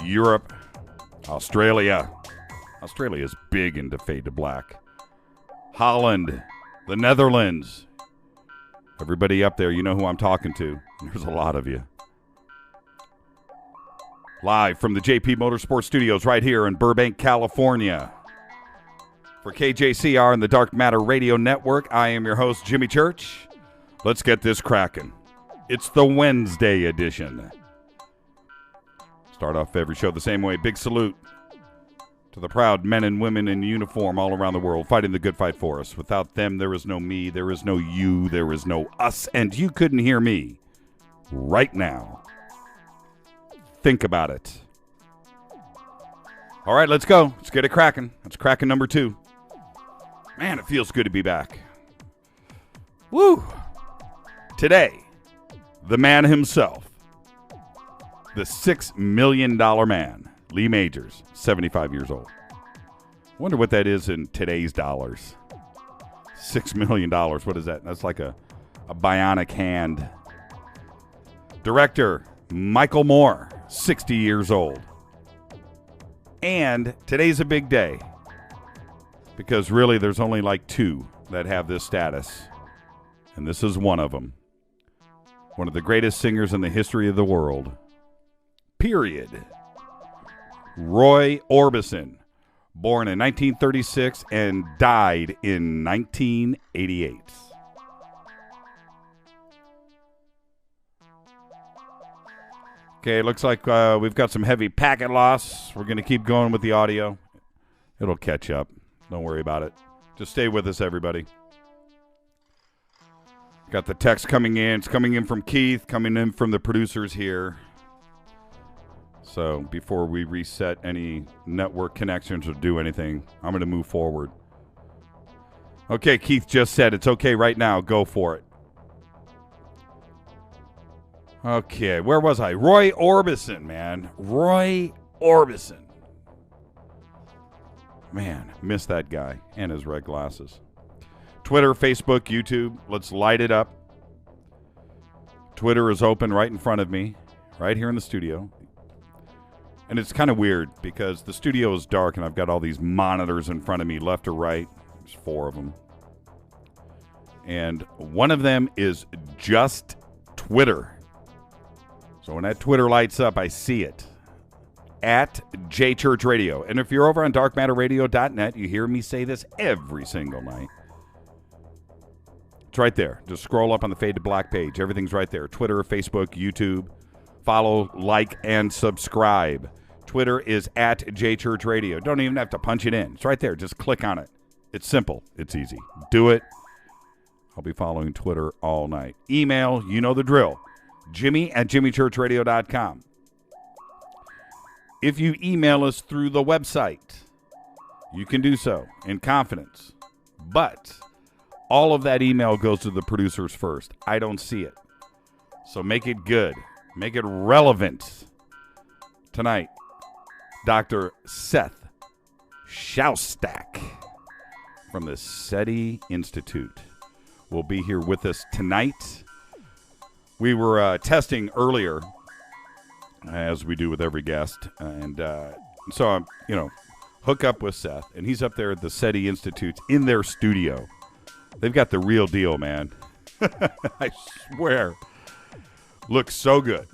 Europe, Australia. Australia is big into Fade to Black. Holland, the Netherlands. Everybody up there, you know who I'm talking to. There's a lot of you. Live from the JP Motorsports Studios right here in Burbank, California. For KJCR and the Dark Matter Radio Network, I am your host, Jimmy Church. Let's get this cracking. It's the Wednesday edition. Start off every show the same way. Big salute to the proud men and women in uniform all around the world fighting the good fight for us. Without them, there is no me, there is no you, there is no us, and you couldn't hear me right now. Think about it. All right, let's go. Let's get it cracking. That's cracking number 2. Man, it feels good to be back. Woo! Today, the man himself, the $6 million man, Lee Majors, 75 years old. Wonder what that is in today's dollars. $6 million. What is that? That's like a bionic hand. Director Michael Moore, 60 years old. And today's a big day because really there's only like 2 that have this status. And this is one of them. One of the greatest singers in the history of the world. Period. Roy Orbison, born in 1936 and died in 1988. Okay, looks like we've got some heavy packet loss. We're going to keep going with the audio. It'll catch up. Don't worry about it. Just stay with us, everybody. Got the text coming in. It's coming in from Keith, coming in from the producers here. So before we reset any network connections or do anything, I'm going to move forward. Okay, Keith just said it's okay right now. Go for it. Okay, where was I? Roy Orbison, man. Roy Orbison. Man, missed that guy and his red glasses. Twitter, Facebook, YouTube. Let's light it up. Twitter is open right in front of me, right here in the studio. And it's kind of weird because the studio is dark and I've got all these monitors in front of me, left or right. There's 4 of them. And one of them is just Twitter. So when that Twitter lights up, I see it. At JChurchRadio. And if you're over on darkmatterradio.net, you hear me say this every single night. It's right there. Just scroll up on the Fade to Black page. Everything's right there. Twitter, Facebook, YouTube. Follow, like, and subscribe. Twitter is at JChurchRadio. Don't even have to punch it in. It's right there. Just click on it. It's simple. It's easy. Do it. I'll be following Twitter all night. Email, you know the drill. Jimmy@jimmychurchradio.com. If you email us through the website, you can do so in confidence. But all of that email goes to the producers first. I don't see it. So make it good. Make it relevant. Tonight, Dr. Seth Shostak from the SETI Institute will be here with us tonight. We were testing earlier, as we do with every guest, and so I'm, hook up with Seth, and he's up there at the SETI Institute in their studio. They've got the real deal, man. I swear. Looks so good.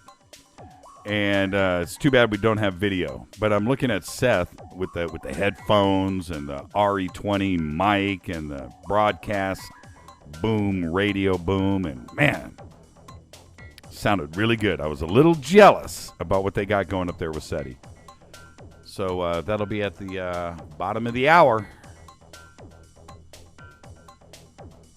And it's too bad we don't have video. But I'm looking at Seth with the headphones and the RE20 mic and the broadcast boom, radio boom, and man, sounded really good. I was a little jealous about what they got going up there with SETI. So that'll be at the bottom of the hour.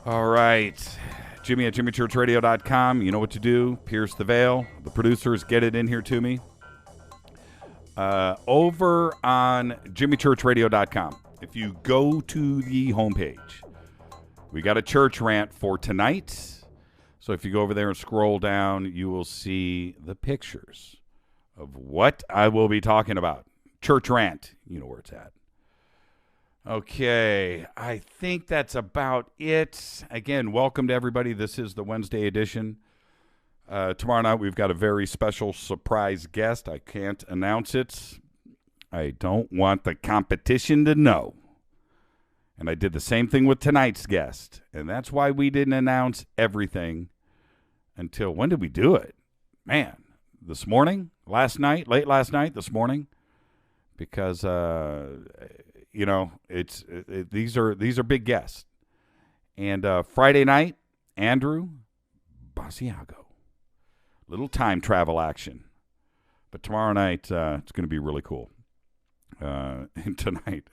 All right. Jimmy at jimmychurchradio.com. You know what to do. Pierce the veil. The producers get it in here to me. Over on jimmychurchradio.com, if you go to the homepage, we got a church rant for tonight. So if you go over there and scroll down, you will see the pictures of what I will be talking about. Church rant. You know where it's at. Okay, I think that's about it. Again, welcome to everybody. This is the Wednesday edition. Tomorrow night, we've got a very special surprise guest. I can't announce it. I don't want the competition to know. And I did the same thing with tonight's guest. And that's why we didn't announce everything until, when did we do it? Man, this morning, last night, late last night, this morning. Because, these are big guests. And Friday night, Andrew Basiago. Little time travel action. But tomorrow night, it's going to be really cool. And tonight,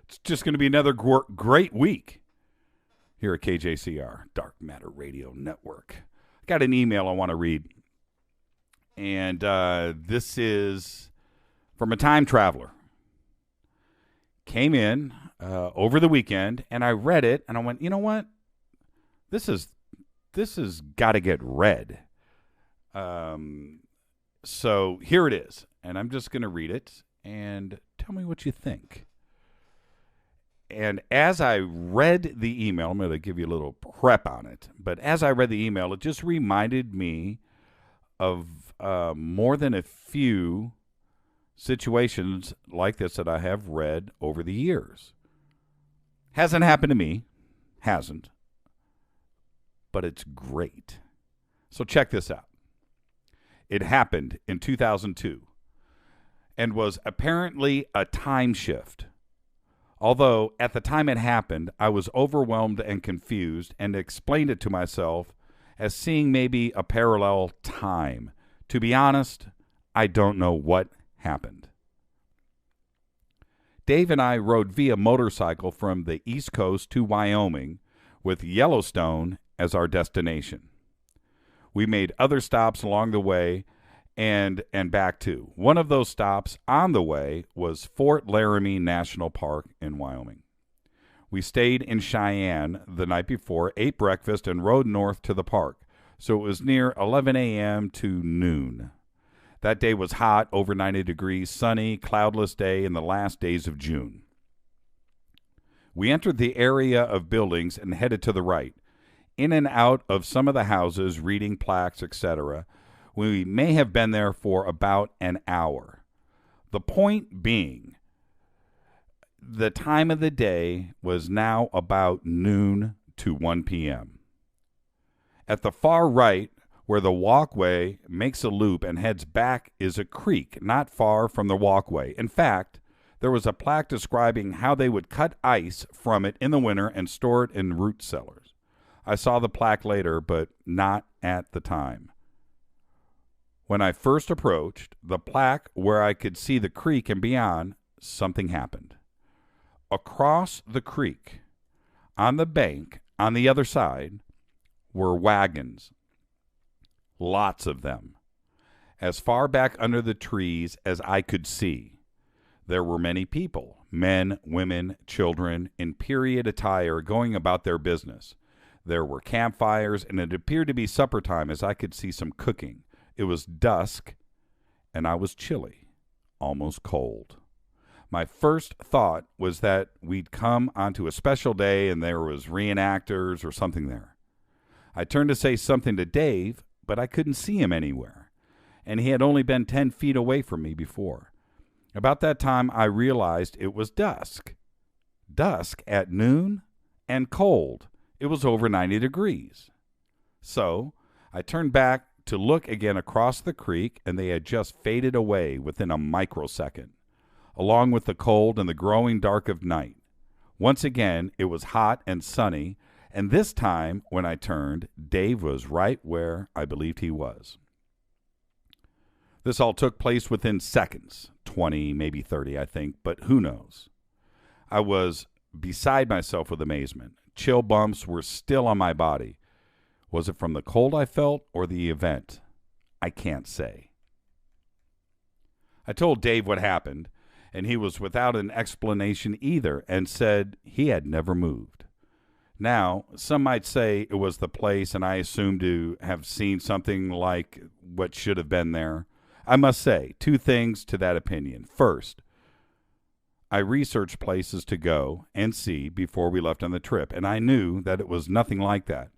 it's just going to be another great week here at KJCR, Dark Matter Radio Network. I got an email I want to read. And this is from a time traveler. Came in over the weekend, and I read it, and I went, you know what? This has got to get read. So here it is, and I'm just going to read it, and tell me what you think. And as I read the email, I'm going to give you a little prep on it, but as I read the email, it just reminded me of more than a few situations like this that I have read over the years. Hasn't happened to me. Hasn't. But it's great. So check this out. It happened in 2002 and was apparently a time shift. Although at the time it happened, I was overwhelmed and confused and explained it to myself as seeing maybe a parallel time. To be honest, I don't know what happened. Dave and I rode via motorcycle from the East Coast to Wyoming with Yellowstone as our destination. We made other stops along the way and back too. One of those stops on the way was Fort Laramie National Park in Wyoming. We stayed in Cheyenne the night before, ate breakfast, and rode north to the park. So it was near 11 a.m. to noon. That day was hot, over 90 degrees, sunny, cloudless day in the last days of June. We entered the area of buildings and headed to the right. In and out of some of the houses, reading plaques, etc. We may have been there for about an hour. The point being, the time of the day was now about noon to 1 p.m. At the far right, where the walkway makes a loop and heads back, is a creek not far from the walkway. In fact, there was a plaque describing how they would cut ice from it in the winter and store it in root cellars. I saw the plaque later, but not at the time. When I first approached the plaque where I could see the creek and beyond, something happened. Across the creek, on the bank, on the other side, were wagons. Lots of them. As far back under the trees as I could see, there were many people, men, women, children, in period attire going about their business. There were campfires, and it appeared to be supper time as I could see some cooking. It was dusk, and I was chilly, almost cold. My first thought was that we'd come onto a special day and there was reenactors or something there. I turned to say something to Dave, but I couldn't see him anywhere, and he had only been 10 feet away from me before. About that time, I realized it was dusk. Dusk at noon and cold. It was over 90 degrees. So I turned back to look again across the creek, and they had just faded away within a microsecond, along with the cold and the growing dark of night. Once again, it was hot and sunny, and this time, when I turned, Dave was right where I believed he was. This all took place within seconds, 20, maybe 30, I think, but who knows? I was beside myself with amazement. Chill bumps were still on my body. Was it from the cold I felt or the event? I can't say. I told Dave what happened, and he was without an explanation either and said he had never moved. Now, some might say it was the place, and I assumed to have seen something like what should have been there. I must say 2 things to that opinion. First, I researched places to go and see before we left on the trip, and I knew that it was nothing like that.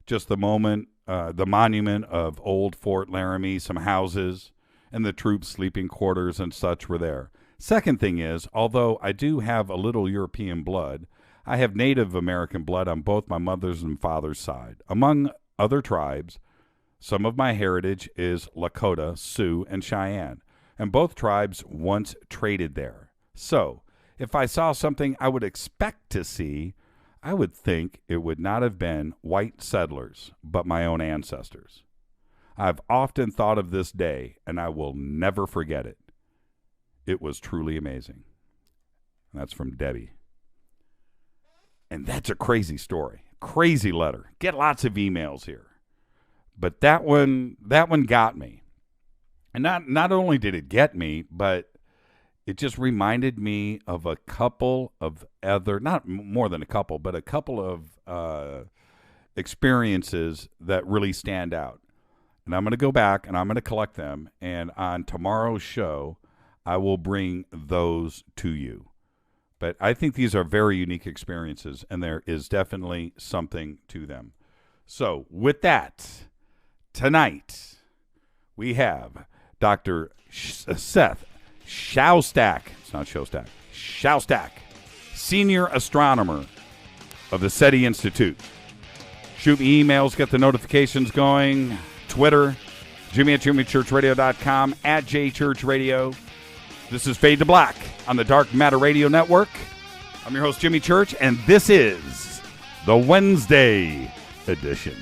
Just the moment the monument of old Fort Laramie, some houses, and the troops' sleeping quarters and such were there. Second thing is, although I do have a little European blood, I have Native American blood on both my mother's and father's side. Among other tribes, some of my heritage is Lakota, Sioux, and Cheyenne, and both tribes once traded there. So, if I saw something I would expect to see, I would think it would not have been white settlers, but my own ancestors. I've often thought of this day, and I will never forget it. It was truly amazing. And that's from Debbie. And that's a crazy story. Crazy letter. Get lots of emails here. But that one got me. And not only did it get me, but it just reminded me of a couple of other, not more than a couple, but a couple of experiences that really stand out. And I'm going to go back and I'm going to collect them. And on tomorrow's show, I will bring those to you. But I think these are very unique experiences, and there is definitely something to them. So with that, tonight we have Dr. Seth Shostak. It's not Shostak. Shostak, senior astronomer of the SETI Institute. Shoot me emails, get the notifications going. Twitter, Jimmy at JimmyChurchRadio.com, at JChurchRadio. This is Fade to Black on the Dark Matter Radio Network. I'm your host, Jimmy Church, and this is the Wednesday edition.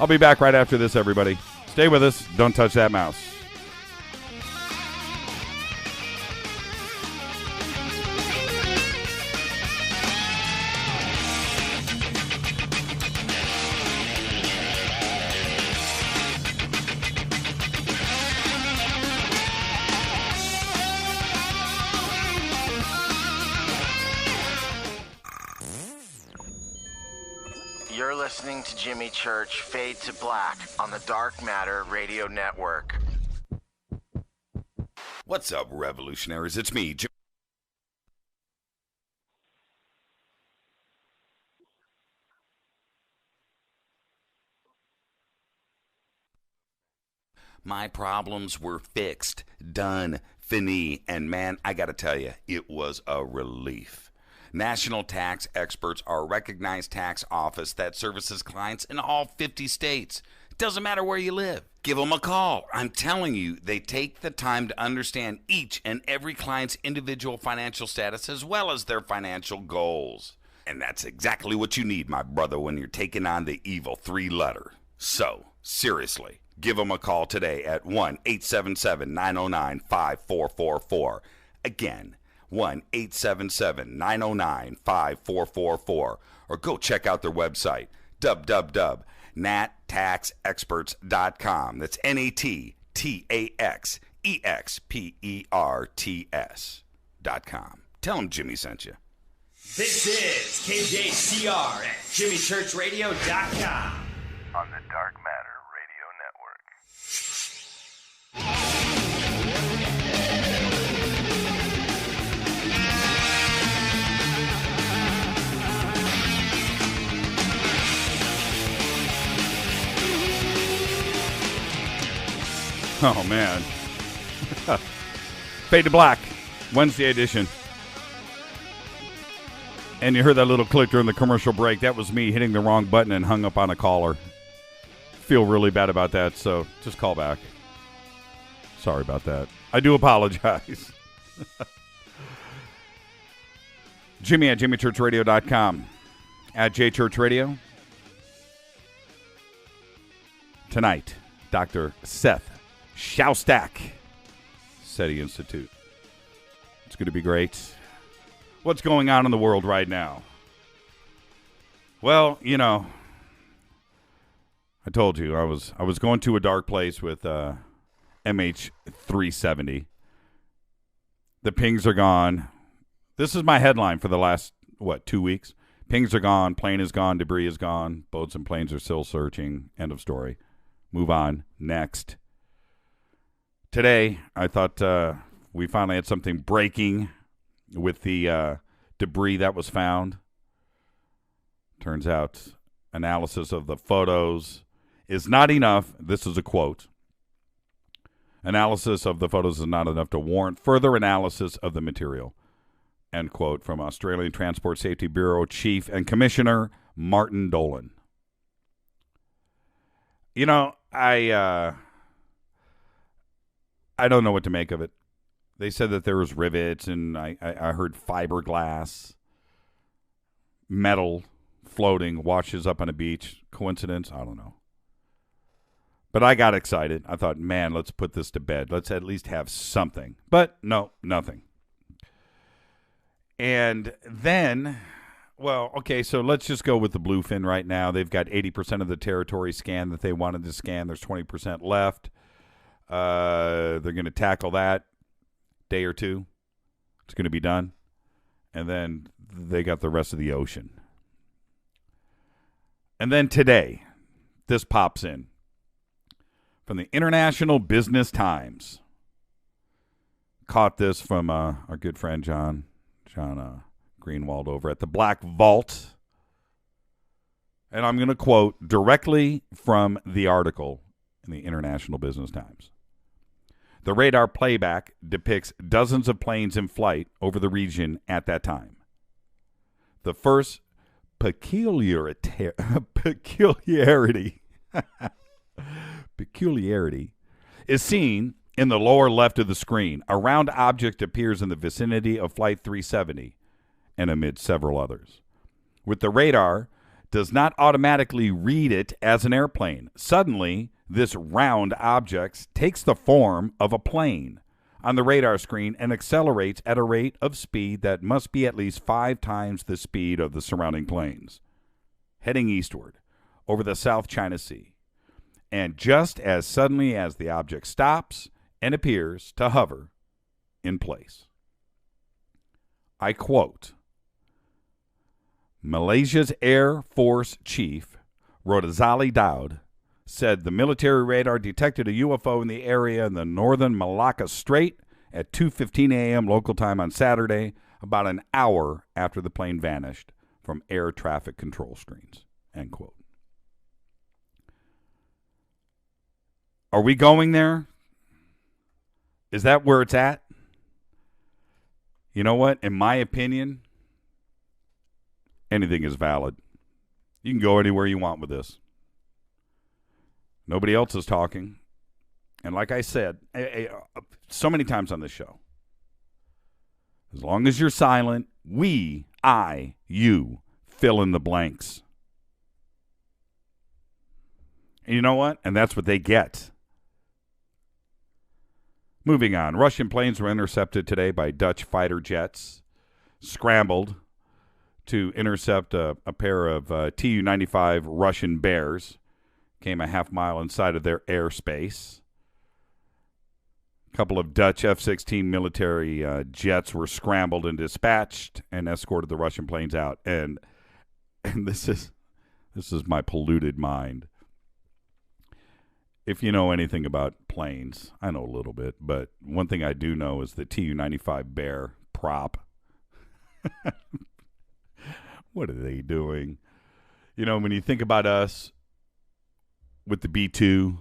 I'll be back right after this, everybody. Stay with us. Don't touch that mouse. You're listening to Jimmy Church Fade to Black on the Dark Matter Radio Network. What's up, revolutionaries? It's me, Jimmy. My problems were fixed, done, fini, and man, I gotta tell you, it was a relief. National Tax Experts are a recognized tax office that services clients in all 50 states. It doesn't matter where you live. Give them a call. I'm telling you, they take the time to understand each and every client's individual financial status as well as their financial goals. And that's exactly what you need, my brother, when you're taking on the evil three-letter. So, seriously, give them a call today at 1-877-909-5444. Again, 1-877-909-5444, or go check out their website, www.nattaxexperts.com. That's NATTAXEXPERTS.com. Tell them Jimmy sent you. This is KJCR at JimmyChurchRadio.com On the Dark Matter Radio Network. Oh, man. Fade to Black, Wednesday edition. And you heard that little click during the commercial break. That was me hitting the wrong button and hung up on a caller. Feel really bad about that, so just call back. Sorry about that. I do apologize. Jimmy at JimmyChurchRadio.com. At JChurchRadio. Tonight, Dr. Seth Shostak SETI Institute. It's going to be great. What's going on in the world right now? Well, you know, I told you I was going to a dark place with MH370. The pings are gone. This is my headline for the last 2 weeks. Pings are gone, plane is gone, debris is gone, boats and planes are still searching. End of story. Move on. Next. Today, I thought we finally had something breaking with the debris that was found. Turns out, analysis of the photos, is not enough. This is a quote. Analysis of the photos is not enough to warrant further analysis of the material. End quote from Australian Transport Safety Bureau Chief and Commissioner Martin Dolan. You know, I don't know what to make of it. They said that there was rivets, and I heard fiberglass, metal floating, washes up on a beach. Coincidence? I don't know. But I got excited. I thought, man, let's put this to bed. Let's at least have something. But no, nothing. And then, well, okay, so let's just go with the bluefin right now. They've got 80% of the territory scanned that they wanted to scan. There's 20% left. They're going to tackle that day or two. It's going to be done. And then they got the rest of the ocean. And then today, this pops in from the International Business Times. Caught this from our good friend John Greenwald over at the Black Vault. And I'm going to quote directly from the article in the International Business Times. The radar playback depicts dozens of planes in flight over the region at that time. The first peculiarity is seen in the lower left of the screen. A round object appears in the vicinity of Flight 370 and amid several others. With the radar, does not automatically read it as an airplane. Suddenly, this round object takes the form of a plane on the radar screen and accelerates at a rate of speed that must be at least 5 times the speed of the surrounding planes, heading eastward over the South China Sea. And just as suddenly as the object stops and appears to hover in place. I quote, Malaysia's Air Force Chief, Rodazali Daud, said the military radar detected a UFO in the area in the northern Malacca Strait at 2:15 a.m. local time on Saturday, about an hour after the plane vanished from air traffic control screens. End quote. Are we going there? Is that where it's at? You know what? In my opinion, anything is valid. You can go anywhere you want with this. Nobody else is talking. And like I said so many times on this show, as long as you're silent, we, I, you, fill in the blanks. And you know what? And that's what they get. Moving on. Russian planes were intercepted today by Dutch fighter jets, scrambled to intercept a pair of Tu-95 Russian Bears. Came a half mile inside of their airspace. A couple of Dutch F-16 military jets were scrambled and dispatched and escorted the Russian planes out. And this is my polluted mind. If you know anything about planes, I know a little bit, but one thing I do know is the Tu-95 Bear prop. What are they doing? You know, when you think about us with the B-2,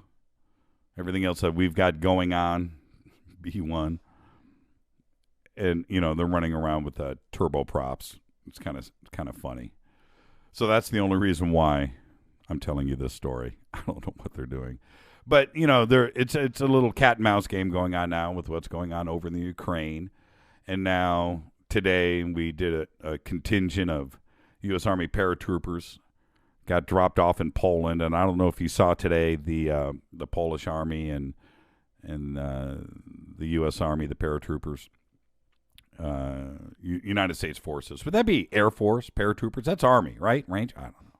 everything else that we've got going on, B-1, and, you know, they're running around with turboprops. It's kind of funny. So that's the only reason why I'm telling you this story. I don't know what they're doing. But, you know, it's a little cat and mouse game going on now with what's going on over in the Ukraine. And now, today, we did a contingent of U.S. Army paratroopers got dropped off in Poland. And I don't know if you saw today the Polish Army and the U.S. Army, the paratroopers, United States forces. Would that be Air Force paratroopers? That's Army, right? Range? I don't know.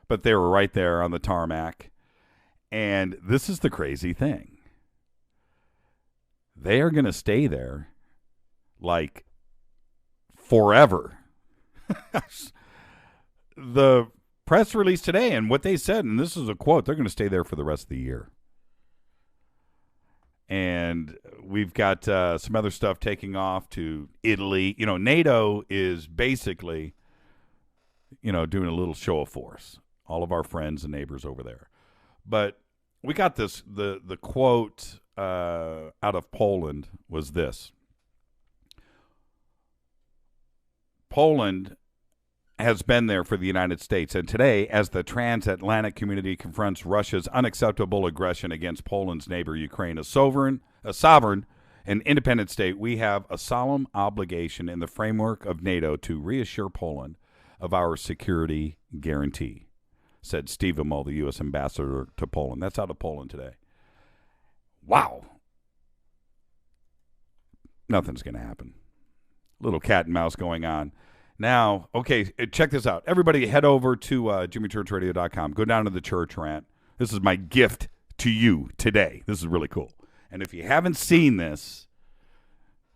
But they were right there on the tarmac. And this is the crazy thing. They are going to stay there like forever. The press release today and what they said, and this is a quote, they're going to stay there for the rest of the year. And we've got some other stuff taking off to Italy. You know, NATO is basically, you know, doing a little show of force. All of our friends and neighbors over there. But we got this. The quote out of Poland was this: Poland has been there for the United States, and today, as the transatlantic community confronts Russia's unacceptable aggression against Poland's neighbor Ukraine, a sovereign, and independent state, we have a solemn obligation in the framework of NATO to reassure Poland of our security guarantee, said Steve Amo, the U.S. ambassador to Poland. That's out of Poland today. Wow. Nothing's going to happen. Little cat and mouse going on. Now, okay, check this out. Everybody head over to jimmychurchradio.com. Go down to the church rant. This is my gift to you today. This is really cool. And if you haven't seen this,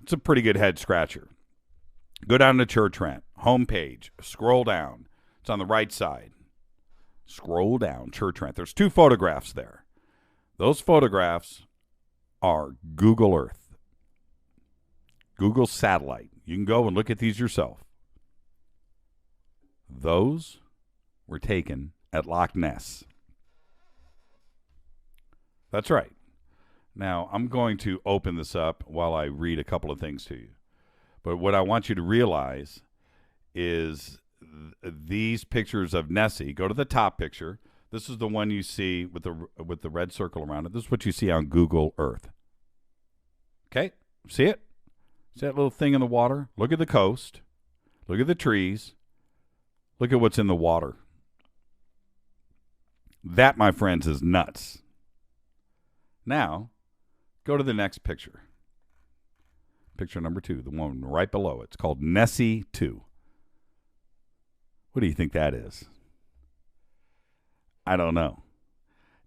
it's a pretty good head scratcher. Go down to church rant, homepage, scroll down. It's on the right side. Scroll down, church rant. There's 2 photographs there. Those photographs are Google Earth, Google Satellite. You can go and look at these yourself. Those were taken at Loch Ness. That's right. Now, I'm going to open this up while I read a couple of things to you. But what I want you to realize is these pictures of Nessie. Go to the top picture. This is the one you see with the red circle around it. This is what you see on Google Earth. Okay? See it? See that little thing in the water? Look at the coast. Look at the trees. Look at what's in the water. That, my friends, is nuts. Now, go to the next picture. Picture number 2, the one right below it. It's called Nessie 2. What do you think that is? I don't know.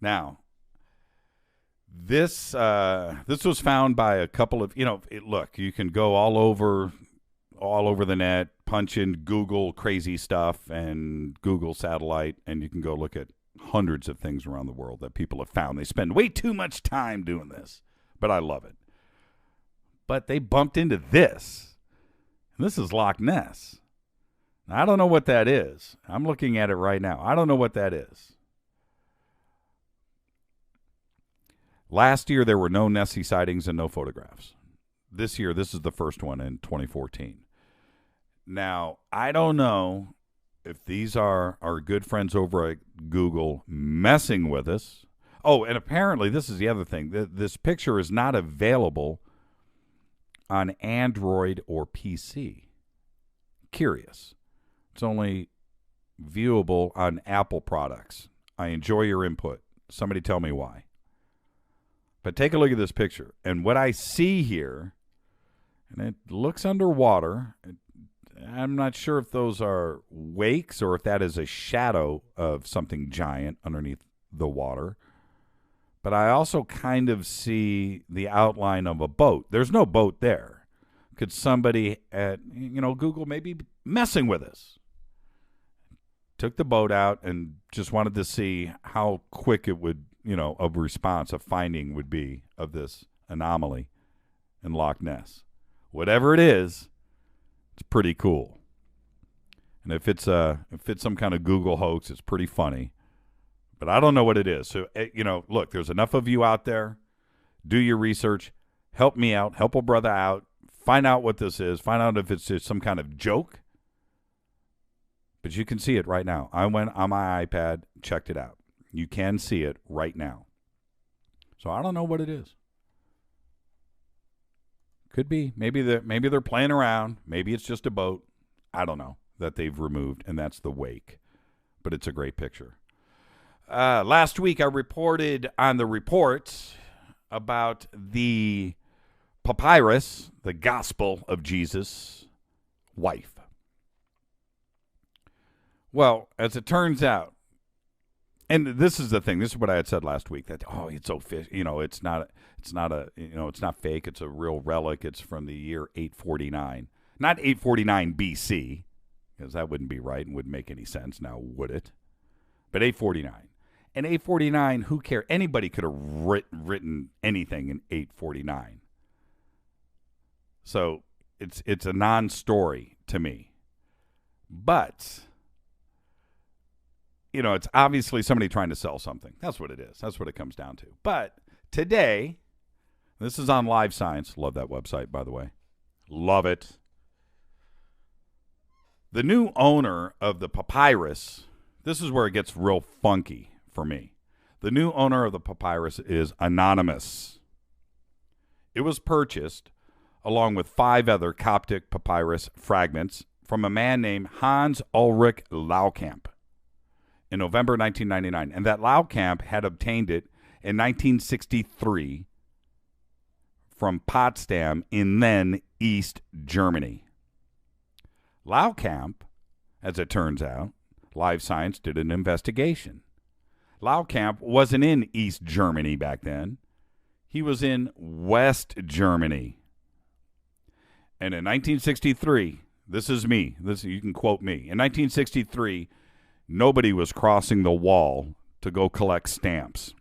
Now, this was found by a couple of, look, you can go all over the net, punch in Google crazy stuff and Google satellite, and you can go look at hundreds of things around the world that people have found. They spend way too much time doing this, but I love it. But they bumped into this, and this is Loch Ness. Now, I don't know what that is. I'm looking at it right now. I don't know what that is. Last year, there were no Nessie sightings and no photographs. This year, this is the first one in 2014. Now, I don't know if these are our good friends over at Google messing with us. Oh, and apparently, this is the other thing. This picture is not available on Android or PC. Curious. It's only viewable on Apple products. I enjoy your input. Somebody tell me why. But take a look at this picture. And what I see here, and it looks underwater. I'm not sure if those are wakes or if that is a shadow of something giant underneath the water. But I also kind of see the outline of a boat. There's no boat there. Could somebody at, Google maybe messing with us? Took the boat out and just wanted to see how quick it would, of response, a finding would be of this anomaly in Loch Ness. Whatever it is, it's pretty cool. And if it's some kind of Google hoax, it's pretty funny. But I don't know what it is. So, look, there's enough of you out there. Do your research. Help me out. Help a brother out. Find out what this is. Find out if it's just some kind of joke. But you can see it right now. I went on my iPad, checked it out. You can see it right now. So I don't know what it is. Could be. Maybe they're playing around. Maybe it's just a boat. I don't know that they've removed, and that's the wake. But it's a great picture. Last week I reported on the reports about the papyrus, the gospel of Jesus' wife. Well, as it turns out, and this is the thing. This is what I had said last week. That it's so it's not fake. It's a real relic. It's from the year 849, not 849 BC, because that wouldn't be right and wouldn't make any sense now, would it? But 849, and 849. Who cares? Anybody could have written anything in 849. So it's a non-story to me, but. it's obviously somebody trying to sell something. That's what it is. That's what it comes down to. But today, this is on Live Science. Love that website, by the way. Love it. The new owner of the papyrus, this is where it gets real funky for me. The new owner of the papyrus is anonymous. It was purchased along with 5 other Coptic papyrus fragments from a man named Hans Ulrich Laukamp in November 1999. And that Laukamp had obtained it in 1963 from Potsdam in then East Germany. Laukamp, as it turns out, Live Science did an investigation. Laukamp wasn't in East Germany back then. He was in West Germany. And in 1963, this is me. You can quote me. In 1963, nobody was crossing the wall to go collect stamps.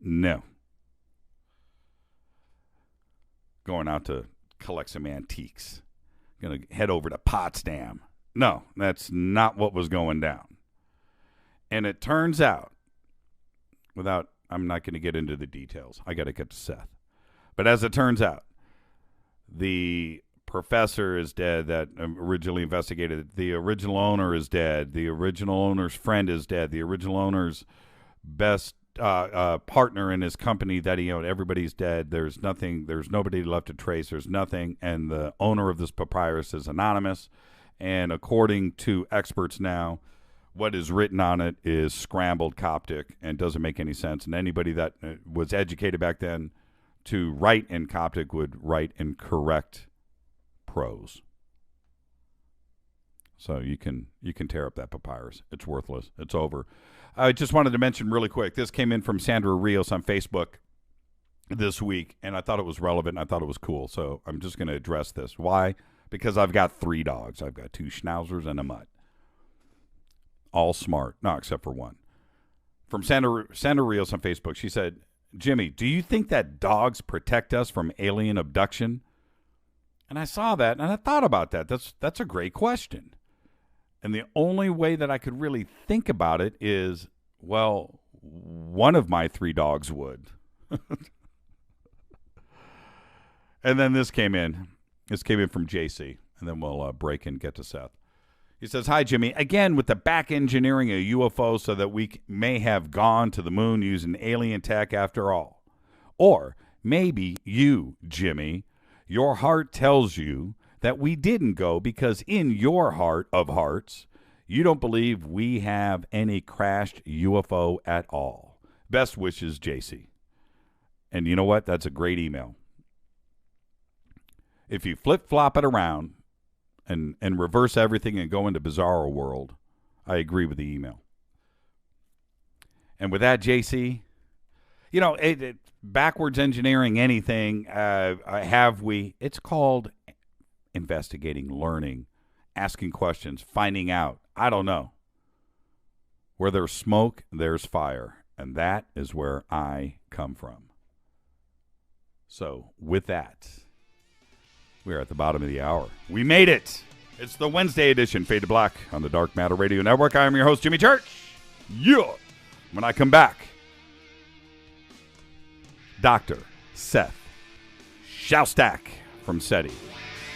No. Going out to collect some antiques. Going to head over to Potsdam. No, that's not what was going down. And it turns out, I'm not going to get into the details. I got to get to Seth. But as it turns out, the professor is dead that originally investigated it. The original owner is dead. The original owner's friend is dead. The original owner's best partner in his company that he owned, everybody's dead. There's nobody left to trace. There's nothing. And the owner of this papyrus is anonymous. And according to experts now, what is written on it is scrambled Coptic and doesn't make any sense. And anybody that was educated back then to write in Coptic would write in correct prose. So you can tear up that papyrus. It's worthless. It's over. I just wanted to mention really quick, this came in from Sandra Rios on Facebook this week, and I thought it was relevant, and I thought it was cool. So I'm just going to address this. Why? Because I've got 3 dogs. I've got 2 schnauzers and a mutt. All smart. No, except for one. From Sandra Rios on Facebook, she said, Jimmy, do you think that dogs protect us from alien abduction? And I saw that, and I thought about that. That's a great question. And the only way that I could really think about it is, well, one of my 3 dogs would. And then this came in. This came in from JC, and then we'll break and get to Seth. He says, hi, Jimmy. Again, with the back engineering a UFO so that we may have gone to the moon using alien tech after all. Or maybe you, Jimmy, your heart tells you that we didn't go because in your heart of hearts, you don't believe we have any crashed UFO at all. Best wishes, JC. And you know what? That's a great email. If you flip-flop it around and reverse everything and go into Bizarro World, I agree with the email. And with that, JC, backwards engineering anything, it's called investigating, learning, asking questions, finding out. I don't know. Where there's smoke, there's fire. And that is where I come from. So with that, we are at the bottom of the hour. We made it. It's the Wednesday edition, Fade to Black on the Dark Matter Radio Network. I am your host, Jimmy Church. Yeah. When I come back, Dr. Seth Shostak from SETI.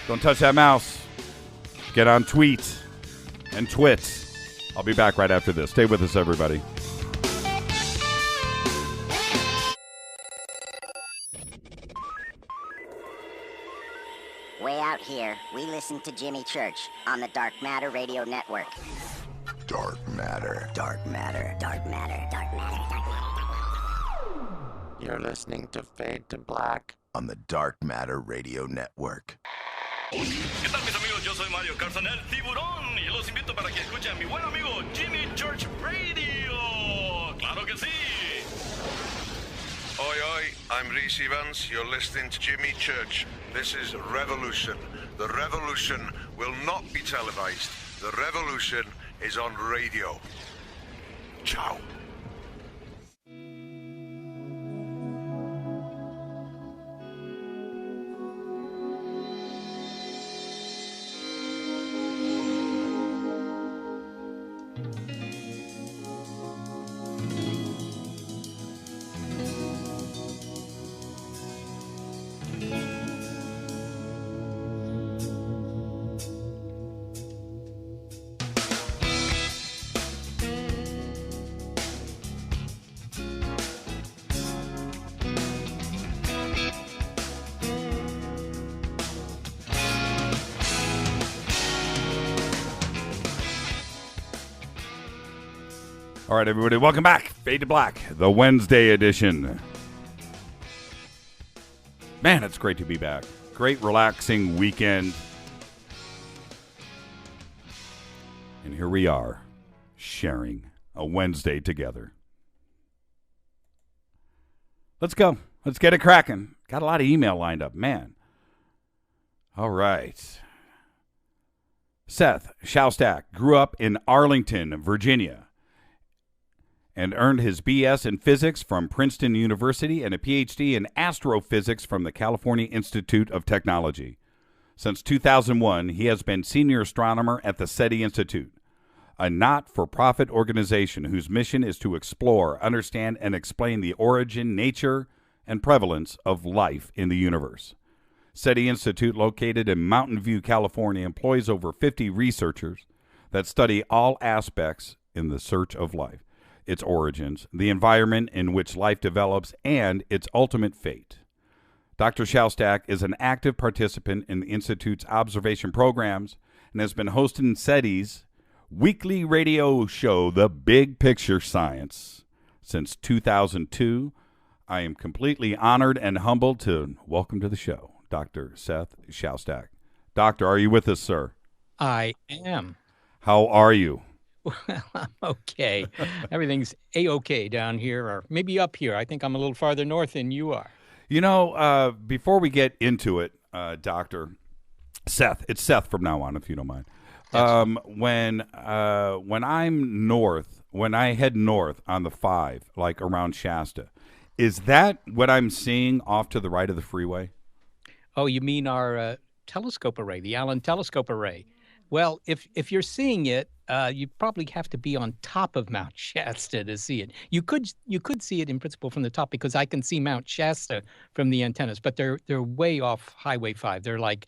Don't touch that mouse. Get on tweet and twit. I'll be back right after this. Stay with us, everybody. Way out here, we listen to Jimmy Church on the Dark Matter Radio Network. Dark matter. Dark Matter. Dark Matter. Dark Matter. Dark Matter. You're listening to Fade to Black On the Dark Matter Radio Network. ¿Qué tal, mis amigos? Yo soy Mario Carson, el tiburón, y los invito para que escuchen a mi buen amigo Jimmy Church Radio. ¡Claro que sí! Oi, oi, I'm Reese Evans. You're listening to Jimmy Church. This is Revolution. The revolution will not be televised. The revolution is on radio. Ciao. All right, everybody, welcome back. Fade to Black, the Wednesday edition. Man, it's great to be back. Great, relaxing weekend. And here we are, sharing a Wednesday together. Let's go. Let's get it cracking. Got a lot of email lined up, man. All right. Seth Shostak grew up in Arlington, Virginia, and earned his BS in physics from Princeton University and a PhD in astrophysics from the California Institute of Technology. Since 2001, he has been senior astronomer at the SETI Institute, a not-for-profit organization whose mission is to explore, understand, and explain the origin, nature, and prevalence of life in the universe. SETI Institute, located in Mountain View, California, employs over 50 researchers that study all aspects in the search of life, its origins, the environment in which life develops, and its ultimate fate. Dr. Shostak is an active participant in the Institute's observation programs and has been hosting SETI's weekly radio show, The Big Picture Science, since 2002. I am completely honored and humbled to welcome to the show Dr. Seth Shostak. Doctor, are you with us, sir? I am. How are you? Well, I'm okay. Everything's A-okay down here, or maybe up here. I think I'm a little farther north than you are. You know, before we get into it, Doctor Seth, it's Seth from now on, if you don't mind. When I'm north, when I head north on the 5, like around Shasta, is that what I'm seeing off to the right of the freeway? Oh, you mean our telescope array, the Allen Telescope Array? Well, if you're seeing it, you probably have to be on top of Mount Shasta to see it. You could see it in principle from the top, because I can see Mount Shasta from the antennas, but they're way off Highway 5. They're like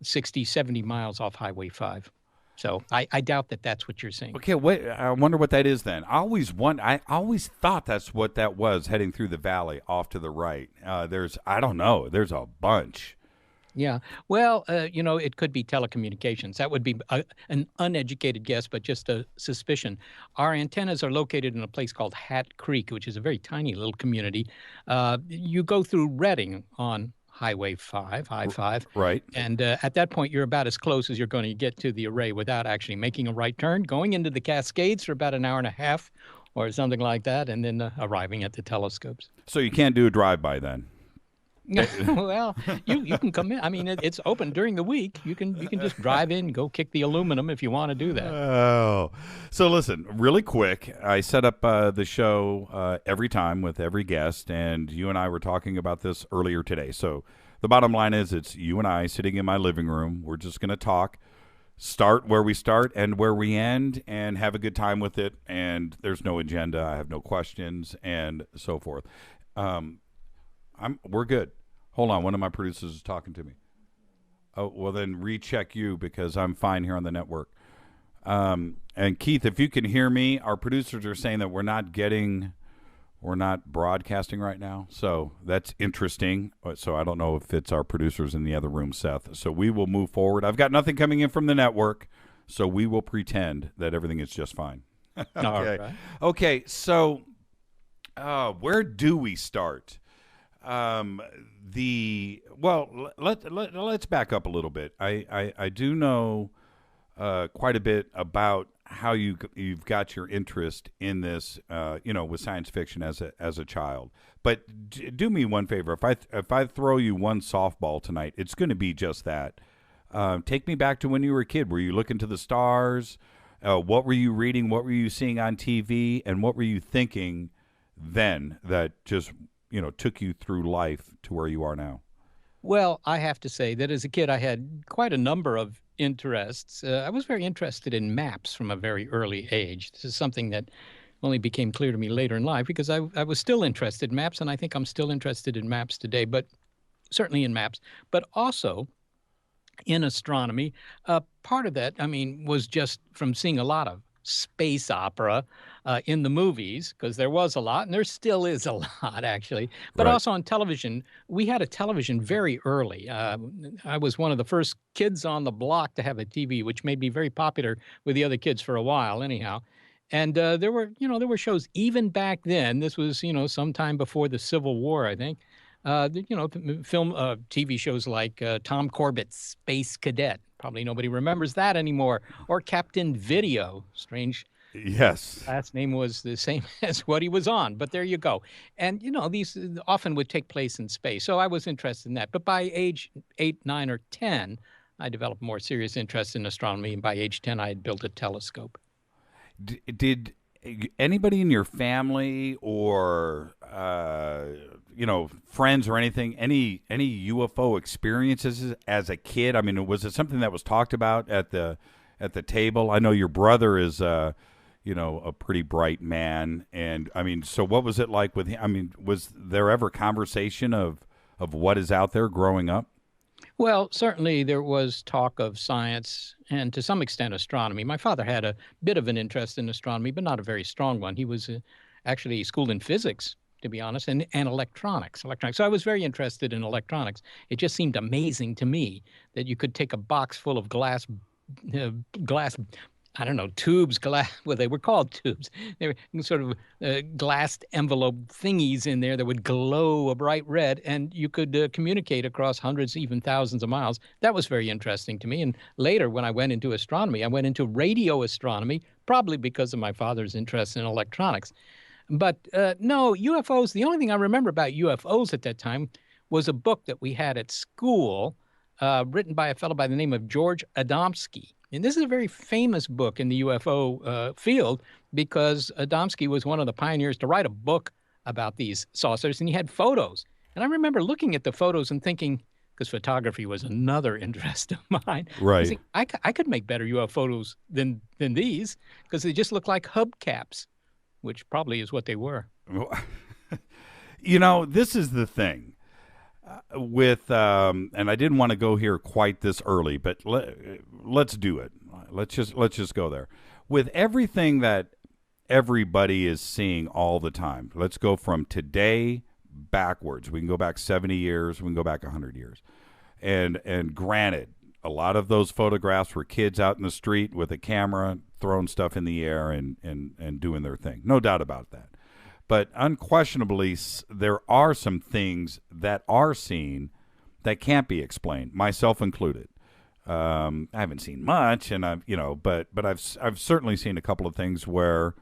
60, 70 miles off Highway 5. So I doubt that that's what you're seeing. Okay, wait. I wonder what that is then. I always thought that's what that was, heading through the valley off to the right. I don't know. There's a bunch. Yeah. Well, it could be telecommunications. That would be an uneducated guess, but just a suspicion. Our antennas are located in a place called Hat Creek, which is a very tiny little community. You go through Redding on Highway 5, I-5. Right. And at that point, you're about as close as you're going to get to the array without actually making a right turn, going into the Cascades for about an hour and a half or something like that, and then arriving at the telescopes. So you can't do a drive-by then? Well, you can come in. I mean, it's open during the week. You can just drive in, go kick the aluminum if you want to do that. Oh, so listen, really quick. I set up the show every time with every guest, and you and I were talking about this earlier today. So the bottom line is, it's you and I sitting in my living room. We're just going to talk, start where we start, end where we end, and have a good time with it. And there's no agenda. I have no questions, and so forth. We're good. Hold on, one of my producers is talking to me. Oh, well then recheck you, because I'm fine here on the network. And Keith, if you can hear me, our producers are saying that we're not broadcasting right now. So that's interesting. So I don't know if it's our producers in the other room, Seth. So we will move forward. I've got nothing coming in from the network, so we will pretend that everything is just fine. Okay. All right. Okay, so where do we start? Let's back up a little bit. I do know quite a bit about how you've got your interest in this, with science fiction as a child. But do me one favor. If I throw you one softball tonight, it's going to be just that. Take me back to when you were a kid. Were you looking to the stars? What were you reading? What were you seeing on TV? And what were you thinking then that just took you through life to where you are now? Well, I have to say that as a kid, I had quite a number of interests. I was very interested in maps from a very early age. This is something that only became clear to me later in life, because I was still interested in maps, and I think I'm still interested in maps today, but certainly in maps, but also in astronomy. Part of that, was just from seeing a lot of space opera in the movies, because there was a lot, and there still is a lot, actually. But Right. also on television. We had a television very early. I was one of the first kids on the block to have a TV, which made me very popular with the other kids for a while, anyhow. And there were shows even back then. This was, sometime before the Civil War, I think. Film TV shows like Tom Corbett's Space Cadet. Probably nobody remembers that anymore. Or Captain Video. Strange. Yes. Last name was the same as what he was on, but there you go. And these often would take place in space, so I was interested in that. But by age 8, 9, or 10, I developed more serious interest in astronomy, and by age 10, I had built a telescope. Did anybody in your family or friends or anything any UFO experiences as a kid? I mean, was it something that was talked about at the table? I know your brother is a pretty bright man, and I mean, so what was it like with him? I mean, was there ever conversation of what is out there growing up? Well, certainly there was talk of science and to some extent astronomy. My father had a bit of an interest in astronomy, but not a very strong one. He was actually schooled in physics, to be honest, and electronics. So I was very interested in electronics. It just seemed amazing to me that you could take a box full of glass I don't know, tubes, well, they were called tubes. They were sort of glassed envelope thingies in there that would glow a bright red, and you could communicate across hundreds, even thousands of miles. That was very interesting to me. And later, when I went into astronomy, I went into radio astronomy, probably because of my father's interest in electronics. But no, UFOs, the only thing I remember about UFOs at that time was a book that we had at school written by a fellow by the name of George Adamski. And this is a very famous book in the UFO field because Adamski was one of the pioneers to write a book about these saucers, and he had photos. And I remember looking at the photos and thinking, because photography was another interest of mine, right? I could make better UFO photos than these because they just look like hubcaps, which probably is what they were. This is the thing. With and I didn't want to go here quite this early, but let's do it. Let's just go there. With everything that everybody is seeing all the time, let's go from today backwards. We can go back 70 years. We can go back 100 years. And granted, a lot of those photographs were kids out in the street with a camera throwing stuff in the air and doing their thing. No doubt about that. But unquestionably, there are some things that are seen that can't be explained, myself included. I haven't seen much, and but I've certainly seen a couple of things where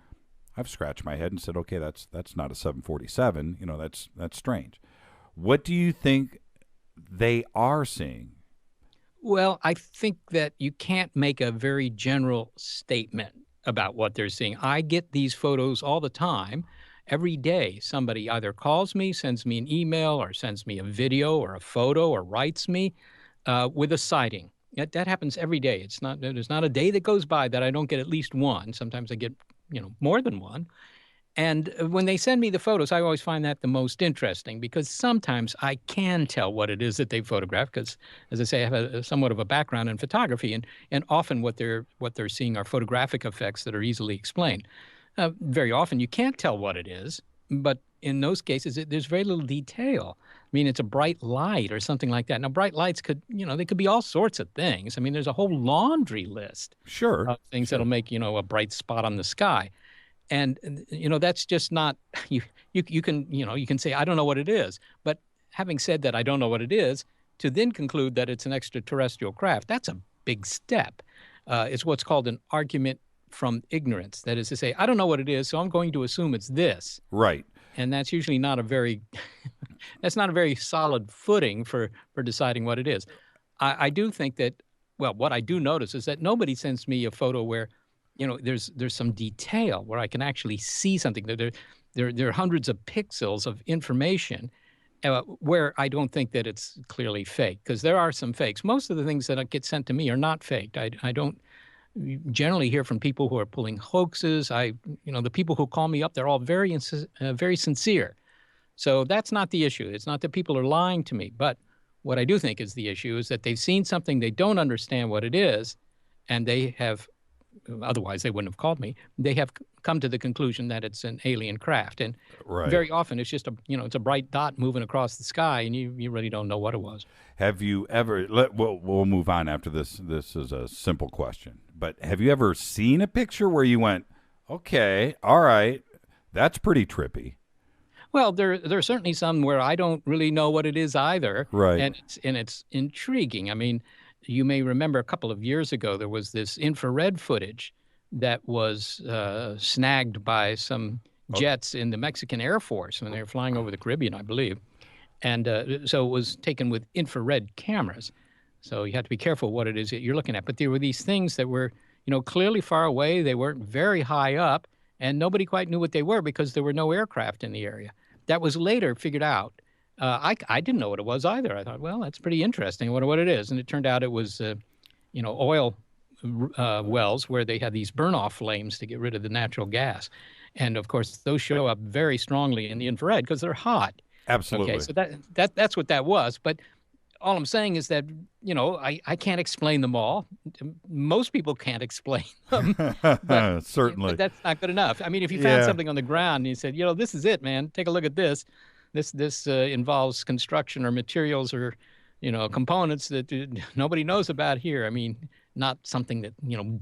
I've scratched my head and said, okay, that's not a 747. That's strange. What do you think they are seeing? Well, I think that you can't make a very general statement about what they're seeing. I get these photos all the time. Every day, somebody either calls me, sends me an email, or sends me a video or a photo, or writes me with a sighting. That happens every day. There's not a day that goes by that I don't get at least one. Sometimes I get more than one. And when they send me the photos, I always find that the most interesting because sometimes I can tell what it is that they photograph because, as I say, I have somewhat of a background in photography, and often what they're seeing are photographic effects that are easily explained. Very often you can't tell what it is, but in those cases, there's very little detail. I mean, it's a bright light or something like that. Now, bright lights they could be all sorts of things. I mean, there's a whole laundry list of things that'll make, a bright spot on the sky. And, that's just not, you can say, I don't know what it is. But having said that, I don't know what it is, to then conclude that it's an extraterrestrial craft, that's a big step. It's what's called an argument from ignorance. That is to say, I don't know what it is, so I'm going to assume it's this. Right. And that's usually not a very that's not a very solid footing for deciding what it is. I do think that, well, what I do notice is that nobody sends me a photo where, there's some detail where I can actually see something. There are hundreds of pixels of information where I don't think that it's clearly fake, because there are some fakes. Most of the things that get sent to me are not faked. I don't generally hear from people who are pulling hoaxes. The people who call me up, they're all very sincere. So that's not the issue. It's not that people are lying to me. But what I do think is the issue is that they've seen something, they don't understand what it is, and they have, otherwise they wouldn't have called me, they have come to the conclusion that it's an alien craft. And very often it's just it's a bright dot moving across the sky, and you really don't know what it was. Have you ever, we'll move on after this. This is a simple question. But have you ever seen a picture where you went, Okay. All right. That's pretty trippy. Well, there are certainly some where I don't really know what it is either, Right. and it's intriguing. I mean, you may remember a couple of years ago there was this infrared footage that was snagged by some jets in the Mexican Air Force when they were flying over the Caribbean, I believe, and so it was taken with infrared cameras. So you have to be careful what it is that you're looking at. But there were these things that were, clearly far away. They weren't very high up, and nobody quite knew what they were because there were no aircraft in the area. That was later figured out. I didn't know what it was either. I thought, well, that's pretty interesting. I wonder what it is. And it turned out it was, oil wells where they had these burn-off flames to get rid of the natural gas. And of course, those show up very strongly in the infrared because they're hot. Absolutely. Okay, so that's what that was. But all I'm saying is that, I can't explain them all. Most people can't explain them. Certainly. But that's not good enough. I mean, if you found Yeah. something on the ground and you said, this is it, man, take a look at this. This involves construction or materials or, components that nobody knows about here. I mean, not something that,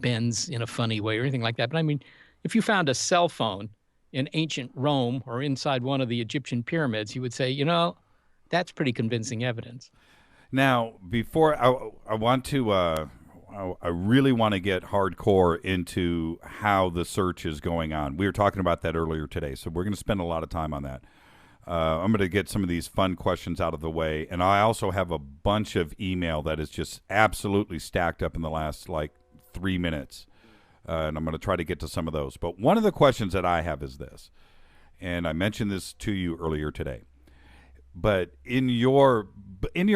bends in a funny way or anything like that. But I mean, if you found a cell phone in ancient Rome or inside one of the Egyptian pyramids, you would say, that's pretty convincing evidence. Now, before I want to, I really want to get hardcore into how the search is going on. We were talking about that earlier today, so we're going to spend a lot of time on that. I'm going to get some of these fun questions out of the way, and I also have a bunch of email that is just absolutely stacked up in the last 3 minutes, and I'm going to try to get to some of those. But one of the questions that I have is this, and I mentioned this to you earlier today. But in your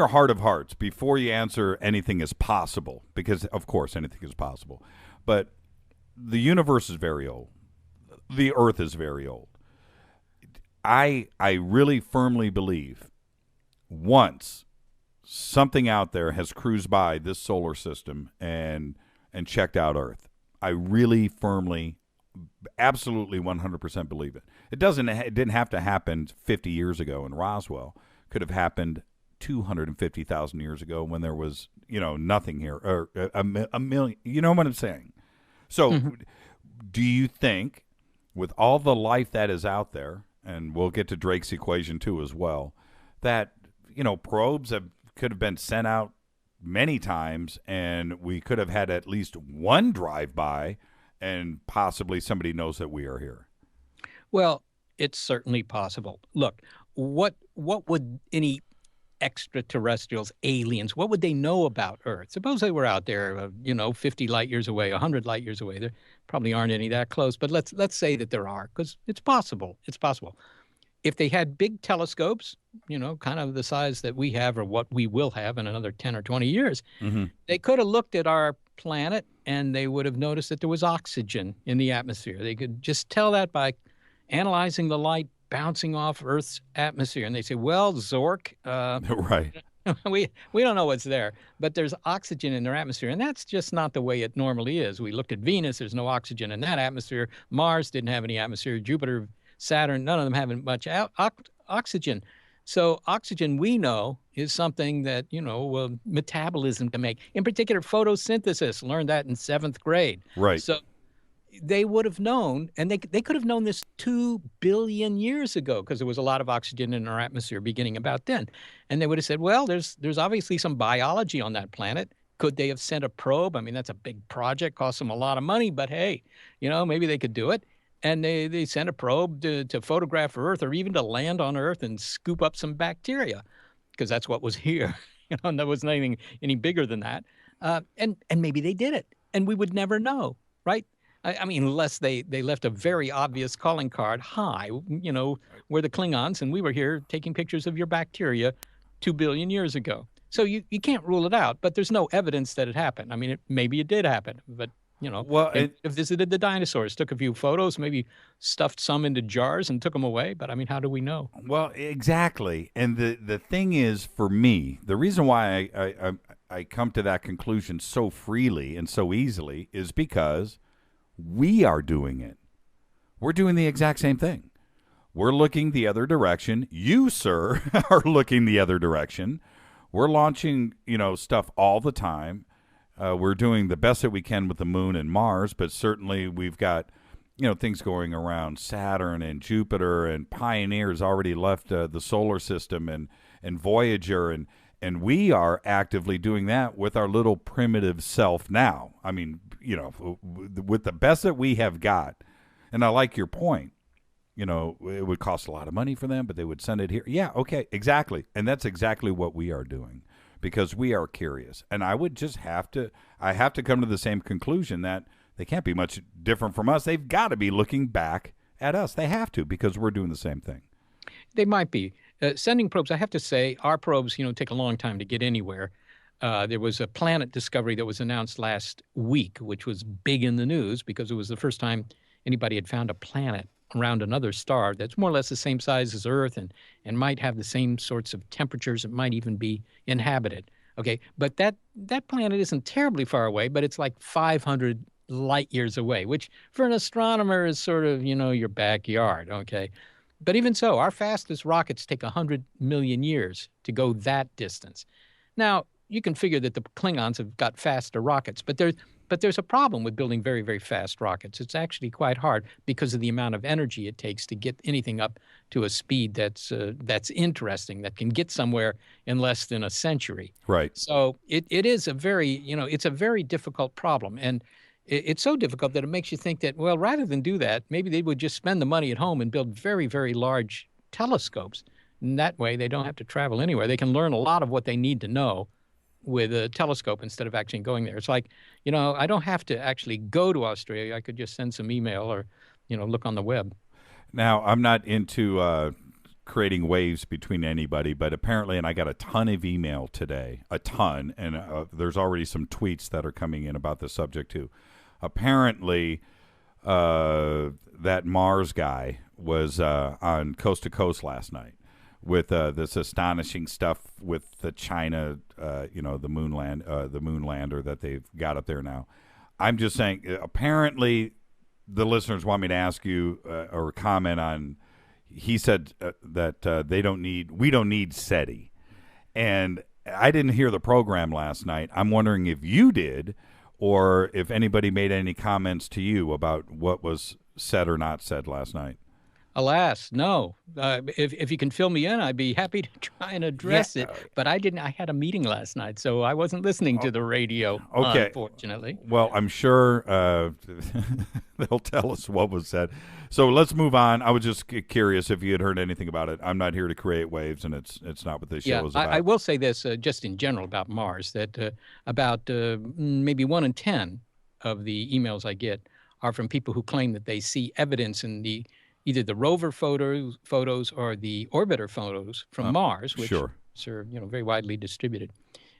heart of hearts, before you answer anything is possible, because of course anything is possible, but the universe is very old. The Earth is very old. I really firmly believe once something out there has cruised by this solar system and checked out Earth, I really firmly, absolutely 100% believe it. It didn't have to happen 50 years ago in Roswell. Could have happened 250,000 years ago when there was, nothing here, or a million. You know what I'm saying? So do you think with all the life that is out there, and we'll get to Drake's equation too as well, that, probes could have been sent out many times and we could have had at least one drive-by and possibly somebody knows that we are here? Well, it's certainly possible. Look, what would any extraterrestrials, aliens, what would they know about Earth? Suppose they were out there, 50 light years away, 100 light years away. There probably aren't any that close, but let's say that there are, because it's possible. It's possible. If they had big telescopes, kind of the size that we have or what we will have in another 10 or 20 years, they could have looked at our planet and they would have noticed that there was oxygen in the atmosphere. They could just tell that by analyzing the light bouncing off Earth's atmosphere. And they say, well, Zork, Right. we don't know what's there, but there's oxygen in their atmosphere. And that's just not the way it normally is. We looked at Venus, there's no oxygen in that atmosphere. Mars didn't have any atmosphere. Jupiter, Saturn, none of them having much oxygen. So oxygen, we know, is something that, metabolism can make. In particular, photosynthesis. Learned that in 7th grade. Right. So they would have known, and they could have known this 2 billion years ago because there was a lot of oxygen in our atmosphere beginning about then. And they would have said, well, there's obviously some biology on that planet. Could they have sent a probe? I mean, that's a big project, cost them a lot of money, but hey, maybe they could do it. And they sent a probe to photograph Earth or even to land on Earth and scoop up some bacteria because that's what was here. And there wasn't anything any bigger than that. And maybe they did it, and we would never know, right? I mean, unless they left a very obvious calling card. Hi, we're the Klingons, and we were here taking pictures of your bacteria 2 billion years ago. So you can't rule it out, but there's no evidence that it happened. I mean, maybe it did happen, but Well, if visited the dinosaurs, took a few photos, maybe stuffed some into jars and took them away. But I mean, how do we know? Well, exactly. And the thing is, for me, the reason why I come to that conclusion so freely and so easily is because we are doing it. We're doing the exact same thing. We're looking the other direction. You, sir, are looking the other direction. We're launching, stuff all the time. We're doing the best that we can with the moon and Mars, but certainly we've got things going around Saturn and Jupiter, and Pioneer's already left the solar system, and Voyager, and we are actively doing that with our little primitive self now. I mean, with the best that we have got, and I like your point. It would cost a lot of money for them, but they would send it here. Yeah, okay, exactly. And that's exactly what we are doing, because we are curious. And I would just have to come to the same conclusion that they can't be much different from us. They've got to be looking back at us. They have to, because we're doing the same thing. They might be. Sending probes, I have to say, our probes, take a long time to get anywhere. There was a planet discovery that was announced last week, which was big in the news because it was the first time anybody had found a planet around another star that's more or less the same size as Earth and might have the same sorts of temperatures. It might even be inhabited. Okay, but that planet isn't terribly far away, but it's like 500 light years away, which for an astronomer is sort of, your backyard. Okay, but even so, our fastest rockets take 100 million years to go that distance. Now, you can figure that the Klingons have got faster rockets, but there's a problem with building very, very fast rockets. It's actually quite hard because of the amount of energy it takes to get anything up to a speed that's interesting, that can get somewhere in less than a century. Right. So it is a very, it's a very difficult problem. And it's so difficult that it makes you think that, well, rather than do that, maybe they would just spend the money at home and build very, very large telescopes. And that way they don't have to travel anywhere. They can learn a lot of what they need to know with a telescope instead of actually going there. It's like, I don't have to actually go to Australia. I could just send some email or, look on the web. Now, I'm not into creating waves between anybody, but apparently, and I got a ton of email today, a ton, and there's already some tweets that are coming in about the subject too. Apparently, that Mars guy was on Coast to Coast last night with this astonishing stuff with the China, the moonlander that they've got up there now. I'm just saying, apparently, the listeners want me to ask you or comment on. He said that we don't need SETI, and I didn't hear the program last night. I'm wondering if you did, or if anybody made any comments to you about what was said or not said last night. Alas, no. If you can fill me in, I'd be happy to try and address it. But I didn't. I had a meeting last night, so I wasn't listening to the radio, unfortunately. Well, I'm sure they'll tell us what was said. So let's move on. I was just curious if you had heard anything about it. I'm not here to create waves, and it's not what this show is about. I will say this just in general about Mars, that about maybe 1 in 10 of the emails I get are from people who claim that they see evidence in either the rover photos or the orbiter photos from Mars, which are very widely distributed,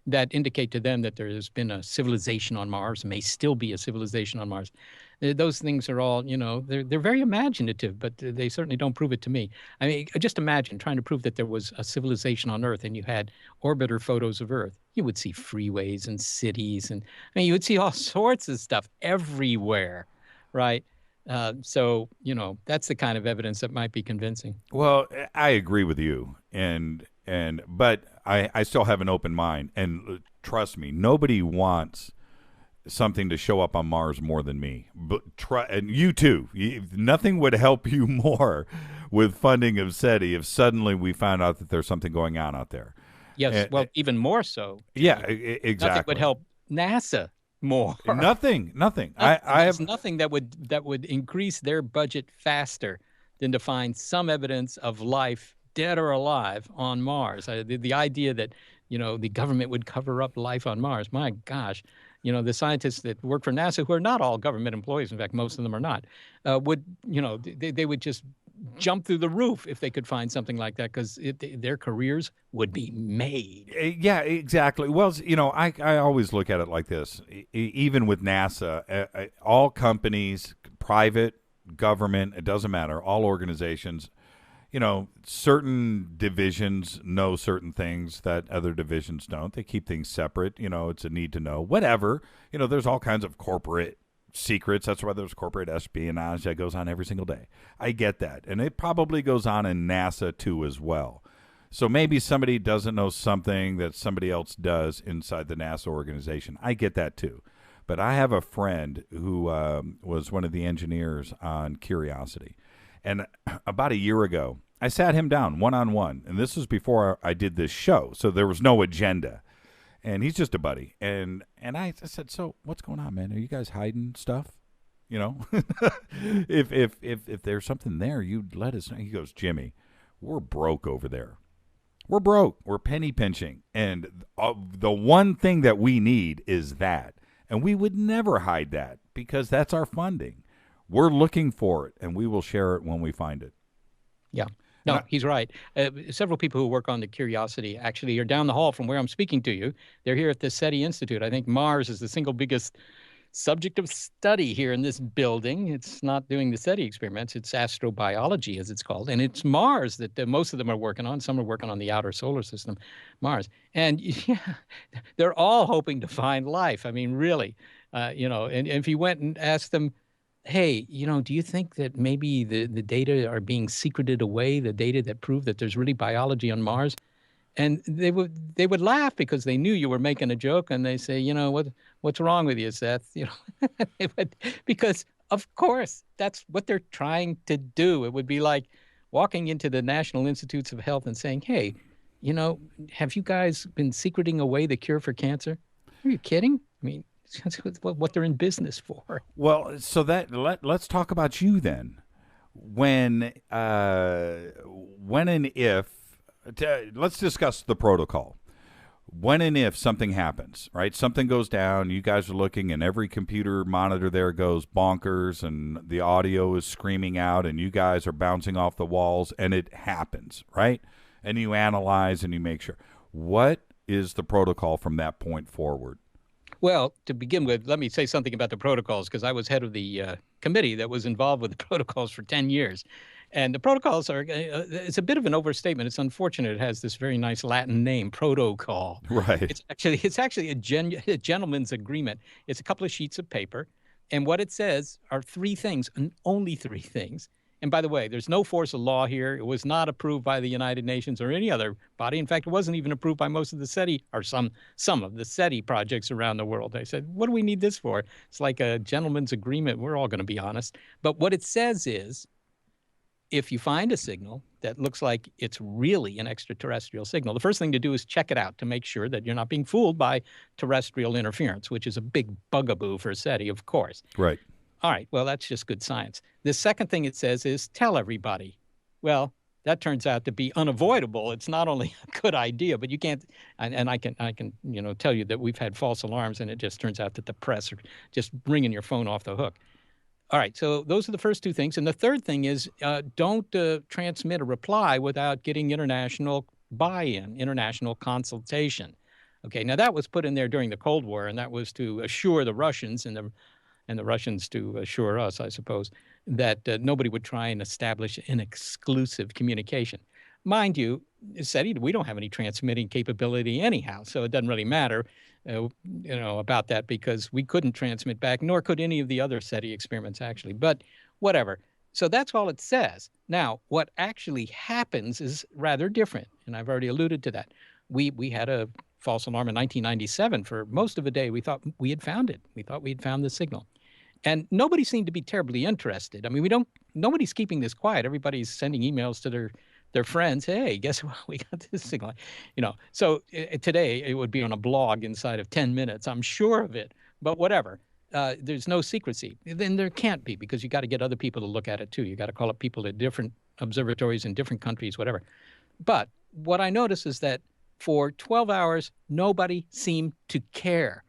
that indicate to them that there has been a civilization on Mars, may still be a civilization on Mars. Those things are all, they're very imaginative, but they certainly don't prove it to me. I mean, just imagine trying to prove that there was a civilization on Earth and you had orbiter photos of Earth. You would see freeways and cities, and you would see all sorts of stuff everywhere, right? So, that's the kind of evidence that might be convincing. Well, I agree with you, but I still have an open mind, and trust me, nobody wants something to show up on Mars more than me. But and you too. Nothing would help you more with funding of SETI if suddenly we found out that there's something going on out there. Yes, even more so. Yeah, exactly. Nothing would help NASA more. Nothing. I have nothing that would increase their budget faster than to find some evidence of life, dead or alive, on Mars. The idea that the government would cover up life on Mars, my gosh, the scientists that work for NASA, who are not all government employees, in fact most of them are not, they would just jump through the roof if they could find something like that, because their careers would be made. Yeah, exactly. Well, I always look at it like this. Even with NASA, all companies, private, government, it doesn't matter, all organizations, certain divisions know certain things that other divisions don't. They keep things separate. It's a need to know. Whatever. There's all kinds of corporate secrets. That's why there's corporate espionage that goes on every single day. I get that. And it probably goes on in NASA too as well. So maybe somebody doesn't know something that somebody else does inside the NASA organization. I get that too. but I have a friend who was one of the engineers on Curiosity. And about a year ago, I sat him down one-on-one, and this was before I did this show, so there was no agenda. And he's just a buddy. And I said, so what's going on, man? Are you guys hiding stuff? You know, if there's something there, you'd let us know. He goes, Jimmy, we're broke over there. We're broke. We're penny pinching. And the one thing that we need is that. And we would never hide that because that's our funding. We're looking for it, and we will share it when we find it. Yeah. No, he's right. Several people who work on the Curiosity actually are down the hall from where I'm speaking to you. They're here at the SETI Institute. I think Mars is the single biggest subject of study here in this building. It's not doing the SETI experiments. It's astrobiology, as it's called. And it's Mars that most of them are working on. Some are working on the outer solar system, Mars. And yeah, they're all hoping to find life. I mean, really, and if you went and asked them, hey, do you think that maybe the data are being secreted away, the data that prove that there's really biology on Mars? And they would laugh because they knew you were making a joke, and they say, what's wrong with you, Seth? Because of course that's what they're trying to do. It would be like walking into the National Institutes of Health and saying, hey, have you guys been secreting away the cure for cancer? Are you kidding? I mean, that's what they're in business for. Well, so let's talk about you then. When and if, let's discuss the protocol. When and if something happens, right? Something goes down, you guys are looking, and every computer monitor there goes bonkers, and the audio is screaming out, and you guys are bouncing off the walls, and it happens, right? And you analyze and you make sure. What is the protocol from that point forward? Well, to begin with, let me say something about the protocols, because I was head of the committee that was involved with the protocols for 10 years. And the protocols are, it's a bit of an overstatement. It's unfortunate it has this very nice Latin name, protocol. Right. It's actually a gentleman's agreement. It's a couple of sheets of paper. And what it says are three things, and only three things. And by the way, there's no force of law here. It was not approved by the United Nations or any other body. In fact, it wasn't even approved by most of the SETI, or some of the SETI projects around the world. They said, what do we need this for? It's like a gentleman's agreement. We're all going to be honest. But what it says is, if you find a signal that looks like it's really an extraterrestrial signal, the first thing to do is check it out to make sure that you're not being fooled by terrestrial interference, which is a big bugaboo for SETI, of course. Right. All right, well, that's just good science. The second thing it says is tell everybody. Well, that turns out to be unavoidable. It's not only a good idea, but you can't, and I can tell you that we've had false alarms, and it just turns out that the press are just ringing your phone off the hook. All right, so those are the first two things. And the third thing is don't transmit a reply without getting international buy-in, international consultation. Okay, now that was put in there during the Cold War, and that was to assure the Russians and the Russians to assure us, I suppose, that nobody would try and establish an exclusive communication. Mind you, SETI, we don't have any transmitting capability anyhow, so it doesn't really matter, about that, because we couldn't transmit back, nor could any of the other SETI experiments, actually. But whatever. So that's all it says. Now, what actually happens is rather different, and I've already alluded to that. We had a false alarm in 1997. For most of the day, we thought we had found it. We thought we had found the signal. And nobody seemed to be terribly interested. I mean, nobody's keeping this quiet. Everybody's sending emails to their friends. Hey, guess what? We got this signal. So today it would be on a blog inside of 10 minutes. I'm sure of it. But whatever. There's no secrecy. Then there can't be, because you got to get other people to look at it too. You got to call up people at different observatories in different countries, whatever. But what I noticed is that for 12 hours, nobody seemed to care.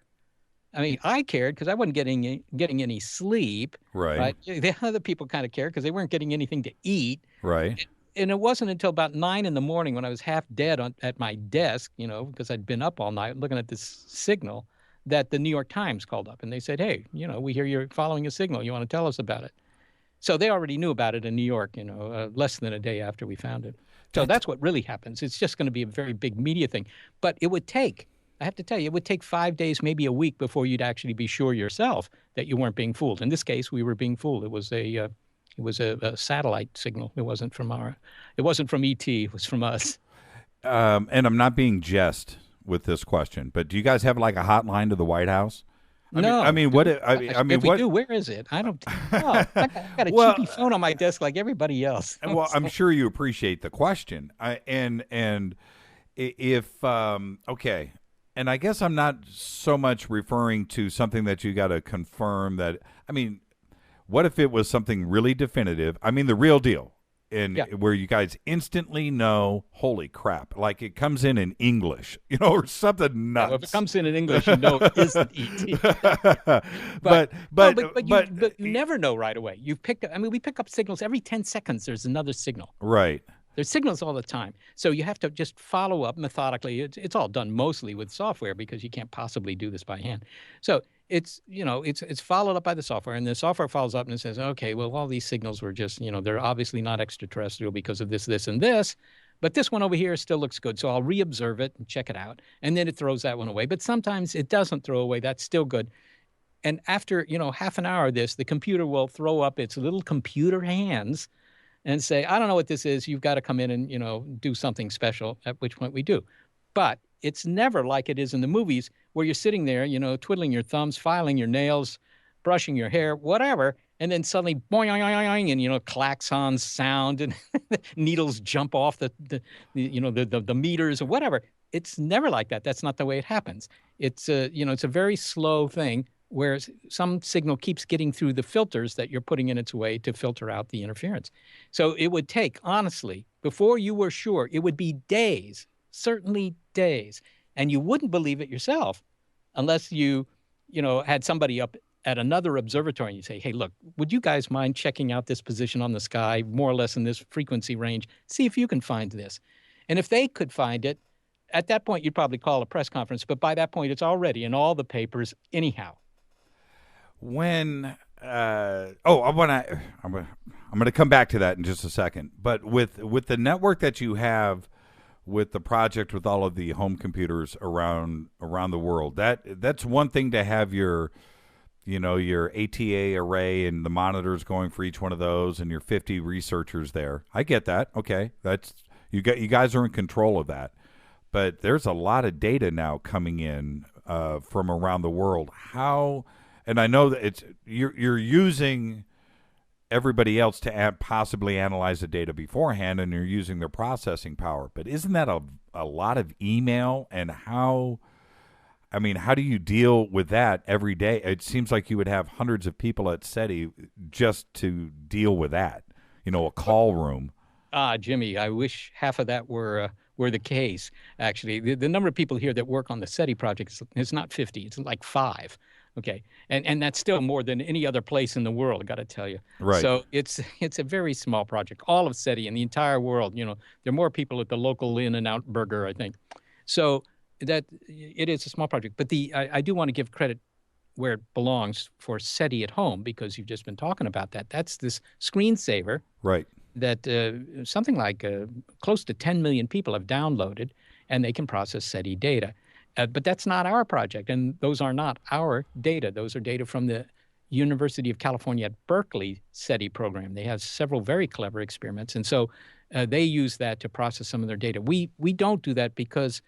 I mean, I cared because I wasn't getting any sleep. Right. The other people kind of cared because they weren't getting anything to eat. Right. And it wasn't until about 9 in the morning, when I was half dead at my desk, because I'd been up all night looking at this signal, that the New York Times called up and they said, hey, we hear you're following a signal. You want to tell us about it? So they already knew about it in New York, less than a day after we found it. So that's what really happens. It's just going to be a very big media thing. But it would take, I have to tell you, it would take 5 days, maybe a week, before you'd actually be sure yourself that you weren't being fooled. In this case, we were being fooled. It was a satellite signal. It wasn't from ET. It was from us. And I'm not being jest with this question, but do you guys have like a hotline to the White House? No, I mean, what? I gosh, mean, if we what? do, where is it? I don't. Oh, I got a Well, cheapy phone on my desk like everybody else. well, I'm sure you appreciate the question. If okay, and I guess I'm not so much referring to something that you got to confirm that. I mean, what if it was something really definitive? I mean, the real deal, and Yeah. where you guys instantly know, holy crap, like it comes in English, or something nuts. Well, if it comes in English, you know it isn't ET. but But you never know right away. You pick up. I mean, we pick up signals every 10 seconds. There's another signal. right. There's signals all the time. So you have to just follow up methodically. It's all done mostly with software because you can't possibly do this by hand. So it's followed up by the software, and the software follows up and it says, okay, well, all these signals were just, they're obviously not extraterrestrial because of this, this, and this. But this one over here still looks good. So I'll reobserve it and check it out. And then it throws that one away. But sometimes it doesn't throw away. That's still good. And after, half an hour of this, the computer will throw up its little computer hands and say, I don't know what this is. You've got to come in and, do something special, at which point we do. But it's never like it is in the movies where you're sitting there, twiddling your thumbs, filing your nails, brushing your hair, whatever. And then suddenly, boing, boing, boing, boing, and, klaxons sound and needles jump off the meters or whatever. It's never like that. That's not the way it happens. It's it's a very slow thing where some signal keeps getting through the filters that you're putting in its way to filter out the interference. So it would take, honestly, before you were sure, it would be days, certainly days. And you wouldn't believe it yourself unless you had somebody up at another observatory and you say, hey, look, would you guys mind checking out this position on the sky, more or less in this frequency range? See if you can find this. And if they could find it, at that point, you'd probably call a press conference. But by that point, it's already in all the papers anyhow. When I'm gonna come back to that in just a second. But with the network that you have, with the project, with all of the home computers around the world, that's one thing to have your ATA array and the monitors going for each one of those, and your 50 researchers there. I get that. Okay, that's you guys are in control of that. But there's a lot of data now coming in from around the world. How? And I know that you're using everybody else to possibly analyze the data beforehand, and you're using their processing power. But isn't that a lot of email? And how do you deal with that every day? It seems like you would have hundreds of people at SETI just to deal with that. A call room. Jimmy, I wish half of that were the case. Actually, the number of people here that work on the SETI project is not 50; it's like 5. Okay, and that's still more than any other place in the world, I got to tell you. Right. So it's a very small project. All of SETI in the entire world, there are more people at the local In-N-Out Burger, I think. So that it is a small project. But I do want to give credit where it belongs for SETI at home, because you've just been talking about that. That's this screensaver. Right. That something like close to 10 million people have downloaded, and they can process SETI data. But that's not our project, and those are not our data. Those are data from the University of California at Berkeley SETI program. They have several very clever experiments, and so they use that to process some of their data. We don't do that because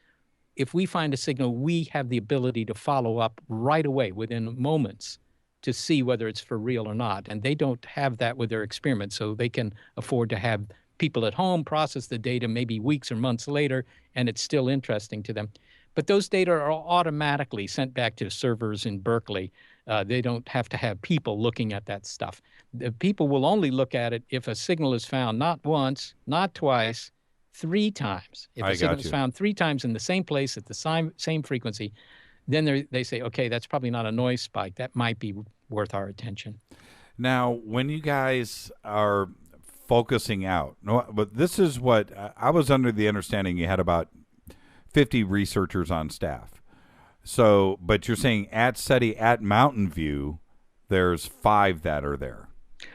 if we find a signal, we have the ability to follow up right away within moments to see whether it's for real or not. And they don't have that with their experiments, so they can afford to have people at home process the data maybe weeks or months later, and it's still interesting to them. But those data are automatically sent back to servers in Berkeley. They don't have to have people looking at that stuff. The people will only look at it if a signal is found not once, not twice, 3 times. If a signal is found 3 times in the same place at the same frequency, then they say, okay, that's probably not a noise spike. That might be worth our attention. Now, when you guys are focusing out, but this is what I was under the understanding you had about 50 researchers on staff. So, but you're saying at SETI, at Mountain View, there's 5 that are there.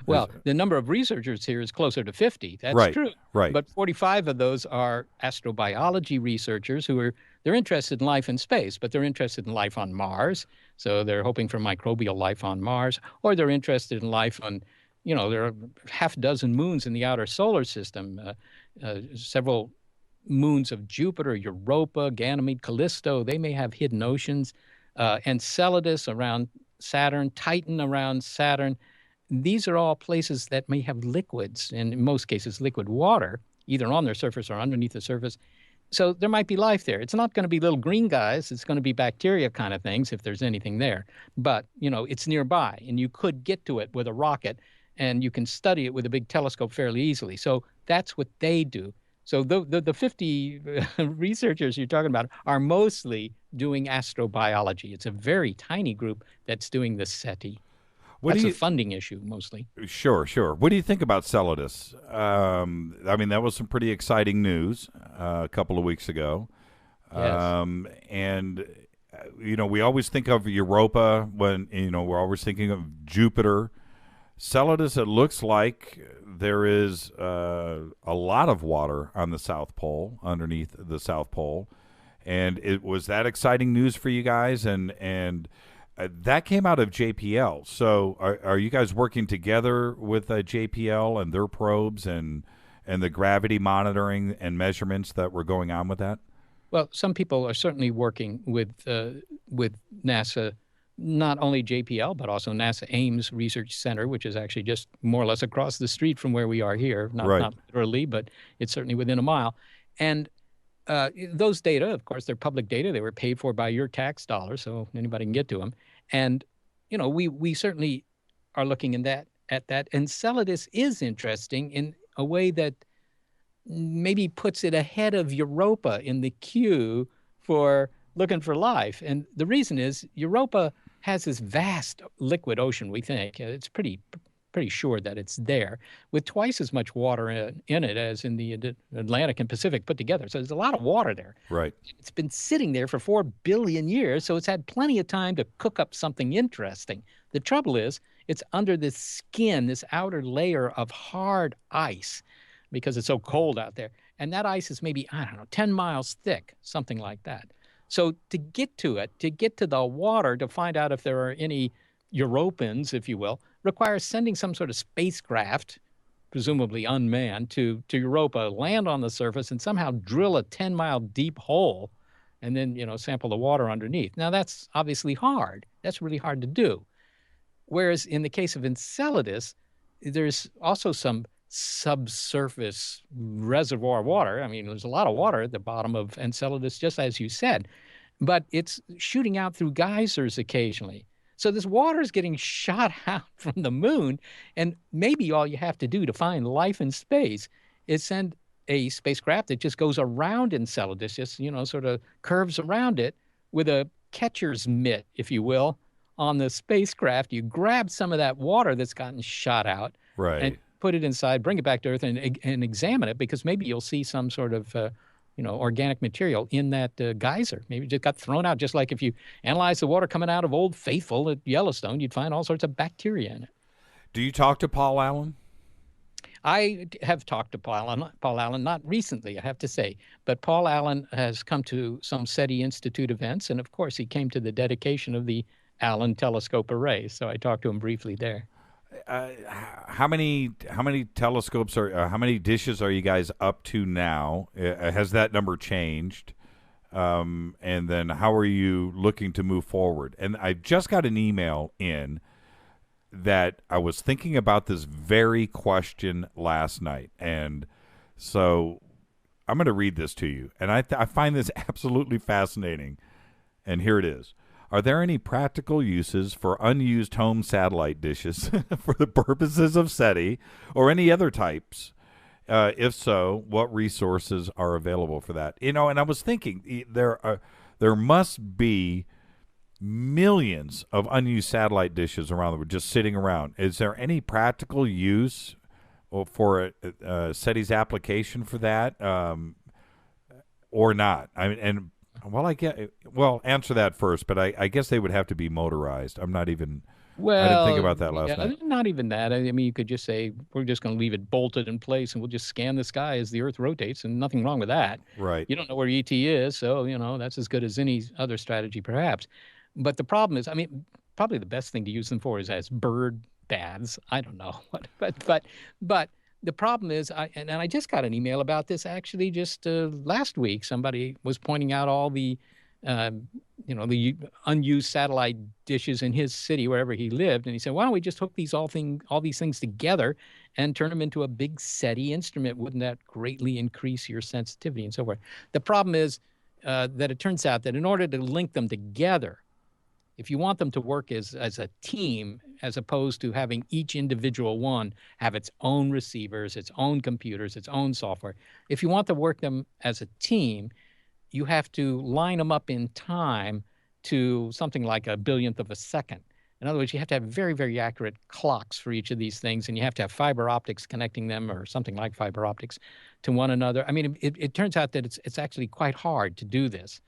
Well, the number of researchers here is closer to 50. That's right, true. Right. But 45 of those are astrobiology researchers they're interested in life in space, but they're interested in life on Mars. So they're hoping for microbial life on Mars, or they're interested in life on, there are half a dozen moons in the outer solar system, several moons of Jupiter, Europa, Ganymede, Callisto. They may have hidden oceans. Enceladus around Saturn, Titan around Saturn. These are all places that may have liquids, and in most cases, liquid water, either on their surface or underneath the surface. So there might be life there. It's not going to be little green guys. It's going to be bacteria kind of things if there's anything there. But, it's nearby, and you could get to it with a rocket, and you can study it with a big telescope fairly easily. So that's what they do. So the 50 researchers you're talking about are mostly doing astrobiology. It's a very tiny group that's doing the SETI. That's a funding issue mostly. Sure. What do you think about Celadus? That was some pretty exciting news a couple of weeks ago. Yes. We always think of Europa when, we're always thinking of Jupiter. Celadus, it looks like there is a lot of water on the South Pole, underneath the South Pole. And was that exciting news for you guys? And that came out of JPL. So are you guys working together with JPL and their probes and the gravity monitoring and measurements that were going on with that? Well, some people are certainly working with NASA, not only JPL, but also NASA Ames Research Center, which is actually just more or less across the street from where we are here. Not literally, but it's certainly within a mile. And those data, of course, they're public data. They were paid for by your tax dollars, so anybody can get to them. And, we certainly are looking at that. Enceladus is interesting in a way that maybe puts it ahead of Europa in the queue for looking for life. And the reason is Europa has this vast liquid ocean, we think. It's pretty sure that it's there, with twice as much water in it as in the Atlantic and Pacific put together. So there's a lot of water there. Right. It's been sitting there for 4 billion years, so it's had plenty of time to cook up something interesting. The trouble is, it's under this skin, this outer layer of hard ice, because it's so cold out there. And that ice is maybe, 10 miles thick, something like that. So to get to it, to get to the water, to find out if there are any Europans, if you will, requires sending some sort of spacecraft, presumably unmanned, to Europa, land on the surface, and somehow drill a 10-mile deep hole, and then, sample the water underneath. Now, that's obviously hard. That's really hard to do. Whereas in the case of Enceladus, there's also some subsurface reservoir water. There's a lot of water at the bottom of Enceladus, just as you said, but it's shooting out through geysers occasionally. So this water is getting shot out from the moon, and maybe all you have to do to find life in space is send a spacecraft that just goes around Enceladus, just, sort of curves around it with a catcher's mitt, if you will, on the spacecraft. You grab some of that water that's gotten shot out, right, and put it inside, bring it back to Earth, and examine it, because maybe you'll see some sort of organic material in that geyser. Maybe it just got thrown out, just like if you analyze the water coming out of Old Faithful at Yellowstone, you'd find all sorts of bacteria in it. Do you talk to Paul Allen? I have talked to Paul Allen, not recently, I have to say, but Paul Allen has come to some SETI Institute events, and of course he came to the dedication of the Allen Telescope Array, so I talked to him briefly there. How many telescopes how many dishes are you guys up to now? Has that number changed? And then how are you looking to move forward? And I just got an email in that I was thinking about this very question last night. And so I'm going to read this to you. And I find this absolutely fascinating. And here it is. Are there any practical uses for unused home satellite dishes for the purposes of SETI or any other types? If so, what resources are available for that? And I was thinking there must be millions of unused satellite dishes around the world just sitting around. Is there any practical use for SETI's application for that or not? Answer that first, but I guess they would have to be motorized. I didn't think about that last night. Not even that. You could just say, we're just going to leave it bolted in place, and we'll just scan the sky as the Earth rotates, and nothing wrong with that. Right. You don't know where ET is, so, that's as good as any other strategy, perhaps. But the problem is, probably the best thing to use them for is as bird baths. I don't know. But the problem is, I just got an email about this actually just last week. Somebody was pointing out all the um, the unused satellite dishes in his city, wherever he lived. And he said, why don't we just hook all these things together and turn them into a big SETI instrument? Wouldn't that greatly increase your sensitivity and so forth? The problem is that it turns out that in order to link them together, if you want them to work as a team, as opposed to having each individual one have its own receivers, its own computers, its own software, if you want to work them as a team, you have to line them up in time to something like a billionth of a second. In other words, you have to have very, very accurate clocks for each of these things, and you have to have fiber optics connecting them, or something like fiber optics, to one another. I mean, it turns out that it's actually quite hard to do this.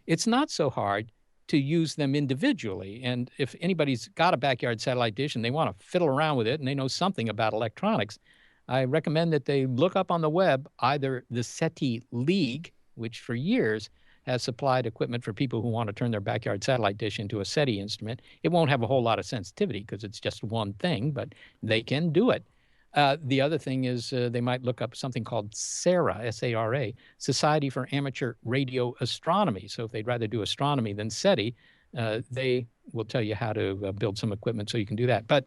It's not so hard to use them individually. And if anybody's got a backyard satellite dish and they want to fiddle around with it and they know something about electronics, I recommend that they look up on the web either the SETI League, which for years has supplied equipment for people who want to turn their backyard satellite dish into a SETI instrument. It won't have a whole lot of sensitivity because it's just one thing, but they can do it. The other thing is they might look up something called SARA, S-A-R-A, Society for Amateur Radio Astronomy. So if they'd rather do astronomy than SETI, they will tell you how to build some equipment so you can do that. But,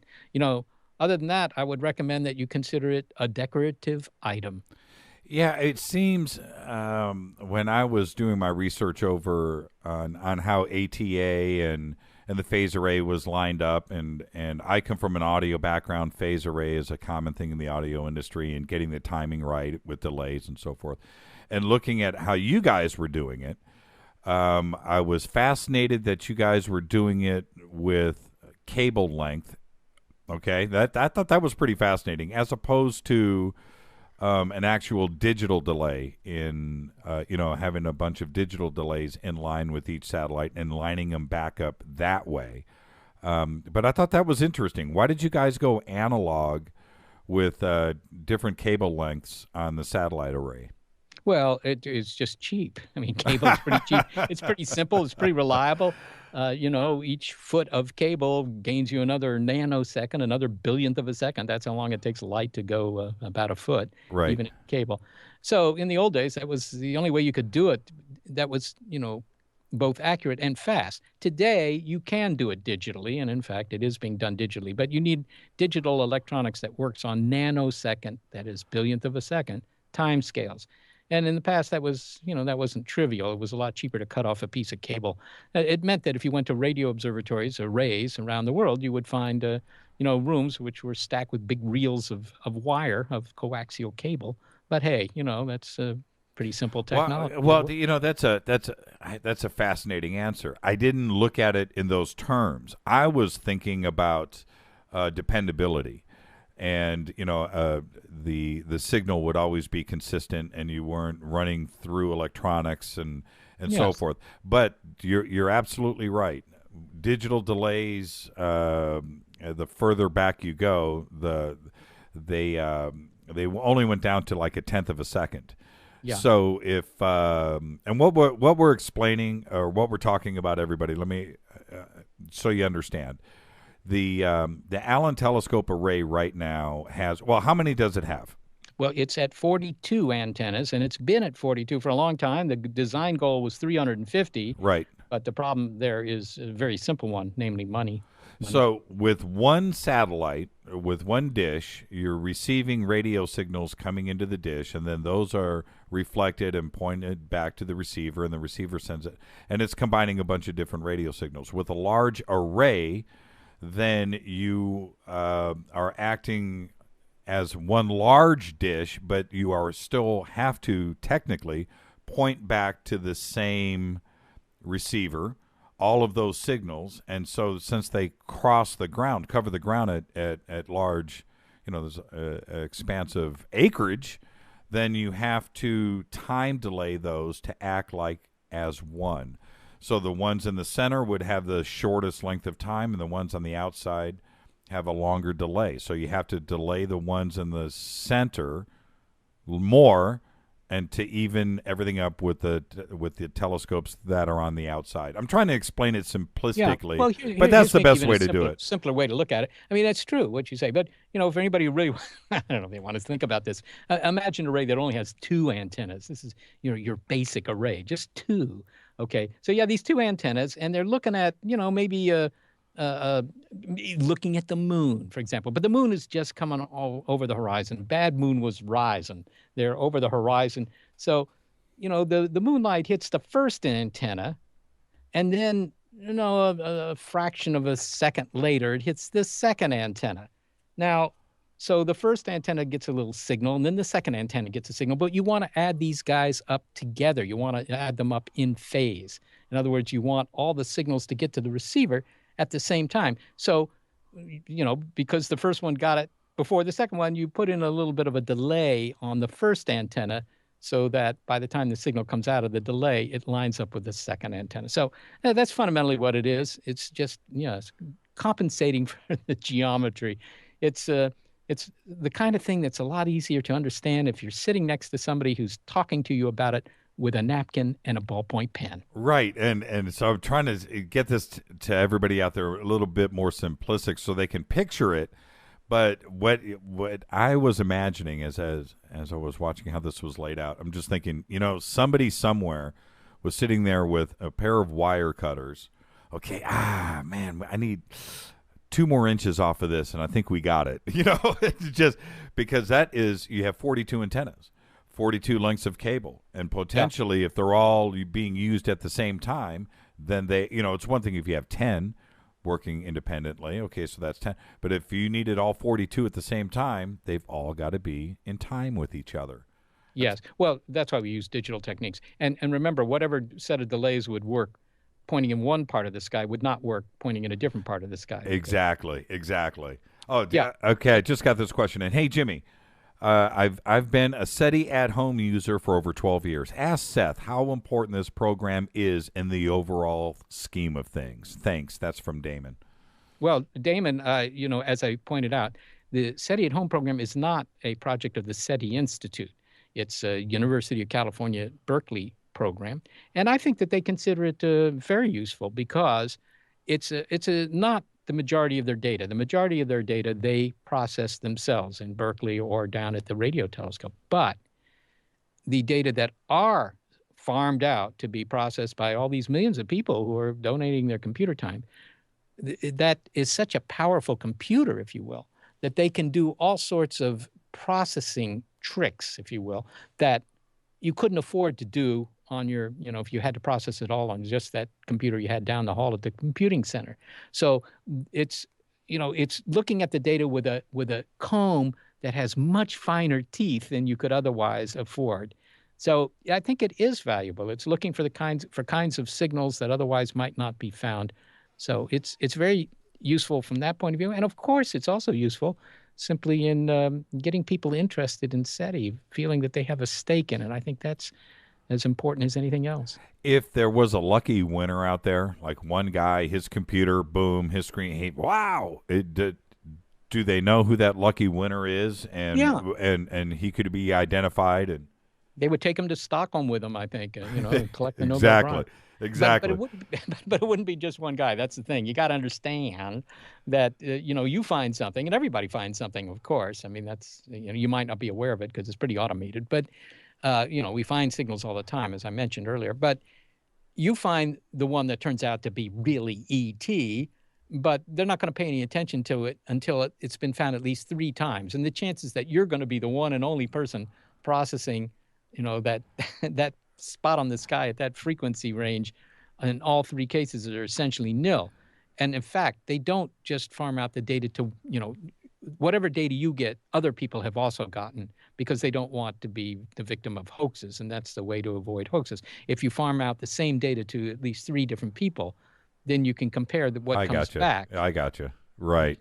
other than that, I would recommend that you consider it a decorative item. Yeah, it seems when I was doing my research over on how ATA and the phase array was lined up, and I come from an audio background. Phase array is a common thing in the audio industry, and getting the timing right with delays and so forth. And looking at how you guys were doing it, I was fascinated that you guys were doing it with cable length. Okay, I thought that was pretty fascinating, as opposed to an actual digital delay in, having a bunch of digital delays in line with each satellite and lining them back up that way. But I thought that was interesting. Why did you guys go analog with different cable lengths on the satellite array? Well, it's just cheap. I mean, cable is pretty cheap. It's pretty simple. It's pretty reliable. Each foot of cable gains you another nanosecond, another billionth of a second. That's how long it takes light to go about a foot, right, even in cable. So in the old days, that was the only way you could do it. That was, both accurate and fast. Today, you can do it digitally, and in fact, it is being done digitally. But you need digital electronics that works on nanosecond, that is billionth of a second, time scales. And in the past, that wasn't trivial. It was a lot cheaper to cut off a piece of cable. It meant that if you went to radio observatories, arrays around the world, you would find, rooms which were stacked with big reels of wire, of coaxial cable. But hey, that's a pretty simple technology. Well, that's a fascinating answer. I didn't look at it in those terms. I was thinking about dependability. And the signal would always be consistent, and you weren't running through electronics and Yes. so forth. But you're absolutely right. Digital delays, the further back you go, they only went down to like a tenth of a second. Yeah. So if and what we're explaining, or what we're talking about, everybody, let me so you understand. The Allen telescope array right now has, well, how many does it have? Well, it's at 42 antennas, and it's been at 42 for a long time. The design goal was 350. Right. But the problem there is a very simple one, namely money. So with one satellite, with one dish, you're receiving radio signals coming into the dish, and then those are reflected and pointed back to the receiver, and the receiver sends it. And it's combining a bunch of different radio signals. With a large array, then you are acting as one large dish, but you are still have to technically point back to the same receiver, all of those signals. And so since they cross the ground, cover the ground at large, there's expansive acreage, then you have to time delay those to act like as one. So the ones in the center would have the shortest length of time, and the ones on the outside have a longer delay. So you have to delay the ones in the center more, and to even everything up with the telescopes that are on the outside. I'm trying to explain it simplistically, but that's the best way to do it. Simpler way to look at it. I mean, that's true what you say. But for anybody who really, I don't know if they want to think about this. Imagine an array that only has two antennas. This is your basic array, just two. Okay, so yeah, these two antennas, and they're looking at, maybe uh, looking at the moon, for example. But the moon is just coming all over the horizon. Bad moon was rising. They're over the horizon. So, the moonlight hits the first antenna, and then, a fraction of a second later, it hits the second antenna. Now, so the first antenna gets a little signal, and then the second antenna gets a signal. But you want to add these guys up together. You want to add them up in phase. In other words, you want all the signals to get to the receiver at the same time. So, because the first one got it before the second one, you put in a little bit of a delay on the first antenna so that by the time the signal comes out of the delay, it lines up with the second antenna. So that's fundamentally what it is. It's just, it's compensating for the geometry. It's the kind of thing that's a lot easier to understand if you're sitting next to somebody who's talking to you about it with a napkin and a ballpoint pen. Right. And so I'm trying to get this to everybody out there a little bit more simplistic so they can picture it. But what I was imagining as I was watching how this was laid out, I'm just thinking, somebody somewhere was sitting there with a pair of wire cutters. Okay, man, I need 2 more inches off of this, and I think we got it. It's just because you have 42 antennas, 42 lengths of cable, and potentially if they're all being used at the same time, then it's one thing if you have 10 working independently. Okay, so that's 10. But if you needed all 42 at the same time, they've all got to be in time with each other. Yes. Well, that's why we use digital techniques. And remember, whatever set of delays would work pointing in one part of the sky would not work pointing in a different part of the sky. Exactly. Oh, yeah. Okay, I just got this question in. Hey, Jimmy, I've been a SETI at-home user for over 12 years. Ask Seth how important this program is in the overall scheme of things. Thanks. That's from Damon. Well, Damon, as I pointed out, the SETI at-home program is not a project of the SETI Institute. It's a University of California, Berkeley program. And I think that they consider it very useful because it's not the majority of their data. The majority of their data they process themselves in Berkeley or down at the radio telescope. But the data that are farmed out to be processed by all these millions of people who are donating their computer time, that is such a powerful computer, if you will, that they can do all sorts of processing tricks, if you will, that you couldn't afford to do on your, if you had to process it all on just that computer you had down the hall at the computing center. So it's looking at the data with a comb that has much finer teeth than you could otherwise afford. So I think it is valuable. It's looking for kinds of signals that otherwise might not be found. So it's very useful from that point of view. And of course, it's also useful simply in getting people interested in SETI, feeling that they have a stake in it. I think that's as important as anything else. If there was a lucky winner out there, like one guy, his computer, boom, his screen, wow, do they know who that lucky winner is? And and he could be identified, and they would take him to Stockholm with them, I think, and collect the Nobel Prize. Exactly. But it wouldn't be just one guy. That's the thing. You got to understand that, you find something, and everybody finds something, of course. I mean, that's, you might not be aware of it because it's pretty automated. But, we find signals all the time, as I mentioned earlier. But you find the one that turns out to be really ET, but they're not going to pay any attention to it until it's been found at least 3 times. And the chances that you're going to be the one and only person processing, that that spot on the sky at that frequency range in all 3 cases are essentially nil. And in fact, they don't just farm out the data to, whatever data you get, other people have also gotten because they don't want to be the victim of hoaxes. And that's the way to avoid hoaxes. If you farm out the same data to at least 3 different people, then you can compare what comes back. I got you. Right.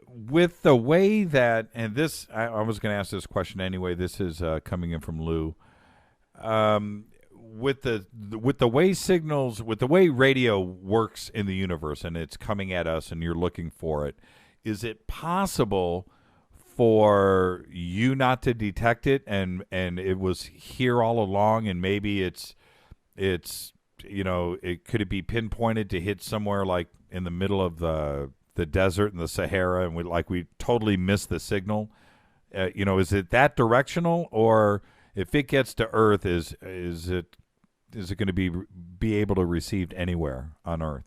With the way that, and this, I was going to ask this question anyway. This is coming in from Lou. With the way signals, with the way radio works in the universe, and it's coming at us, and you're looking for it, is it possible for you not to detect it, and it was here all along, and maybe it's could it be pinpointed to hit somewhere like in the middle of the desert in the Sahara, and we totally missed the signal? Is it that directional, or if it gets to Earth, is it is it going to be able to received anywhere on Earth?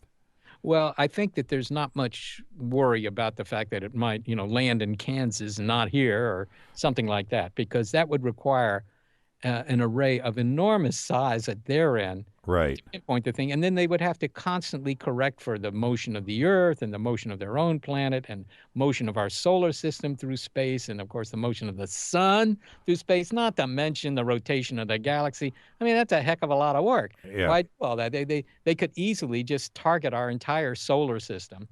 Well, I think that there's not much worry about the fact that it might, land in Kansas and not here or something like that, because that would require an array of enormous size at their end Right. to pinpoint the thing. And then they would have to constantly correct for the motion of the Earth and the motion of their own planet and motion of our solar system through space. And of course, the motion of the sun through space, not to mention the rotation of the galaxy. I mean, that's a heck of a lot of work. Yeah. Why do all that? They could easily just target our entire solar system.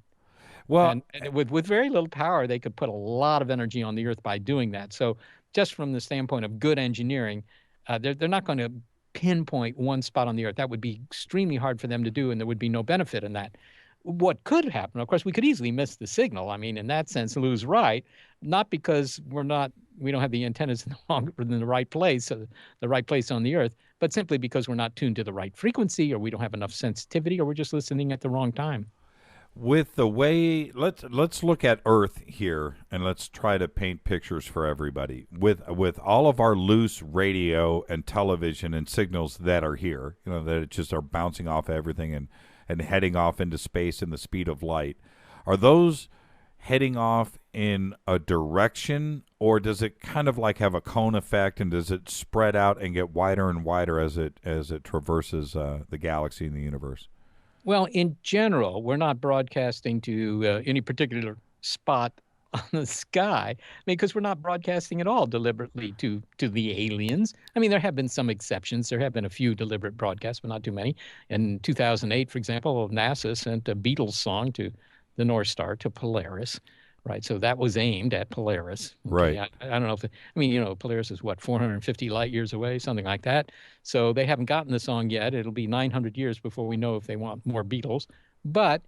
Well, And with very little power, they could put a lot of energy on the Earth by doing that. So just from the standpoint of good engineering, they're not going to pinpoint one spot on the Earth. That would be extremely hard for them to do, and there would be no benefit in that. What could happen, of course, we could easily miss the signal. I mean, in that sense, lose right, not because we don't have the antennas in the right place, the right place on the Earth, but simply because we're not tuned to the right frequency, or we don't have enough sensitivity, or we're just listening at the wrong time. with the way let's look at Earth here, and let's try to paint pictures for everybody with all of our loose radio and television and signals that are here, that just are bouncing off everything and heading off into space in the speed of light. Are those heading off in a direction, or does it kind of like have a cone effect, and does it spread out and get wider and wider as it traverses the galaxy and the universe? Well, in general, we're not broadcasting to any particular spot on the sky. I mean, because we're not broadcasting at all deliberately to the aliens. I mean, there have been some exceptions. There have been a few deliberate broadcasts, but not too many. In 2008, for example, NASA sent a Beatles song to the North Star, to Polaris. Right, so that was aimed at Polaris. Okay? Right. I don't know if Polaris is what, 450 light years away, something like that. So they haven't gotten the song yet. It'll be 900 years before we know if they want more Beatles. But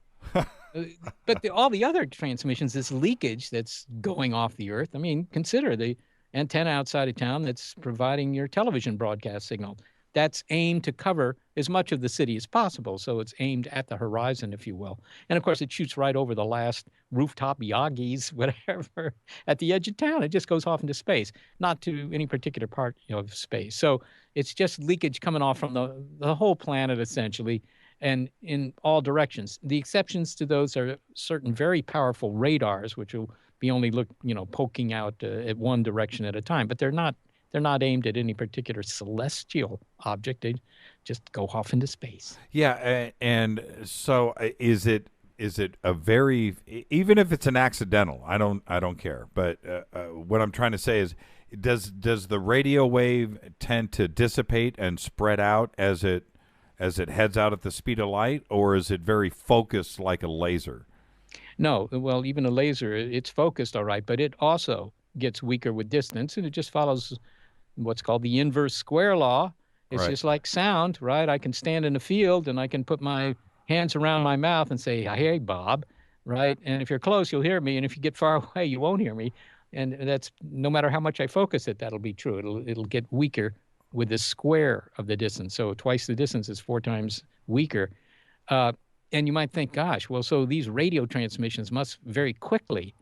all the other transmissions, this leakage that's going off the Earth. I mean, consider the antenna outside of town that's providing your television broadcast signal. That's aimed to cover as much of the city as possible. So it's aimed at the horizon, if you will. And of course, it shoots right over the last rooftop Yagis, whatever, at the edge of town. It just goes off into space, not to any particular part of space. So it's just leakage coming off from the whole planet, essentially, and in all directions. The exceptions to those are certain very powerful radars, which will be only poking out at one direction at a time. But they're not aimed at any particular celestial object. They just go off into space. Yeah, and so is it a very, even if it's an accidental, I don't care. But what I'm trying to say is, does the radio wave tend to dissipate and spread out as it heads out at the speed of light, or is it very focused like a laser? No, well, even a laser, it's focused all right, but it also gets weaker with distance, and it just follows what's called the inverse square law. It's Right. just like sound, right? I can stand in a field and I can put my hands around my mouth and say, "Hey, Bob," right? And if you're close, you'll hear me, and if you get far away, you won't hear me. And that's no matter how much I focus it, that'll be true. It'll get weaker with the square of the distance. So twice the distance is 4 times weaker. And you might think, gosh, well, so these radio transmissions must very quickly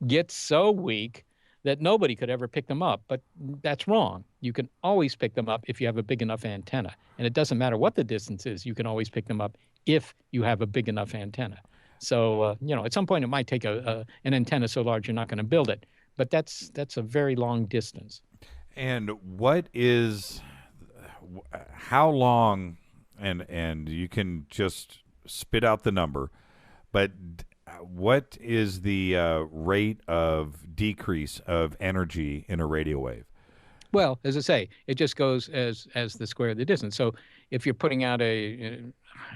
get so weak that nobody could ever pick them up. But that's wrong. You can always pick them up if you have a big enough antenna. And it doesn't matter what the distance is, you can always pick them up if you have a big enough antenna. So, at some point it might take an antenna so large you're not going to build it. But that's a very long distance. And how long, and you can just spit out the number, but what is the rate of decrease of energy in a radio wave? Well, as I say, it just goes as the square of the distance. So if you're putting out I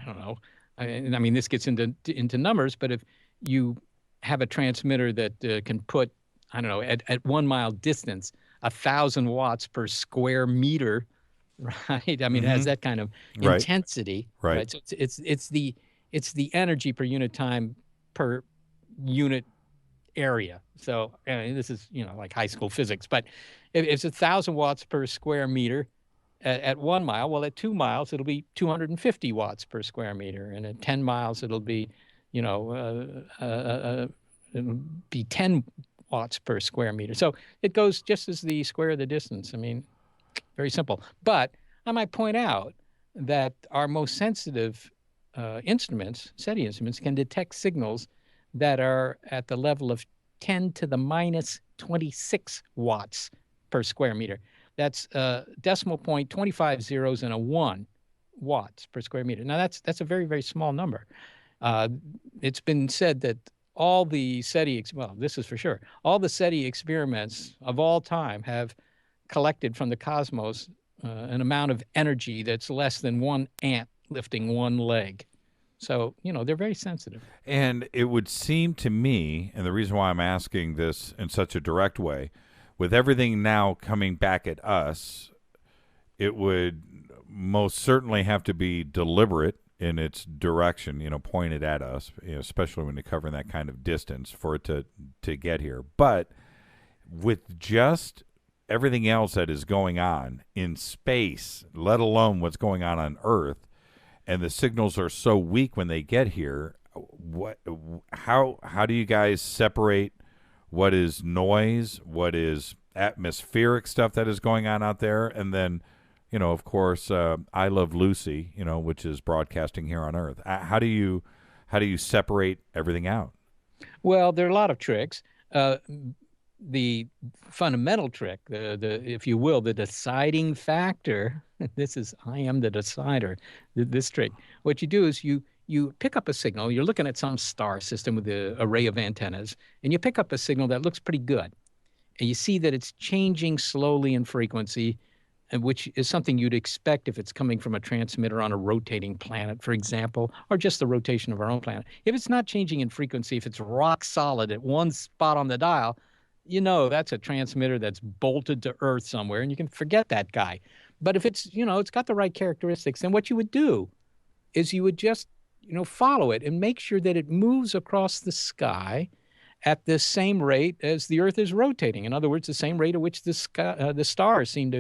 don't know, I mean, this gets into numbers, but if you have a transmitter that can put, I don't know, at 1 mile distance, 1,000 watts per square meter, right? I mean, it has that kind of Right. intensity, Right. So it's the energy per unit time per unit area. So this is like high school physics, but if it's 1,000 watts per square meter at 1 mile, well, at 2 miles it'll be 250 watts per square meter, and at 10 miles it'll be it'll be 10 watts per square meter. So it goes just as the square of the distance. I mean, very simple. But I might point out that our most sensitive instruments, SETI instruments, can detect signals that are at the level of 10 to the minus 26 watts per square meter. That's decimal point, 25 zeros and a 1 watts per square meter. Now, that's a very, very small number. It's been said that all the SETI, well, this is for sure, all the SETI experiments of all time have collected from the cosmos an amount of energy that's less than one ant lifting one leg. So, they're very sensitive. And it would seem to me, and the reason why I'm asking this in such a direct way, with everything now coming back at us, it would most certainly have to be deliberate in its direction, pointed at us, especially when you're covering that kind of distance for it to get here. But with just everything else that is going on in space, let alone what's going on Earth, and the signals are so weak when they get here, how do you guys separate what is noise, what is atmospheric stuff that is going on out there, and then, of course, I Love Lucy, which is broadcasting here on Earth. How do you separate everything out? Well, there are a lot of tricks. The fundamental trick, the if you will, the deciding factor. This is I am the decider. This trick. What you do is you pick up a signal. You're looking at some star system with an array of antennas, and you pick up a signal that looks pretty good, and you see that it's changing slowly in frequency, and which is something you'd expect if it's coming from a transmitter on a rotating planet, for example, or just the rotation of our own planet. If it's not changing in frequency, if it's rock solid at one spot on the dial, that's a transmitter that's bolted to Earth somewhere, and you can forget that guy. But if it's, it's got the right characteristics, then what you would do is you would just, follow it and make sure that it moves across the sky at the same rate as the Earth is rotating. In other words, the same rate at which the stars seem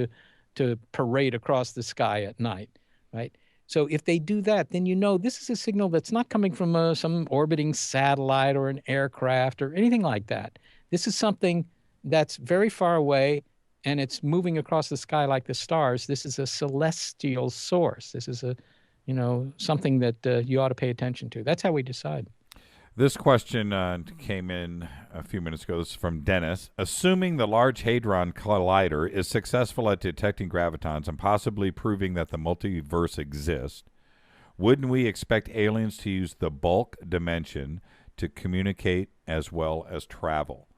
to parade across the sky at night, right? So if they do that, then this is a signal that's not coming from some orbiting satellite or an aircraft or anything like that. This is something that's very far away, and it's moving across the sky like the stars. This is a celestial source. This is something that you ought to pay attention to. That's how we decide. This question came in a few minutes ago. This is from Dennis. Assuming the Large Hadron Collider is successful at detecting gravitons and possibly proving that the multiverse exists, wouldn't we expect aliens to use the bulk dimension to communicate as well as travel?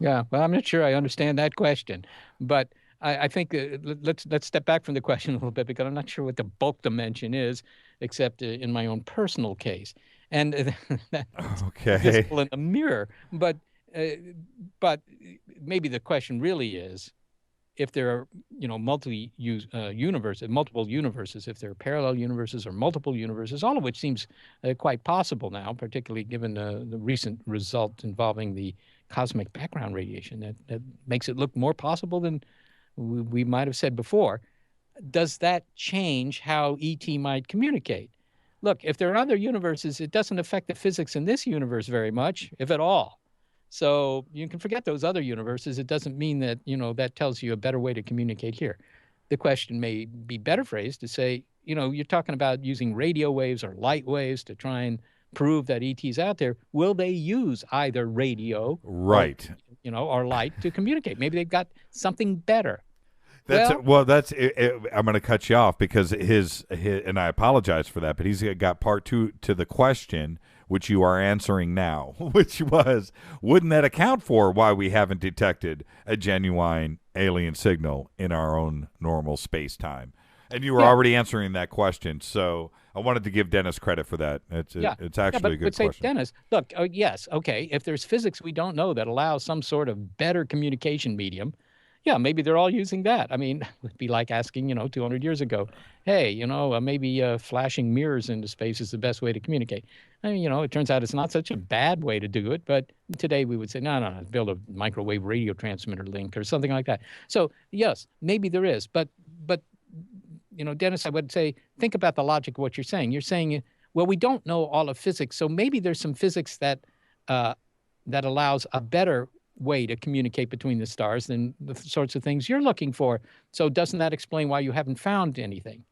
Yeah, well, I'm not sure I understand that question, but I think let's step back from the question a little bit, because I'm not sure what the bulk dimension is, except in my own personal case, and that's visible in the mirror. But maybe the question really is, if there are multiple universes, if there are parallel universes or multiple universes, all of which seems quite possible now, particularly given the recent result involving the cosmic background radiation, that makes it look more possible than we might have said before. Does that change how ET might communicate? Look, if there are other universes, it doesn't affect the physics in this universe very much, if at all. So you can forget those other universes. It doesn't mean that, that tells you a better way to communicate here. The question may be better phrased to say, you're talking about using radio waves or light waves to try and prove that ET's out there. Will they use either radio, right, or light to communicate? Maybe they've got something better. I'm going to cut you off because his, and I apologize for that, but he's got part two to the question, which you are answering now, which was, wouldn't that account for why we haven't detected a genuine alien signal in our own normal space-time? And you were already answering that question, so I wanted to give Dennis credit for that. It's actually a good question. Say, Dennis, look, yes, okay, if there's physics we don't know that allows some sort of better communication medium, yeah, maybe they're all using that. I mean, it would be like asking, 200 years ago, hey, maybe flashing mirrors into space is the best way to communicate. I mean, it turns out it's not such a bad way to do it, but today we would say, no, build a microwave radio transmitter link or something like that. So, yes, maybe there is, but Dennis, I would say, think about the logic of what you're saying. You're saying, well, we don't know all of physics, so maybe there's some physics that allows a better way to communicate between the stars than the sorts of things you're looking for. So doesn't that explain why you haven't found anything?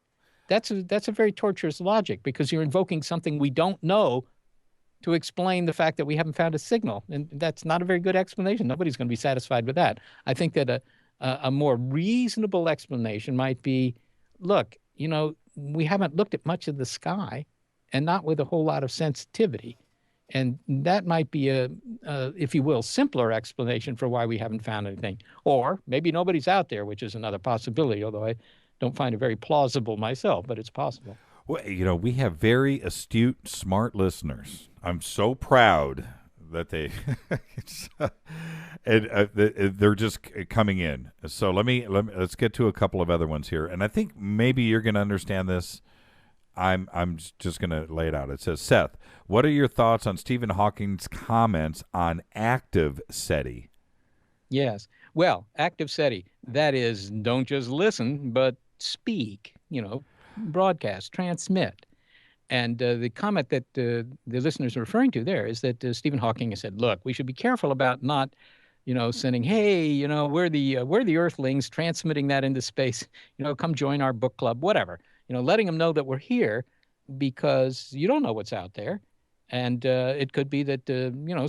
that's a very torturous logic, because you're invoking something we don't know to explain the fact that we haven't found a signal. And that's not a very good explanation. Nobody's going to be satisfied with that. I think that a more reasonable explanation might be, look, we haven't looked at much of the sky, and not with a whole lot of sensitivity. And that might be if you will, simpler explanation for why we haven't found anything. Or maybe nobody's out there, which is another possibility, although I don't find it very plausible myself, but it's possible. Well, we have very astute, smart listeners. I'm so proud that they're just coming in. So let's get to a couple of other ones here, and I think maybe you're going to understand this. I'm just going to lay it out. It says, Seth, what are your thoughts on Stephen Hawking's comments on active SETI? Yes. Well, active SETI, that is, don't just listen, but speak, broadcast, transmit. And the comment that the listeners are referring to there is that Stephen Hawking has said, look, we should be careful about not, sending, hey, we're the Earthlings, transmitting that into space, come join our book club, whatever, letting them know that we're here, because you don't know what's out there. And it could be that,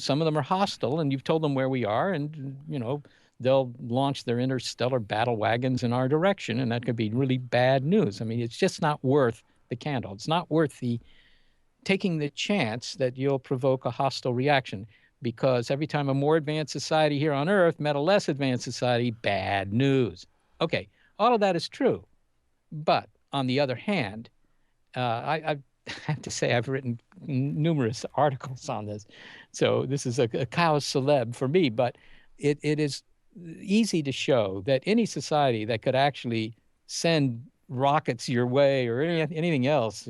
some of them are hostile, and you've told them where we are, and, they'll launch their interstellar battle wagons in our direction, and that could be really bad news. I mean, it's just not worth the candle. It's not worth taking the chance that you'll provoke a hostile reaction, because every time a more advanced society here on Earth met a less advanced society, bad news. Okay, all of that is true. But on the other hand, I have to say I've written numerous articles on this. So this is a cause célèbre for me, but it is easy to show that any society that could actually send rockets your way or anything else,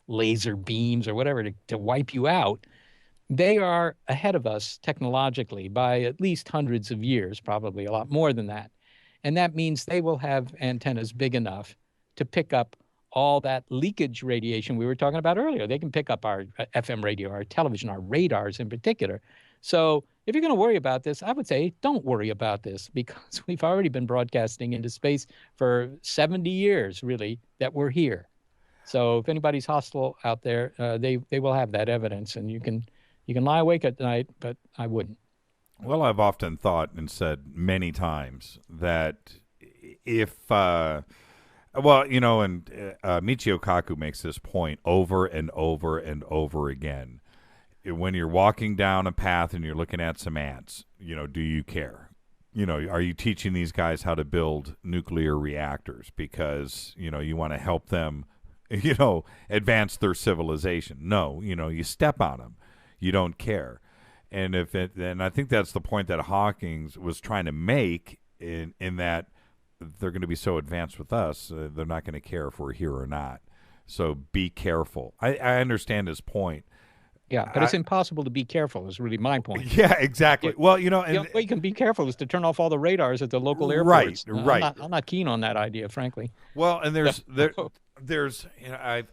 laser beams or whatever to wipe you out, they are ahead of us technologically by at least hundreds of years, probably a lot more than that. And that means they will have antennas big enough to pick up all that leakage radiation we were talking about earlier. They can pick up our FM radio, our television, our radars in particular. So if you're going to worry about this, I would say don't worry about this, because we've already been broadcasting into space for 70 years, really, that we're here. So if anybody's hostile out there, they will have that evidence, and you can lie awake at night, but I wouldn't. Well, I've often thought and said many times that if Michio Kaku makes this point over and over and over again. When you're walking down a path and you're looking at some ants, do you care? Are you teaching these guys how to build nuclear reactors because, you want to help them, advance their civilization? No, you step on them. You don't care. And I think that's the point that Hawking was trying to make in that they're going to be so advanced with us, they're not going to care if we're here or not. So be careful. I understand his point. Yeah, but it's impossible to be careful is really my point. Yeah, exactly. Well, the only way you can be careful is to turn off all the radars at the local airports. Right. I'm not keen on that idea, frankly. Well, and there's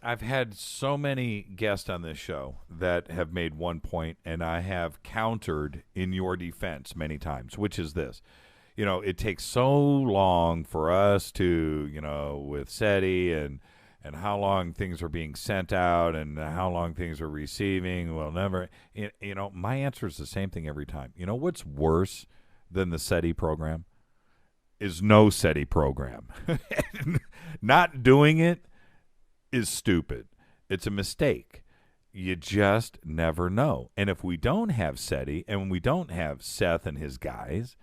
I've had so many guests on this show that have made one point, and I have countered in your defense many times, which is this. It takes so long for us to, with SETI and how long things are being sent out and how long things are receiving. Well, never, my answer is the same thing every time. What's worse than the SETI program is no SETI program. Not doing it is stupid. It's a mistake. You just never know. And if we don't have SETI and we don't have Seth and his guys,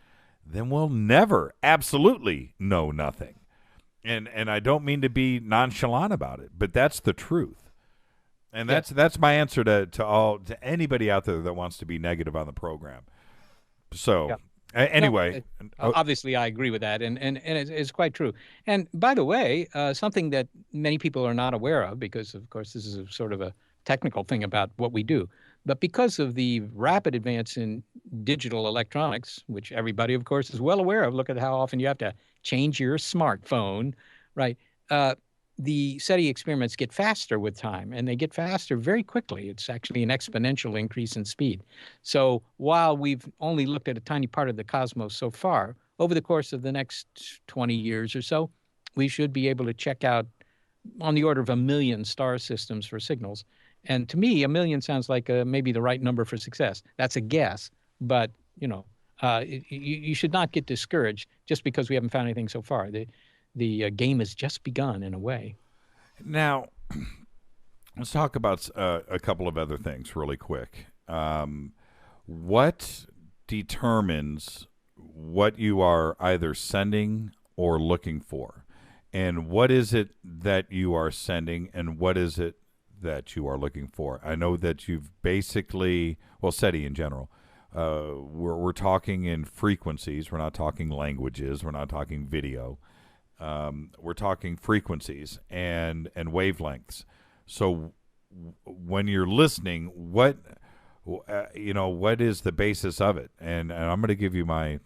then we'll never absolutely know nothing. And I don't mean to be nonchalant about it, but that's the truth. And that's my answer to anybody out there that wants to be negative on the program. So anyway, obviously I agree with that, and it's quite true. And by the way, something that many people are not aware of, because of course this is a sort of a technical thing about what we do, but because of the rapid advance in digital electronics, which everybody of course is well aware of, look at how often you have to change your smartphone, right? The SETI experiments get faster with time, and they get faster very quickly. It's actually an exponential increase in speed. So while we've only looked at a tiny part of the cosmos so far, over the course of the next 20 years or so, we should be able to check out on the order of 1 million star systems for signals. And to me, 1 million sounds like maybe the right number for success. That's a guess, but you should not get discouraged just because we haven't found anything so far. The game has just begun in a way. Now, let's talk about a couple of other things really quick. What determines what you are either sending or looking for? And what is it that you are sending, and what is it that you are looking for? I know that you've basically, well, SETI in general, we're talking in frequencies. We're not talking languages. We're not talking video. We're talking frequencies and wavelengths. So when you're listening, what is the basis of it? And I'm going to give you my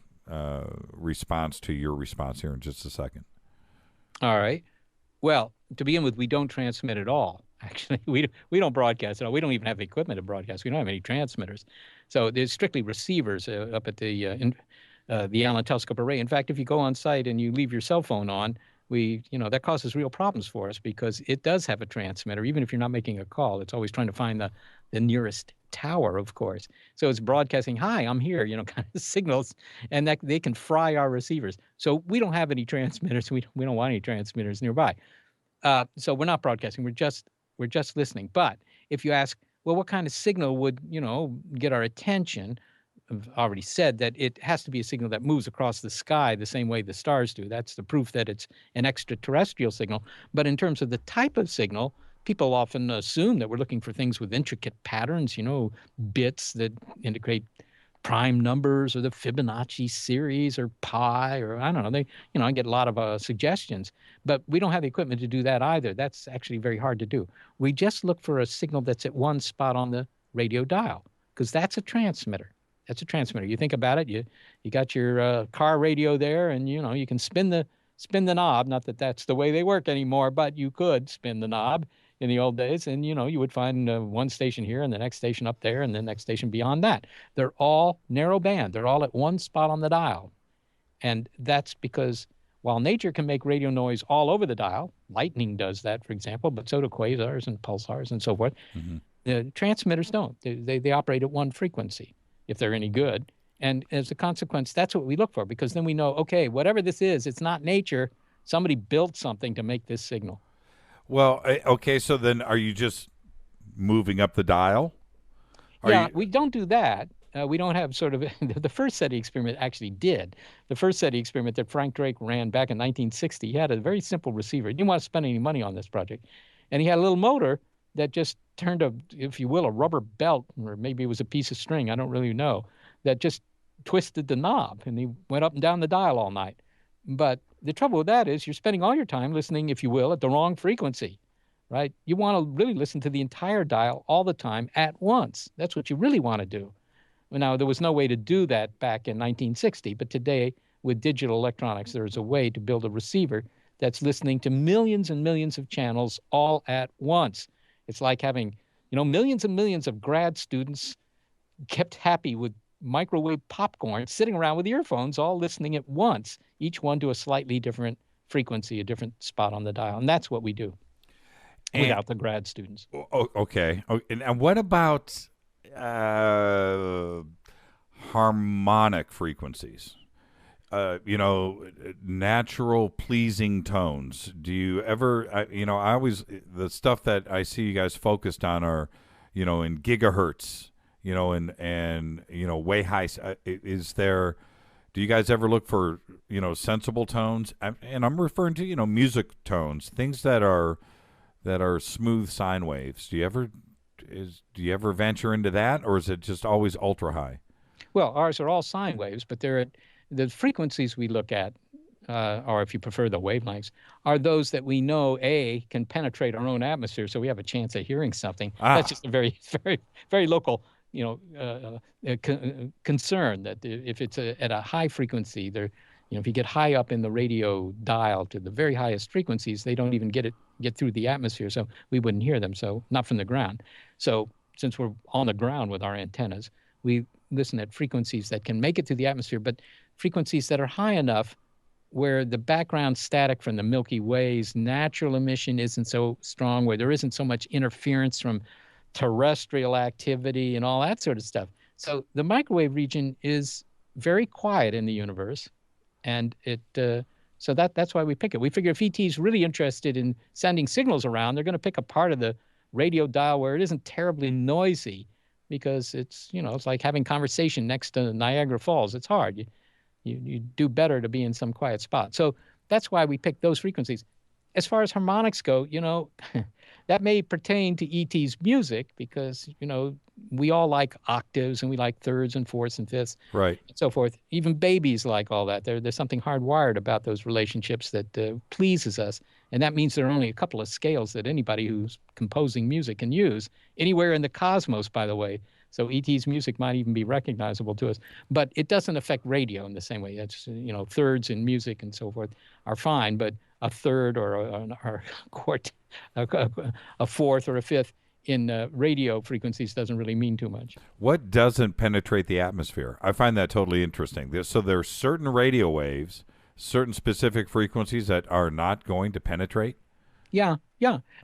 response to your response here in just a second. All right. Well, to begin with, we don't transmit at all. Actually, we don't broadcast at all. We don't even have the equipment to broadcast. We don't have any transmitters. So there's strictly receivers up at the Allen Telescope Array. In fact, if you go on site and you leave your cell phone on, that causes real problems for us because it does have a transmitter. Even if you're not making a call, it's always trying to find the nearest tower, of course. So it's broadcasting, "Hi, I'm here," kind of signals, and that they can fry our receivers. So we don't have any transmitters. We don't want any transmitters nearby. So we're not broadcasting. We're just listening. But if you ask, well, what kind of signal would get our attention? I've already said that it has to be a signal that moves across the sky the same way the stars do. That's the proof that it's an extraterrestrial signal. But in terms of the type of signal, people often assume that we're looking for things with intricate patterns, bits that indicate prime numbers or the Fibonacci series or pi, or I don't know. I get a lot of suggestions, but we don't have the equipment to do that either. That's actually very hard to do. We just look for a signal that's at one spot on the radio dial because that's a transmitter. That's a transmitter. You think about it. You got your car radio there, and you can spin the knob. Not that that's the way they work anymore, but you could spin the knob in the old days, and you would find one station here, and the next station up there, and the next station beyond that. They're all narrow band. They're all at one spot on the dial, and that's because while nature can make radio noise all over the dial, lightning does that, for example, but so do quasars and pulsars and so forth. Mm-hmm. The transmitters don't. They operate at one frequency, if they're any good. And as a consequence, that's what we look for, because then we know, okay, whatever this is, it's not nature. Somebody built something to make this signal. Well, okay, so then are you just moving up the dial? We don't do that. We don't have sort of the first SETI experiment actually did. The first SETI experiment that Frank Drake ran back in 1960, he had a very simple receiver. He didn't want to spend any money on this project. And he had a little motor that just turned if you will, a rubber belt, or maybe it was a piece of string, I don't really know, that just twisted the knob, and he went up and down the dial all night. But the trouble with that is you're spending all your time listening, if you will, at the wrong frequency, right? You want to really listen to the entire dial all the time at once. That's what you really want to do. Now, there was no way to do that back in 1960, but today, with digital electronics, there is a way to build a receiver that's listening to millions and millions of channels all at once. It's like having, millions and millions of grad students kept happy with microwave popcorn, sitting around with earphones, all listening at once, each one to a slightly different frequency, a different spot on the dial. And that's what we do without the grad students. Okay. And what about harmonic frequencies? Natural pleasing tones. Do you ever, I always, the stuff that I see you guys focused on are, in gigahertz, and way high. Do you guys ever look for, sensible tones? And I'm referring to, music tones, things that are smooth sine waves. Do you ever venture into that, or is it just always ultra high? Well, ours are all sine waves, but they're at the frequencies we look at, or if you prefer the wavelengths, are those that we know, can penetrate our own atmosphere, so we have a chance of hearing something. That's just a very, very, very local, concern that if it's at a high frequency, if you get high up in the radio dial to the very highest frequencies, they don't even get through the atmosphere, so we wouldn't hear them, so not from the ground. So since we're on the ground with our antennas, we listen at frequencies that can make it to the atmosphere, but frequencies that are high enough where the background static from the Milky Way's natural emission isn't so strong, where there isn't so much interference from terrestrial activity and all that sort of stuff. So the microwave region is very quiet in the universe, and so that's why we pick it. We figure if ET is really interested in sending signals around, they're going to pick a part of the radio dial where it isn't terribly noisy, because it's like having conversation next to Niagara Falls. It's hard. You do better to be in some quiet spot. So that's why we pick those frequencies. As far as harmonics go, that may pertain to ET's music, because, we all like octaves and we like thirds and fourths and fifths, right, and so forth. Even babies like all that. There's something hardwired about those relationships that pleases us. And that means there are only a couple of scales that anybody who's composing music can use anywhere in the cosmos, by the way. So ET's music might even be recognizable to us, but it doesn't affect radio in the same way. That's, thirds in music and so forth are fine, but a third or a quart, a fourth or a fifth in radio frequencies doesn't really mean too much. What doesn't penetrate the atmosphere? I find that totally interesting. So there are certain radio waves, certain specific frequencies that are not going to penetrate? Yeah.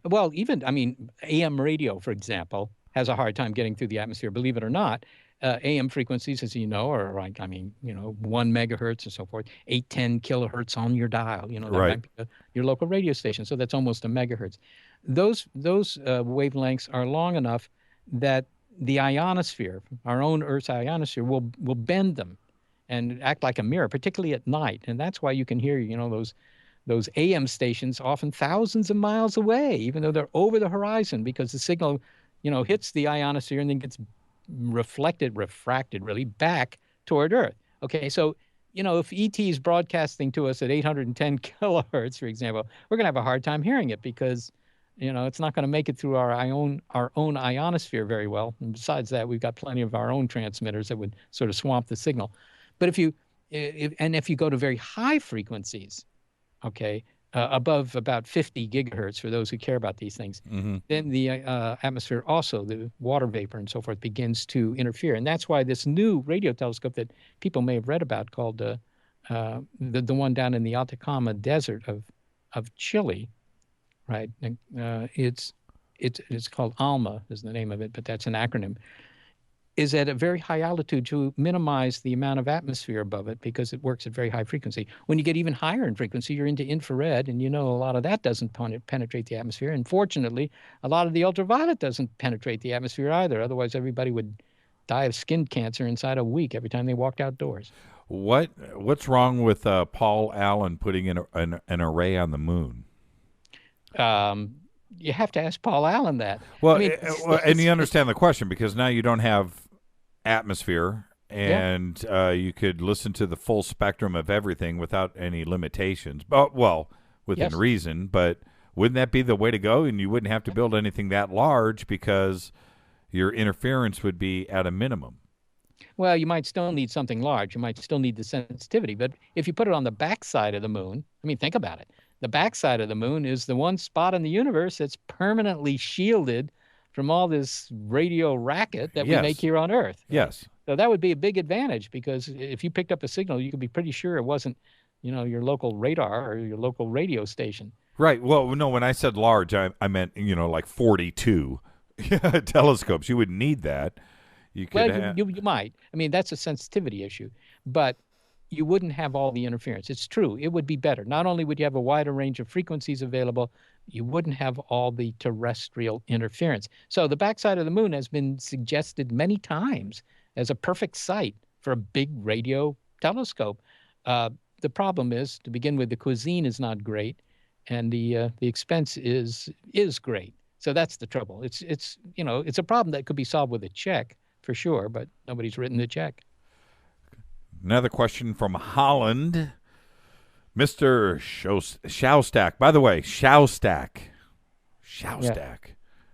Well, even, AM radio, for example, has a hard time getting through the atmosphere, believe it or not. AM frequencies, as you know, are like, 1 megahertz and so forth, 810 kilohertz on your dial. That right. might be your local radio station. So that's almost a megahertz. Those wavelengths are long enough that the ionosphere, our own Earth's ionosphere, will bend them and act like a mirror, particularly at night. And that's why you can hear, those AM stations often thousands of miles away, even though they're over the horizon, because the signal, hits the ionosphere and then gets refracted really back toward Earth. Okay, so if ET is broadcasting to us at 810 kilohertz, for example, we're going to have a hard time hearing it, because it's not going to make it through our own ionosphere very well. And besides that, we've got plenty of our own transmitters that would sort of swamp the signal. But if you go to very high frequencies, okay, above about 50 gigahertz, for those who care about these things, then the atmosphere, also the water vapor and so forth, begins to interfere. And that's why this new radio telescope that people may have read about, called the one down in the Atacama Desert of Chile, right? It's called ALMA is the name of it, but that's an acronym, is at a very high altitude to minimize the amount of atmosphere above it, because it works at very high frequency. When you get even higher in frequency, you're into infrared, and a lot of that doesn't penetrate the atmosphere. And fortunately, a lot of the ultraviolet doesn't penetrate the atmosphere either. Otherwise, everybody would die of skin cancer inside a week every time they walked outdoors. What's wrong with Paul Allen putting in an array on the moon? You have to ask Paul Allen that. Well, and you understand the question, because now you don't have atmosphere, and you could listen to the full spectrum of everything without any limitations. But within reason. But wouldn't that be the way to go? And you wouldn't have to build anything that large, because your interference would be at a minimum. Well, you might still need something large. You might still need the sensitivity. But if you put it on the backside of the moon, think about it. The backside of the moon is the one spot in the universe that's permanently shielded from all this radio racket that we make here on Earth. Yes. So that would be a big advantage, because if you picked up a signal, you could be pretty sure it wasn't, your local radar or your local radio station. Right. Well, no, when I said large, I meant, like 42 telescopes. You wouldn't need that. You could you might. That's a sensitivity issue, but you wouldn't have all the interference. It's true. It would be better. Not only would you have a wider range of frequencies available, you wouldn't have all the terrestrial interference. So the backside of the moon has been suggested many times as a perfect site for a big radio telescope. The problem is, to begin with, the cuisine is not great, and the expense is great. So that's the trouble. It's a problem that could be solved with a check for sure, but nobody's written the check. Another question from Holland. Mr. Shostak. By the way, Shostak. Yeah.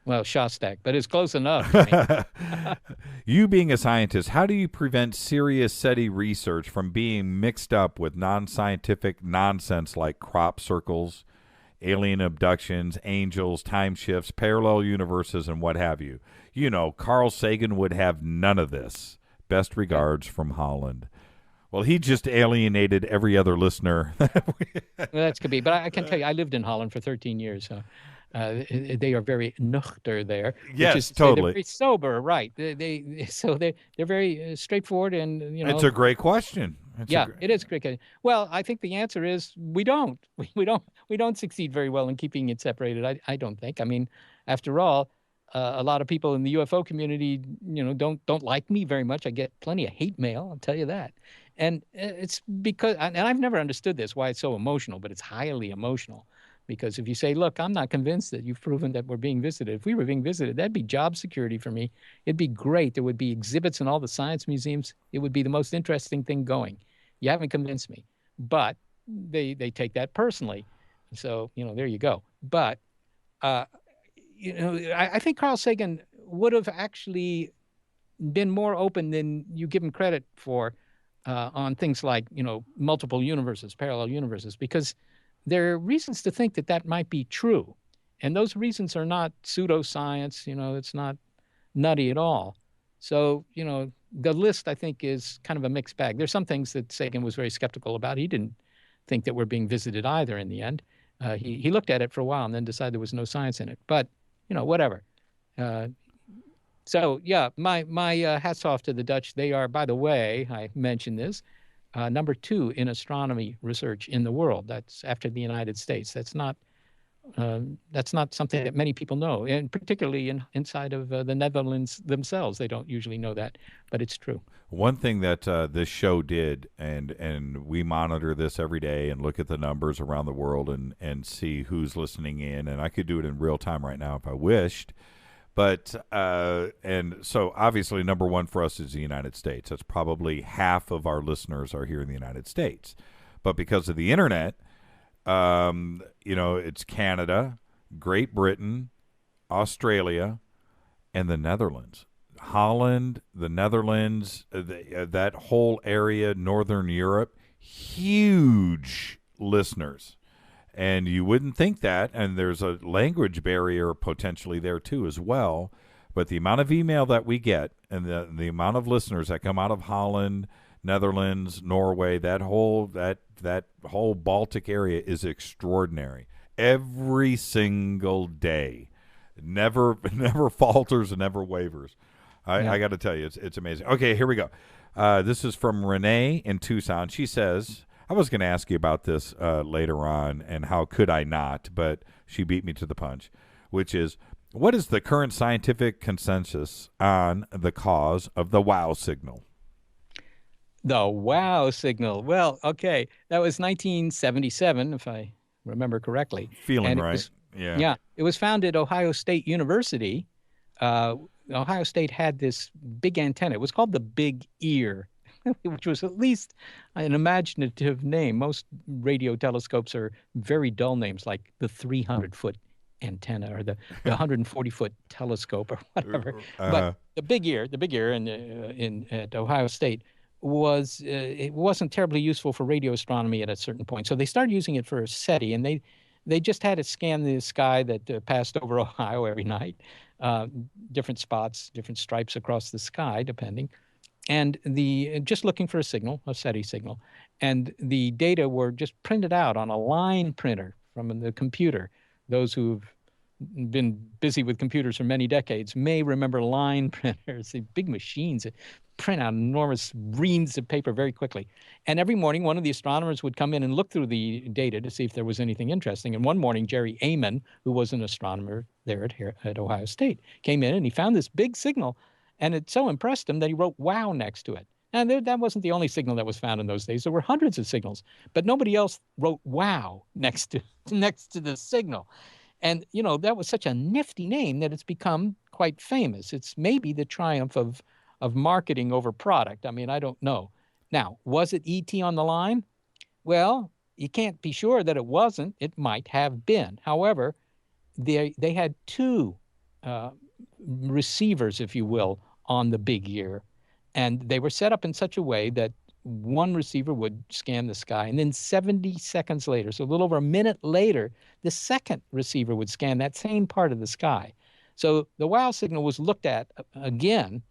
Well, Shostak, but it's close enough. You being a scientist, how do you prevent serious SETI research from being mixed up with non-scientific nonsense like crop circles, alien abductions, angels, time shifts, parallel universes, and what have you? Carl Sagan would have none of this. Best regards from Holland. Well, he just alienated every other listener. Well, that could be. But I can tell you, I lived in Holland for 13 years. So they are very nuchter there, which is Yes, to say they're totally. very sober, right? They're very straightforward, and It's a great question. Yeah, it is cricket. Well, I think the answer is we don't. We don't succeed very well in keeping it separated. I don't think. I mean, after all, a lot of people in the UFO community, don't like me very much. I get plenty of hate mail. I'll tell you that. And it's because, and I've never understood this, why it's so emotional, but it's highly emotional. Because if you say, look, I'm not convinced that you've proven that we're being visited. If we were being visited, that'd be job security for me. It'd be great. There would be exhibits in all the science museums. It would be the most interesting thing going. You haven't convinced me. But they take that personally. So, there you go. But, I think Carl Sagan would have actually been more open than you give him credit for on things like, multiple universes, parallel universes, because there are reasons to think that that might be true. And those reasons are not pseudoscience, it's not nutty at all. So, the list, I think, is kind of a mixed bag. There's some things that Sagan was very skeptical about. He didn't think that we're being visited either in the end. He looked at it for a while and then decided there was no science in it. But, whatever. So, yeah, my hats off to the Dutch. They are, by the way, I mentioned this, number 2 in astronomy research in the world. That's after the United States. That's not something that many people know, and particularly inside of the Netherlands themselves. They don't usually know that, but it's true. One thing that this show did, and we monitor this every day and look at the numbers around the world and see who's listening in, and I could do it in real time right now if I wished. But and so obviously number 1 for us is the United States. That's probably half of our listeners are here in the United States. But because of the internet, it's Canada, Great Britain, Australia, and the Netherlands. Holland, the Netherlands, that whole area, Northern Europe, huge listeners. And you wouldn't think that, and there's a language barrier potentially there too as well. But the amount of email that we get and the amount of listeners that come out of Holland, Netherlands, Norway, that whole Baltic area is extraordinary. Every single day, never falters and never wavers. I got to tell you, it's amazing. Okay, here we go. This is from Renee in Tucson. She says, I was going to ask you about this later on, and how could I not, but she beat me to the punch, which is, what is the current scientific consensus on the cause of the WOW signal? The WOW signal. Well, okay, that was 1977, if I remember correctly. Feeling right. Yeah. It was founded at Ohio State University. Ohio State had this big antenna. It was called the Big Ear, which was at least an imaginative name. Most radio telescopes are very dull names, like the 300-foot antenna or the 140-foot telescope or whatever. But the Big Ear at Ohio State it wasn't terribly useful for radio astronomy at a certain point. So they started using it for SETI, and they just had it scan the sky that passed over Ohio every night, different spots, different stripes across the sky, depending. And just looking for a signal, a SETI signal. And the data were just printed out on a line printer from the computer. Those who've been busy with computers for many decades may remember line printers, the big machines that print out enormous reams of paper very quickly. And every morning, one of the astronomers would come in and look through the data to see if there was anything interesting. And one morning, Jerry Amon, who was an astronomer there at Ohio State, came in and he found this big signal. And it so impressed him that he wrote WOW next to it. And that wasn't the only signal that was found in those days. There were hundreds of signals, but nobody else wrote WOW next to the signal. And, that was such a nifty name that it's become quite famous. It's maybe the triumph of marketing over product. I mean, I don't know. Now, was it ET on the line? Well, you can't be sure that it wasn't. It might have been. However, they had 2 receivers, if you will, on the Big Ear. And they were set up in such a way that one receiver would scan the sky, and then 70 seconds later, so a little over a minute later, the second receiver would scan that same part of the sky. So the WOW signal was looked at again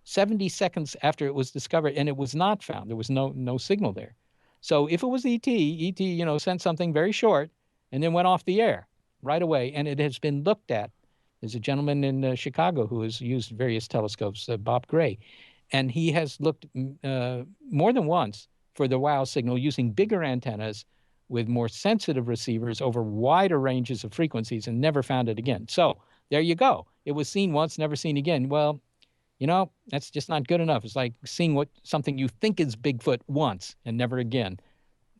70 seconds after it was discovered, and it was not found. There was no signal there. So if it was ET, sent something very short and then went off the air right away, and it has been looked at. There's a gentleman in Chicago who has used various telescopes, Bob Gray, and he has looked more than once for the WOW signal using bigger antennas with more sensitive receivers over wider ranges of frequencies and never found it again. So there you go. It was seen once, never seen again. Well, that's just not good enough. It's like seeing something you think is Bigfoot once and never again.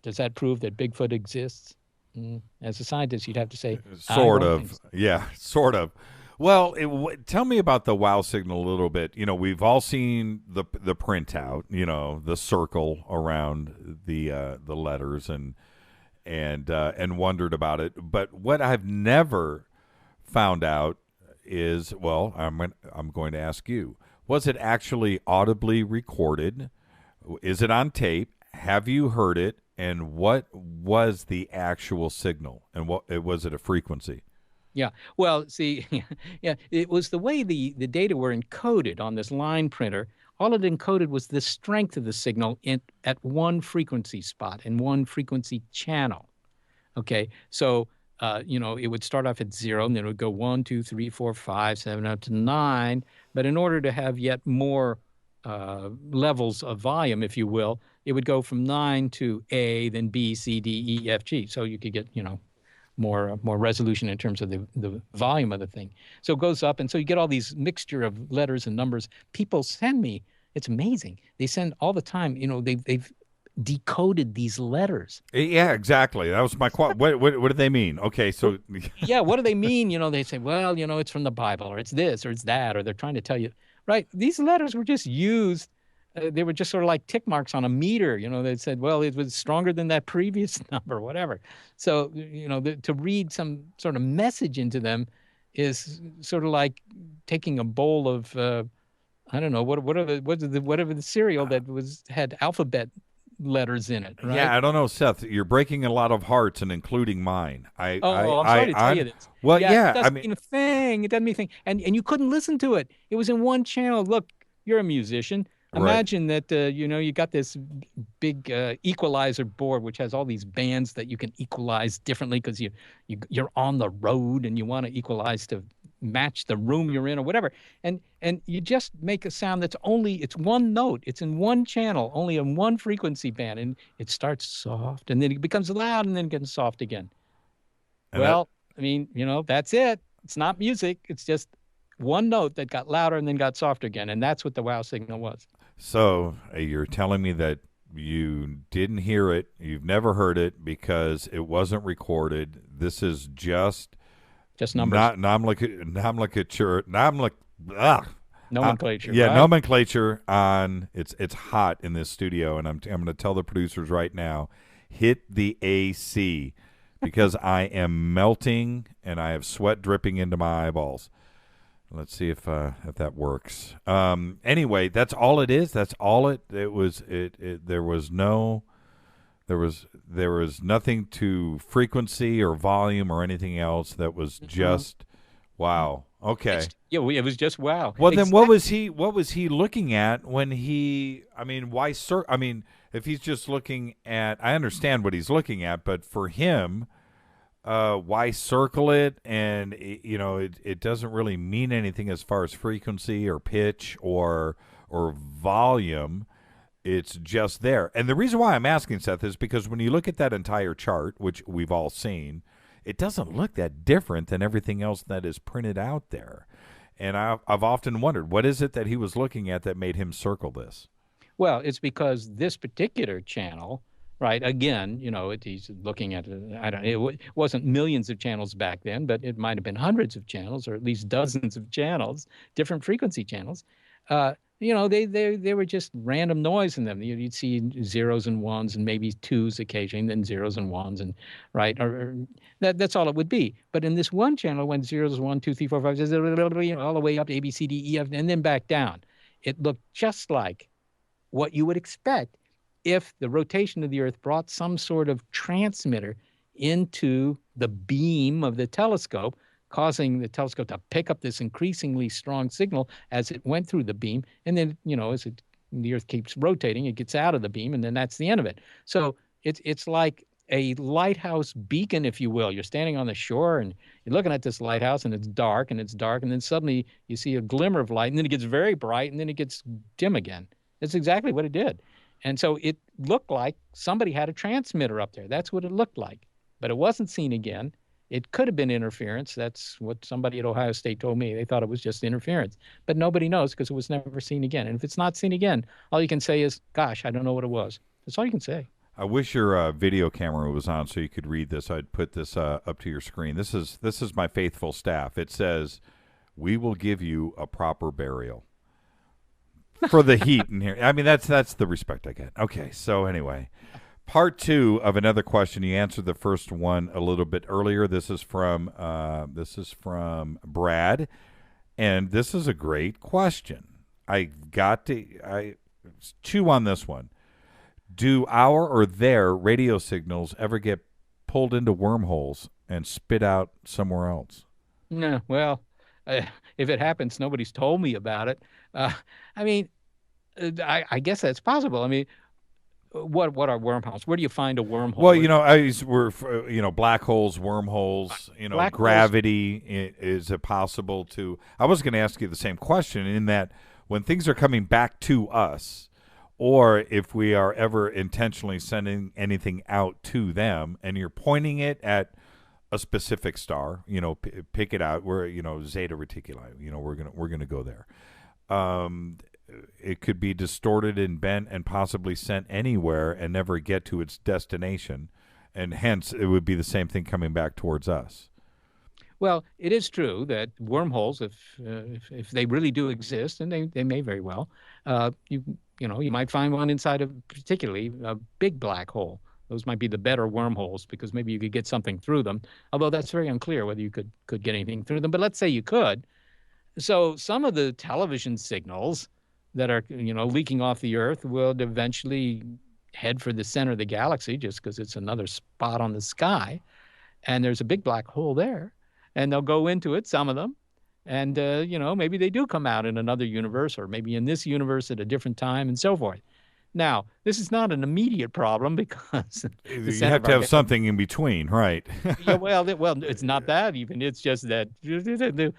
Does that prove that Bigfoot exists? As a scientist, you'd have to say, sort of. So. Yeah, sort of. Well, tell me about the WOW signal a little bit. We've all seen the printout, the circle around the letters and wondered about it. But what I've never found out is, well, I'm going to ask you, was it actually audibly recorded? Is it on tape? Have you heard it? And what was the actual signal? And was it a frequency? Yeah. Well, see, yeah, it was the way the data were encoded on this line printer. All it encoded was the strength of the signal at one frequency spot in one frequency channel. Okay. So, it would start off at 0, and then it would go 1, 2, 3, 4, 5, 7, up to 9. But in order to have yet more levels of volume, if you will, it would go from 9 to A, then B, C, D, E, F, G. So you could get, more resolution in terms of the volume of the thing. So it goes up, and so you get all these mixture of letters and numbers. People send me, it's amazing. They send all the time, they've decoded these letters. Yeah, exactly. That was my question. What do they mean? Okay, so yeah, what do they mean? They say, well, it's from the Bible, or it's this, or it's that, or they're trying to tell you, right? These letters were just used. They were just sort of like tick marks on a meter. They said, well, it was stronger than that previous number, whatever. So, to read some sort of message into them is sort of like taking a bowl of, I don't know, whatever the cereal that had alphabet letters in it, right? Yeah, I don't know, Seth. You're breaking a lot of hearts, and including mine. I'm sorry to tell you this. Well, yeah, it doesn't mean a thing. It doesn't mean a thing. And you couldn't listen to it. It was in one channel. Look, you're a musician. Imagine that, you got this big equalizer board, which has all these bands that you can equalize differently because you're on the road and you want to equalize to match the room you're in or whatever. And you just make a sound it's one note. It's in one channel, only in one frequency band. And it starts soft, and then it becomes loud, and then it gets soft again. That's it. It's not music. It's just one note that got louder and then got softer again. And that's what the WOW signal was. So you're telling me that you didn't hear it, you've never heard it because it wasn't recorded. This is just numbers. Nomenclature. Nomenclature. Yeah, right? nomenclature on. It's hot in this studio, and I'm going to tell the producers right now, hit the AC because I am melting and I have sweat dripping into my eyeballs. Let's see if that works. Anyway, that's all it is. That's all it was. There was nothing to frequency or volume or anything else. That was just wow. Okay. It was just wow. Well, then what was he looking at when he? I mean, why? If he's just looking at, I understand what he's looking at, but for him. Why circle it? And it doesn't really mean anything as far as frequency or pitch or volume. It's just there. And the reason why I'm asking, Seth, is because when you look at that entire chart, which we've all seen, it doesn't look that different than everything else that is printed out there. And I've often wondered, what is it that he was looking at that made him circle this? Well, it's because this particular channel. Right. Again, he's looking at it wasn't millions of channels back then, but it might have been hundreds of channels, or at least dozens of channels, different frequency channels. They were just random noise in them. You'd see zeros and ones and maybe twos occasionally, and then zeros and ones, and right, or that's all it would be. But in this one channel, it went zeros, 1, 2, 3, 4, 5, all the way up to A, B, C, D, E, F, and then back down. It looked just like what you would expect if the rotation of the Earth brought some sort of transmitter into the beam of the telescope causing the telescope to pick up this increasingly strong signal as it went through the beam. And then, as the Earth keeps rotating, it gets out of the beam, and then that's the end of it. So it's like a lighthouse beacon, if you will. You're standing on the shore and you're looking at this lighthouse, and it's dark, and then suddenly you see a glimmer of light, and then it gets very bright, and then it gets dim again. That's exactly what it did. And so it looked like somebody had a transmitter up there. That's what it looked like. But it wasn't seen again. It could have been interference. That's what somebody at Ohio State told me. They thought it was just interference. But nobody knows because it was never seen again. And if it's not seen again, all you can say is, gosh, I don't know what it was. That's all you can say. I wish your video camera was on so you could read this. I'd put this up to your screen. This is my faithful staff. It says, "We will give you a proper burial." For the heat in here. I mean, that's the respect I get. Okay, so anyway. Part 2 of another question. You answered the first one a little bit earlier. This is from Brad, and this is a great question. I chew on this one. Do our or their radio signals ever get pulled into wormholes and spit out somewhere else? No, well, if it happens, nobody's told me about it. I mean, I guess that's possible. I mean, what are wormholes? Where do you find a wormhole? Well, black holes, wormholes, Black gravity. Is it possible to? I was going to ask you the same question in that when things are coming back to us, or if we are ever intentionally sending anything out to them, and you're pointing it at a specific star, pick it out. Where Zeta Reticuli. We're gonna go there. It could be distorted and bent and possibly sent anywhere and never get to its destination, and hence it would be the same thing coming back towards us. Well, it is true that wormholes, if they really do exist, and they may very well, you might find one inside of particularly a big black hole. Those might be the better wormholes because maybe you could get something through them. Although that's very unclear whether you could get anything through them. But let's say you could. So some of the television signals that are leaking off the Earth will eventually head for the center of the galaxy just because it's another spot on the sky, and there's a big black hole there, and they'll go into it, some of them, and maybe they do come out in another universe, or maybe in this universe at a different time, and so forth. Now, this is not an immediate problem because you have to have something in between, right? Yeah, well, it's not that even. It's just that the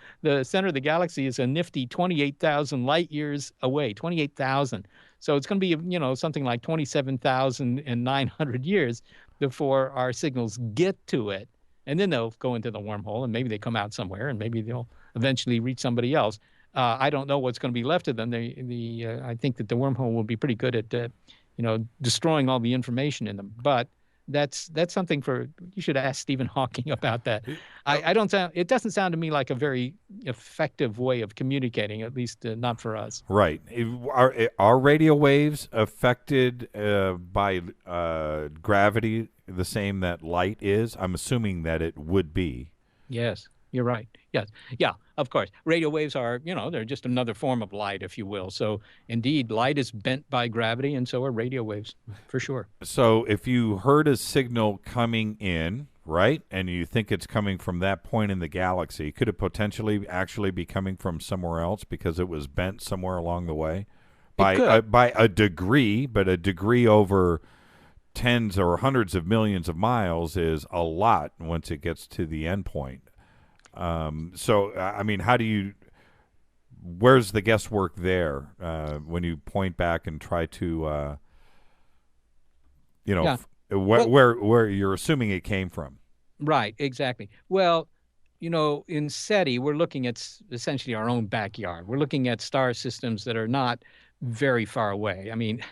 center of the galaxy is a nifty 28,000 light years away, 28,000. So it's going to be, something like 27,900 years before our signals get to it. And then they'll go into the wormhole, and maybe they come out somewhere, and maybe they'll eventually reach somebody else. I don't know what's going to be left of them. I think that the wormhole will be pretty good at, destroying all the information in them. But that's something you should ask Stephen Hawking about that. It doesn't sound to me like a very effective way of communicating, at least not for us. Right. Are radio waves affected by gravity the same that light is? I'm assuming that it would be. Yes. You're right. Yes. Yeah, of course. Radio waves are, they're just another form of light, if you will. So, indeed, light is bent by gravity, and so are radio waves, for sure. So, if you heard a signal coming in, right, and you think it's coming from that point in the galaxy, could it potentially actually be coming from somewhere else because it was bent somewhere along the way? By a degree, but a degree over tens or hundreds of millions of miles is a lot once it gets to the end point. So, I mean, where's the guesswork there when you point back and try to, where you're assuming it came from? Right, exactly. Well, in SETI, we're looking at essentially our own backyard. We're looking at star systems that are not very far away. I mean,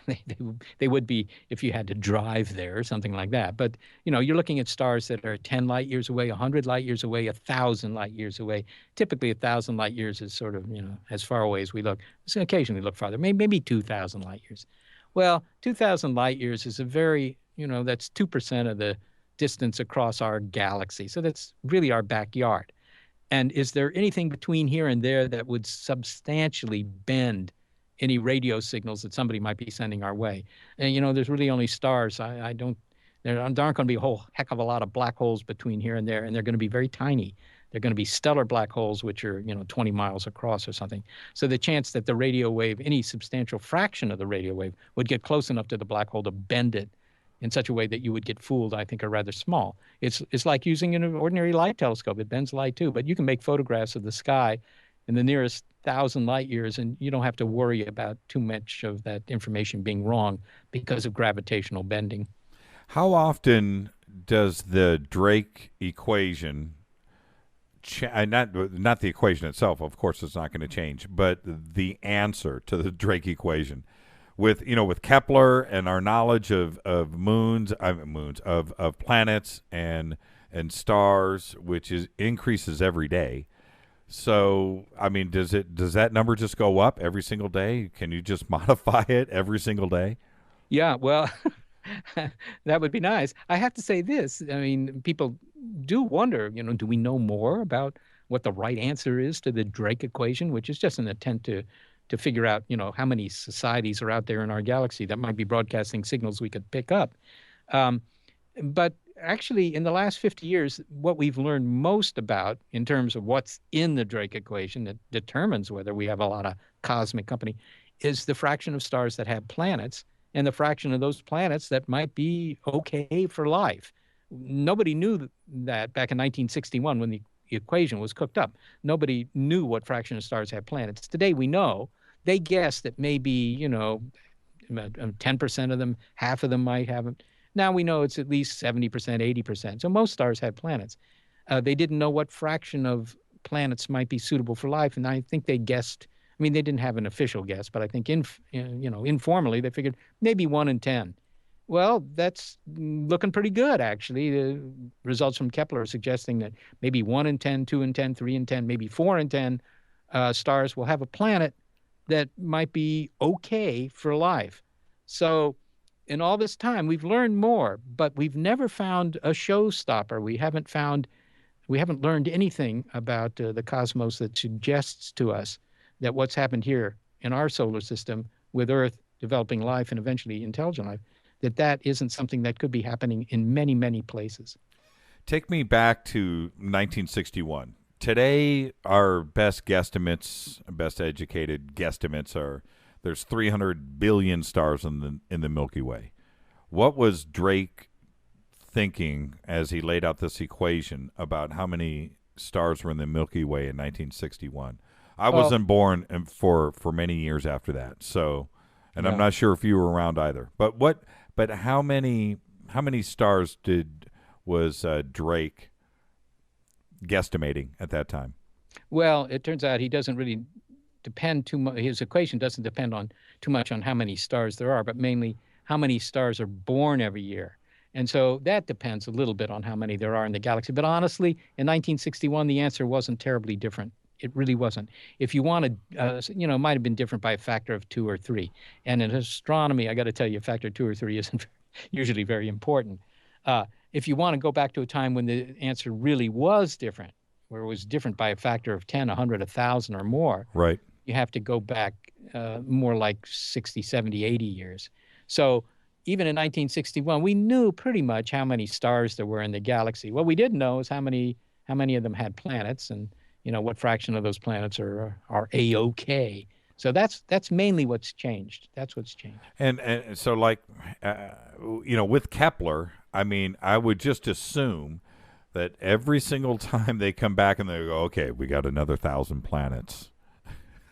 they would be if you had to drive there or something like that. But, you're looking at stars that are 10 light years away, 100 light years away, 1,000 light years away. Typically, 1,000 light years is sort of, as far away as we look. So occasionally look farther, maybe 2,000 light years. Well, 2,000 light years is a very, that's 2% of the distance across our galaxy. So that's really our backyard. And is there anything between here and there that would substantially bend any radio signals that somebody might be sending our way? And, there's really only stars. There aren't going to be a whole heck of a lot of black holes between here and there, and they're going to be very tiny. They're going to be stellar black holes, which are, 20 miles across or something. So the chance that the radio wave, any substantial fraction of the radio wave, would get close enough to the black hole to bend it in such a way that you would get fooled, I think, are rather small. It's like using an ordinary light telescope. It bends light too, but you can make photographs of the sky in the nearest 1,000 light years, and you don't have to worry about too much of that information being wrong because of gravitational bending. How often does the Drake equation, not the equation itself, of course it's not going to change, but the answer to the Drake equation, with Kepler and our knowledge of planets and stars, which increases every day. So, I mean, does that number just go up every single day? Can you just modify it every single day? Yeah, well, that would be nice. I have to say this. I mean, people do wonder, do we know more about what the right answer is to the Drake equation, which is just an attempt to figure out, how many societies are out there in our galaxy that might be broadcasting signals we could pick up. But actually, in the last 50 years, what we've learned most about in terms of what's in the Drake equation that determines whether we have a lot of cosmic company is the fraction of stars that have planets and the fraction of those planets that might be okay for life. Nobody knew that back in 1961 when the equation was cooked up. Nobody knew what fraction of stars have planets. Today we know. They guessed that maybe, 10% of them, half of them might have them. Now we know it's at least 70%, 80%. So most stars have planets. They didn't know what fraction of planets might be suitable for life, and I think they guessed. I mean, they didn't have an official guess, but I think informally they figured maybe 1 in 10. Well, that's looking pretty good, actually. The results from Kepler are suggesting that maybe 1 in 10, 2 in 10, 3 in 10, maybe 4 in 10 stars will have a planet that might be okay for life. So in all this time, we've learned more, but we've never found a showstopper. We haven't learned anything about the cosmos that suggests to us that what's happened here in our solar system with Earth developing life and eventually intelligent life, that isn't something that could be happening in many, many places. Take me back to 1961. Today, our best guesstimates, best educated guesstimates are there's 300 billion stars in the Milky Way. What was Drake thinking as he laid out this equation about how many stars were in the Milky Way in 1961? I wasn't born for many years after that, so, and I'm not sure if you were around either. But how many stars was Drake guesstimating at that time? Well, it turns out he doesn't really depend too much. His equation doesn't depend on too much on how many stars there are, but mainly how many stars are born every year. And so that depends a little bit on how many there are in the galaxy. But honestly, in 1961, the answer wasn't terribly different. It really wasn't. If you wanted, it might have been different by a factor of 2 or 3. And in astronomy, I got to tell you, a factor of 2 or 3 isn't usually very important. If you want to go back to a time when the answer really was different, where it was different by a factor of 10, 100, 1,000 or more, right, you have to go back more like 60, 70, 80 years. So even in 1961, we knew pretty much how many stars there were in the galaxy. What we didn't know is how many of them had planets, and what fraction of those planets are A-OK. So that's mainly what's changed. That's what's changed. And so, like, with Kepler, I mean, I would just assume that every single time they come back and they go, okay, we got another 1,000 planets.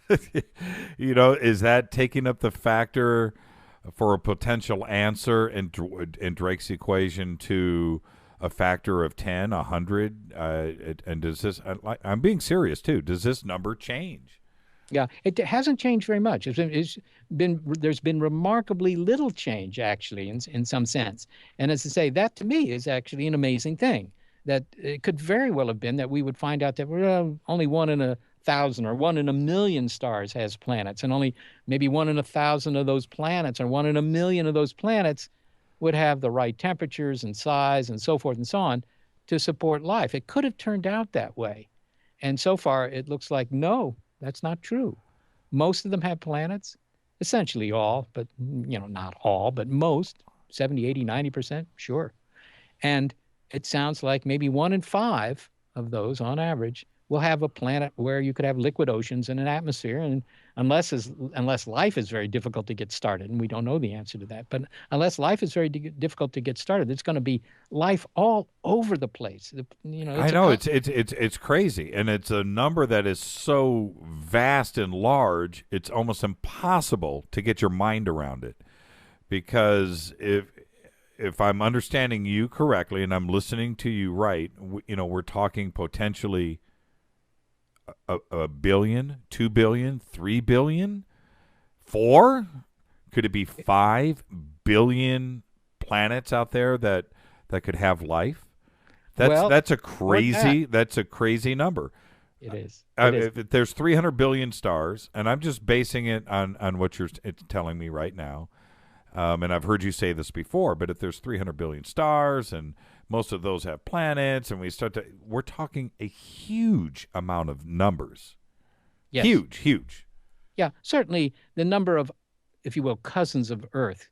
Is that taking up the factor for a potential answer in Drake's equation to a factor of 10, 100? And does this, I'm being serious too, does this number change? Yeah, it hasn't changed very much. There's been remarkably little change, actually, in some sense. And as I say, that to me is actually an amazing thing. That it could very well have been that we would find out that only 1 in 1,000 or 1 in 1,000,000 stars has planets, and only maybe 1 in 1,000 of those planets or 1 in 1,000,000 of those planets would have the right temperatures and size and so forth and so on to support life. It could have turned out that way. And so far, it looks like, no, that's not true. Most of them have planets, essentially all, but, not all, but most, 70, 80, 90%, sure. And it sounds like maybe 1 in 5 of those, on average, will have a planet where you could have liquid oceans and an atmosphere. And unless life is very difficult to get started, and we don't know the answer to that, but unless life is very difficult to get started, it's going to be life all over the place. I know it's crazy, and it's a number that is so vast and large, it's almost impossible to get your mind around it. Because if I'm understanding you correctly and I'm listening to you right, we're talking potentially a billion, 2 billion, 3 billion, 4? Could it be 5 billion planets out there that could have life? That's a crazy number. It is. If there's 300 billion stars, and I'm just basing it on what you're telling me right now. And I've heard you say this before, but if there's 300 billion stars and most of those have planets, and we're talking a huge amount of numbers. Yes. Huge. Yeah, certainly the number of, if you will, cousins of Earth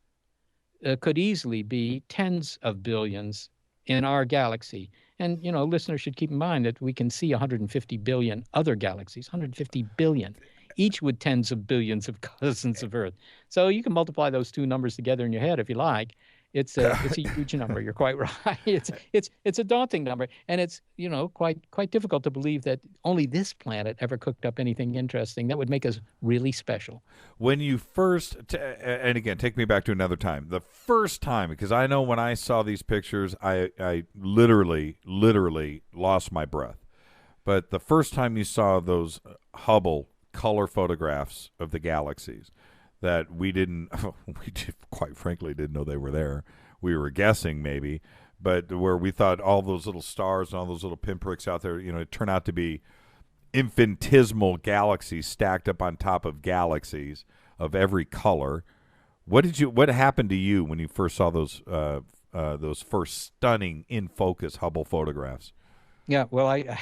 could easily be tens of billions in our galaxy. And, listeners should keep in mind that we can see 150 billion other galaxies, 150 billion, each with tens of billions of cousins of Earth. So you can multiply those two numbers together in your head if you like. It's a huge number. You're quite right. It's a daunting number, and it's quite difficult to believe that only this planet ever cooked up anything interesting that would make us really special. When you first, and again, take me back to another time. The first time, because I know when I saw these pictures, I literally lost my breath. But the first time you saw those Hubble color photographs of the galaxies that quite frankly didn't know they were there. We were guessing maybe, but where we thought all those little stars and all those little pinpricks out there, it turned out to be infinitesimal galaxies stacked up on top of galaxies of every color. What happened to you when you first saw those first stunning in focus Hubble photographs? Yeah, well, I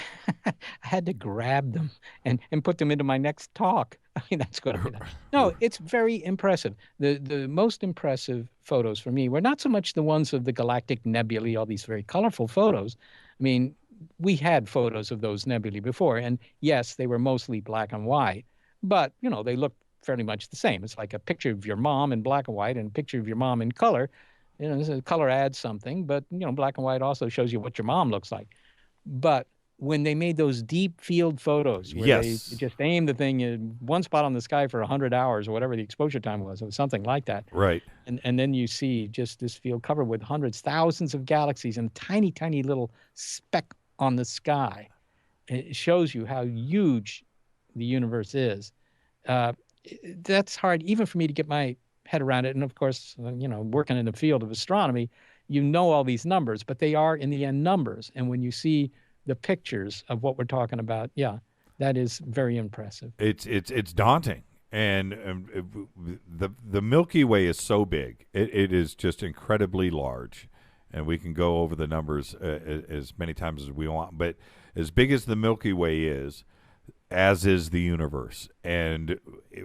had to grab them and put them into my next talk. I mean, that's going to be that. No, it's very impressive. The most impressive photos for me were not so much the ones of the galactic nebulae, all these very colorful photos. I mean, we had photos of those nebulae before, and yes, they were mostly black and white, but, they look fairly much the same. It's like a picture of your mom in black and white and a picture of your mom in color. Color adds something, but, black and white also shows you what your mom looks like. But when they made those deep field photos where they just aimed the thing in one spot on the sky for 100 hours or whatever the exposure time was, it was something like that. Right. And then you see just this field covered with hundreds, thousands of galaxies and a tiny, tiny little speck on the sky. It shows you how huge the universe is. That's hard even for me to get my head around it. And of course, working in the field of astronomy, all these numbers, but they are in the end numbers. And when you see the pictures of what we're talking about, that is very impressive. It's daunting. And the Milky Way is so big. It is just incredibly large. And we can go over the numbers as many times as we want. But as big as the Milky Way is, as is the universe. And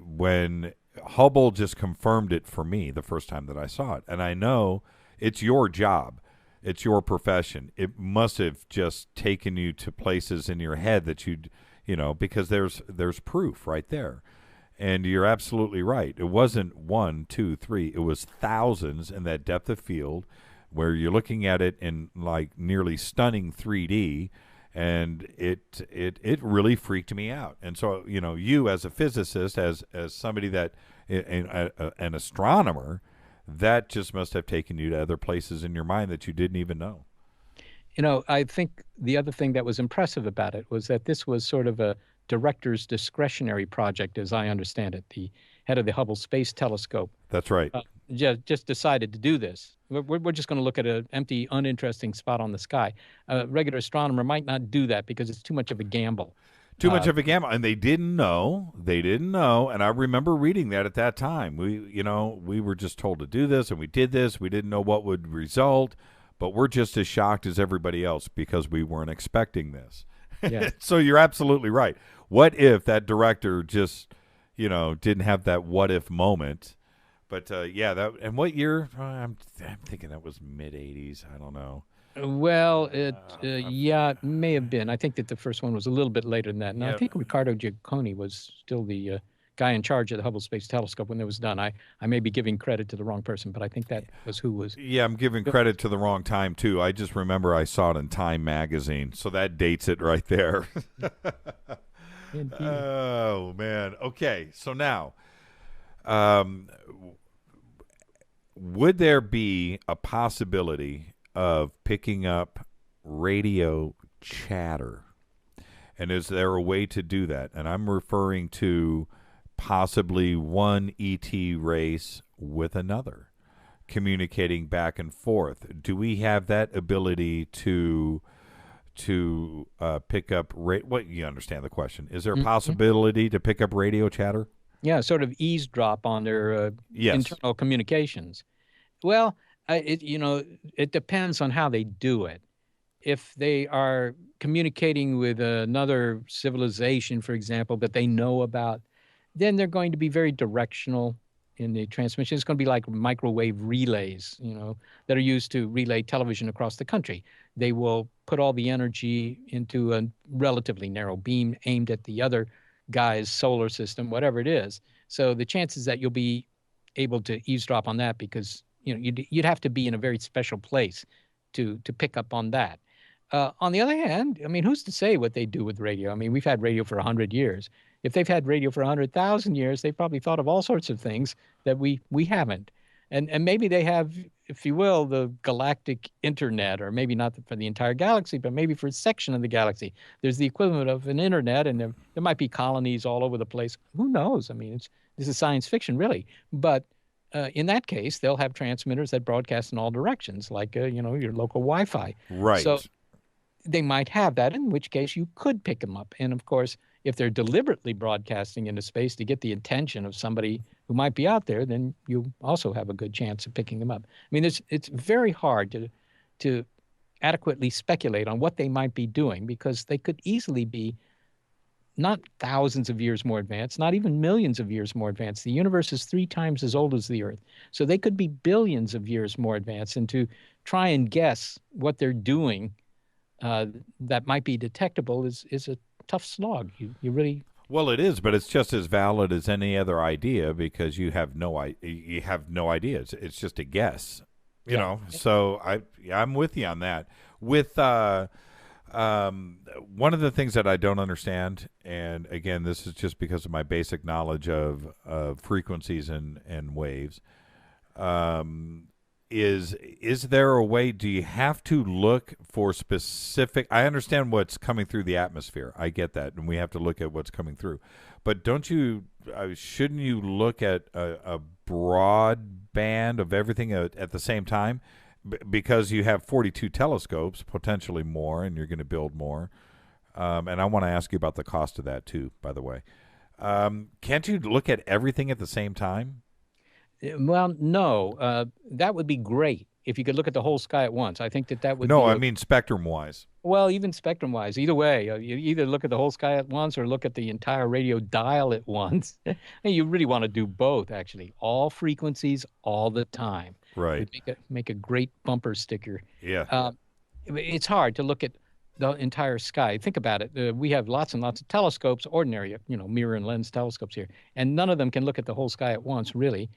when Hubble just confirmed it for me the first time that I saw it, and I know it's your job. It's your profession. It must have just taken you to places in your head that because there's proof right there. And you're absolutely right. It wasn't 1, 2, 3. It was thousands in that depth of field where you're looking at it in like nearly stunning 3D, and it really freaked me out. And so, you as a physicist, as somebody that an astronomer, that just must have taken you to other places in your mind that you didn't even know. I think the other thing that was impressive about it was that this was sort of a director's discretionary project, as I understand it. The head of the Hubble Space Telescope. That's right. Just decided to do this. We're just going to look at an empty, uninteresting spot on the sky. A regular astronomer might not do that because it's too much of a gamble. Too much of a gamble, and they didn't know. And I remember reading that at that time. We were just told to do this, and we did this. We didn't know what would result, but we're just as shocked as everybody else because we weren't expecting this. Yeah. So you're absolutely right. What if that director just, didn't have that what if moment? But and what year? I'm thinking that was mid '80s. I don't know. Well, yeah, it may have been. I think that the first one was a little bit later than that. And I think Riccardo Giacconi was still the guy in charge of the Hubble Space Telescope when it was done. I may be giving credit to the wrong person, but I think that was who was. Yeah, I'm giving credit to the wrong time, too. I just remember I saw it in Time magazine, so that dates it right there. Oh, man. Okay, so now, would there be a possibility of picking up radio chatter? And is there a way to do that? And I'm referring to possibly one ET race with another, communicating back and forth. Do we have that ability to pick up what you understand the question? Is there a possibility to pick up radio chatter? Yeah, sort of eavesdrop on their internal communications. Well, it depends on how they do it. If they are communicating with another civilization, for example, that they know about, then they're going to be very directional in the transmission. It's going to be like microwave relays, that are used to relay television across the country. They will put all the energy into a relatively narrow beam aimed at the other guy's solar system, whatever it is. So the chances that you'll be able to eavesdrop on that, because you'd have to be in a very special place to pick up on that. On the other hand, I mean, who's to say what they do with radio? I mean, we've had radio for 100 years. If they've had radio for 100,000 years, they've probably thought of all sorts of things that we haven't. And maybe they have, if you will, the galactic internet, or maybe not for the entire galaxy, but maybe for a section of the galaxy. There's the equivalent of an internet, and there might be colonies all over the place. Who knows? I mean, this is science fiction, really. But in that case, they'll have transmitters that broadcast in all directions, like, your local Wi-Fi. Right. So they might have that, in which case you could pick them up. And, of course, if they're deliberately broadcasting into space to get the attention of somebody who might be out there, then you also have a good chance of picking them up. I mean, it's very hard to adequately speculate on what they might be doing, because they could easily be not thousands of years more advanced, not even millions of years more advanced. The universe is 3 times as old as the Earth. So they could be billions of years more advanced. And to try and guess what they're doing that might be detectable is a tough slog. You really... Well, it is, but it's just as valid as any other idea, because you have no idea. It's just a guess, you know. So I'm with you on that. With one of the things that I don't understand, and again, this is just because of my basic knowledge of frequencies and waves, is there a way? Do you have to look for specific? I understand what's coming through the atmosphere. I get that, and we have to look at what's coming through. But don't you? Shouldn't you look at a broad band of everything at the same time? Because you have 42 telescopes, potentially more, and you're going to build more. And I want to ask you about the cost of that too, by the way. Can't you look at everything at the same time? Well, no. That would be great if you could look at the whole sky at once. I think that would No, be I mean spectrum-wise. Well, even spectrum-wise. Either way, you either look at the whole sky at once or look at the entire radio dial at once. And you really want to do both, actually. All frequencies, all the time. Right. Make a great bumper sticker. Yeah. It's hard to look at the entire sky. Think about it. We have lots and lots of telescopes, ordinary, mirror and lens telescopes here, and none of them can look at the whole sky at once, really.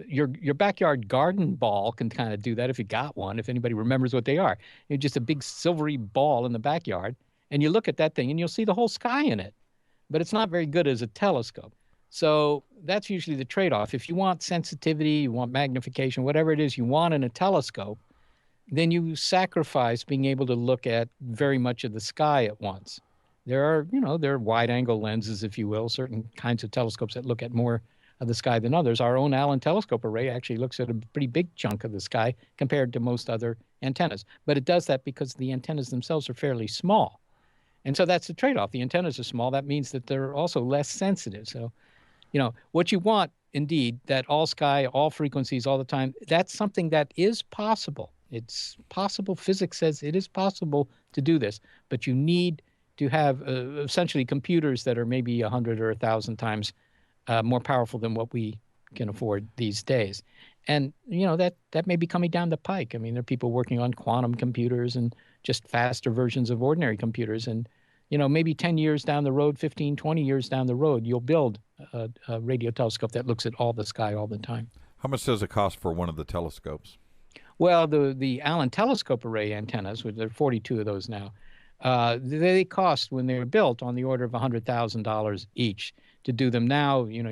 Your backyard garden ball can kind of do that if you got one, if anybody remembers what they are. You're just a big silvery ball in the backyard, and you look at that thing and you'll see the whole sky in it. But it's not very good as a telescope. So that's usually the trade-off. If you want sensitivity, you want magnification, whatever it is you want in a telescope, then you sacrifice being able to look at very much of the sky at once. There are wide-angle lenses, if you will, certain kinds of telescopes that look at more of the sky than others. Our own Allen telescope array actually looks at a pretty big chunk of the sky compared to most other antennas. But it does that because the antennas themselves are fairly small. And so that's the trade-off. The antennas are small. That means that they're also less sensitive. So, what you want, indeed, that all sky, all frequencies, all the time, that's something that is possible. It's possible. Physics says it is possible to do this. But you need to have essentially computers that are maybe 100 or 1,000 times more powerful than what we can afford these days. And that may be coming down the pike. I mean, there are people working on quantum computers and just faster versions of ordinary computers. And maybe 10 years down the road, 15, 20 years down the road, you'll build a radio telescope that looks at all the sky all the time. How much does it cost for one of the telescopes? Well, the Allen telescope array antennas, there are 42 of those now, they cost, when they were built, on the order of $100,000 each. To do them now, you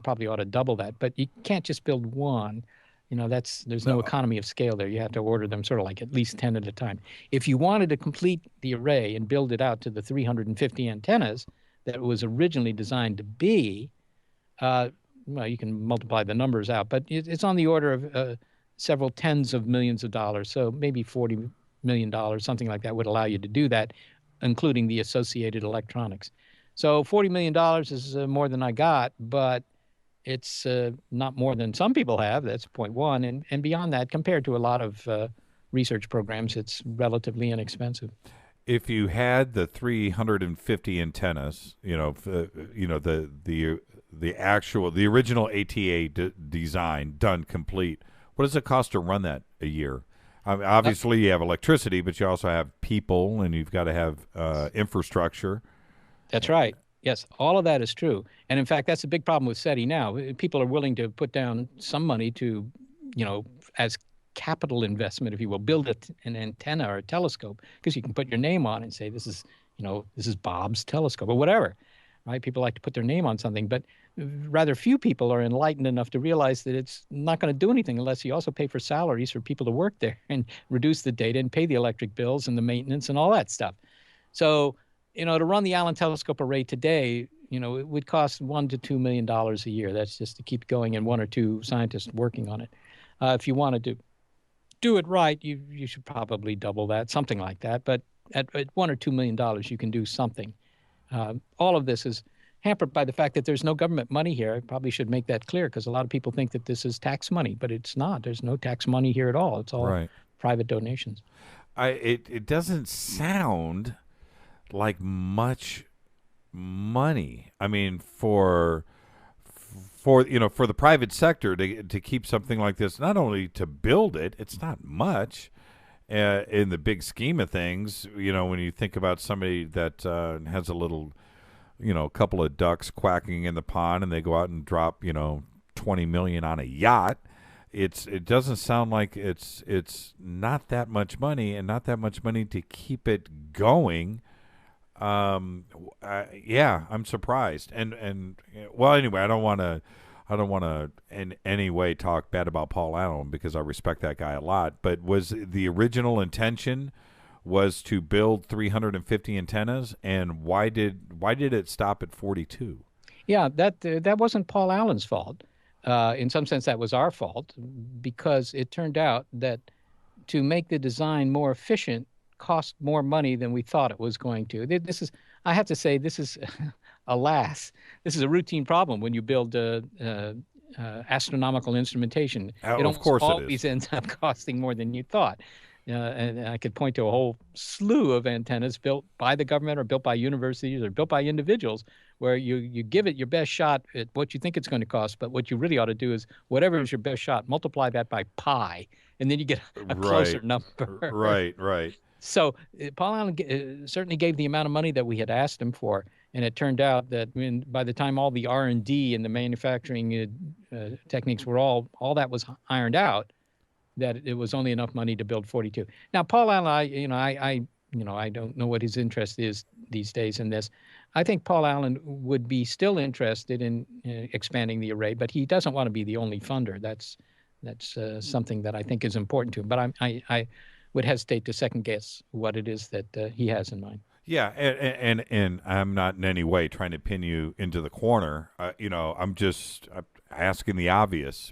probably ought to double that, but you can't just build one. There's no economy of scale there. You have to order them sort of like at least 10 at a time. If you wanted to complete the array and build it out to the 350 antennas that it was originally designed to be, you can multiply the numbers out, but it's on the order of several tens of millions of dollars. So maybe $40 million, something like that, would allow you to do that, including the associated electronics. So $40 million is more than I got, but it's not more than some people have. That's point one. And beyond that, compared to a lot of research programs, it's relatively inexpensive. If you had the 350 antennas, the original ATA design done complete, what does it cost to run that a year? Obviously, you have electricity, but you also have people, and you've got to have infrastructure. That's right. Yes, all of that is true. And in fact, that's a big problem with SETI now. People are willing to put down some money to, as capital investment, if you will, build an antenna or a telescope, because you can put your name on it and say, this is Bob's telescope or whatever, right? People like to put their name on something, but rather few people are enlightened enough to realize that it's not going to do anything unless you also pay for salaries for people to work there and reduce the data and pay the electric bills and the maintenance and all that stuff. So, to run the Allen telescope array today, it would cost $1 to $2 million a year. That's just to keep going and one or two scientists working on it. If you wanted to do it right, you should probably double that, something like that. But at $1 or $2 million, you can do something. All of this is hampered by the fact that there's no government money here. I probably should make that clear, because a lot of people think that this is tax money, but it's not. There's no tax money here at all. It's all private donations. It doesn't sound like much money. I mean, for the private sector to keep something like this, not only to build it, it's not much in the big scheme of things. When you think about somebody that has a little, couple of ducks quacking in the pond, and they go out and drop, $20 million on a yacht. It doesn't sound like it's not that much money, and not that much money to keep it going. I'm surprised. And well, anyway, I don't want to in any way talk bad about Paul Allen, because I respect that guy a lot. But was the original intention was to build 350 antennas, and why did it stop at 42? Yeah, that wasn't Paul Allen's fault. In some sense, that was our fault, because it turned out that to make the design more efficient cost more money than we thought it was going to. I have to say, alas, this is a routine problem when you build astronomical instrumentation. Of course, it always ends up costing more than you thought. And I could point to a whole slew of antennas built by the government or built by universities or built by individuals, where you give it your best shot at what you think it's going to cost, but what you really ought to do is whatever is your best shot, multiply that by pi, and then you get a closer number. Right. So Paul Allen certainly gave the amount of money that we had asked him for, and it turned out that by the time all the R&D and the manufacturing techniques were all that was ironed out, that it was only enough money to build 42. Now, Paul Allen, I don't know what his interest is these days in this. I think Paul Allen would be still interested in expanding the array, but he doesn't want to be the only funder. That's something that I think is important to him. But I would hesitate to second guess what it is that he has in mind. Yeah, and I'm not in any way trying to pin you into the corner. I'm just asking the obvious.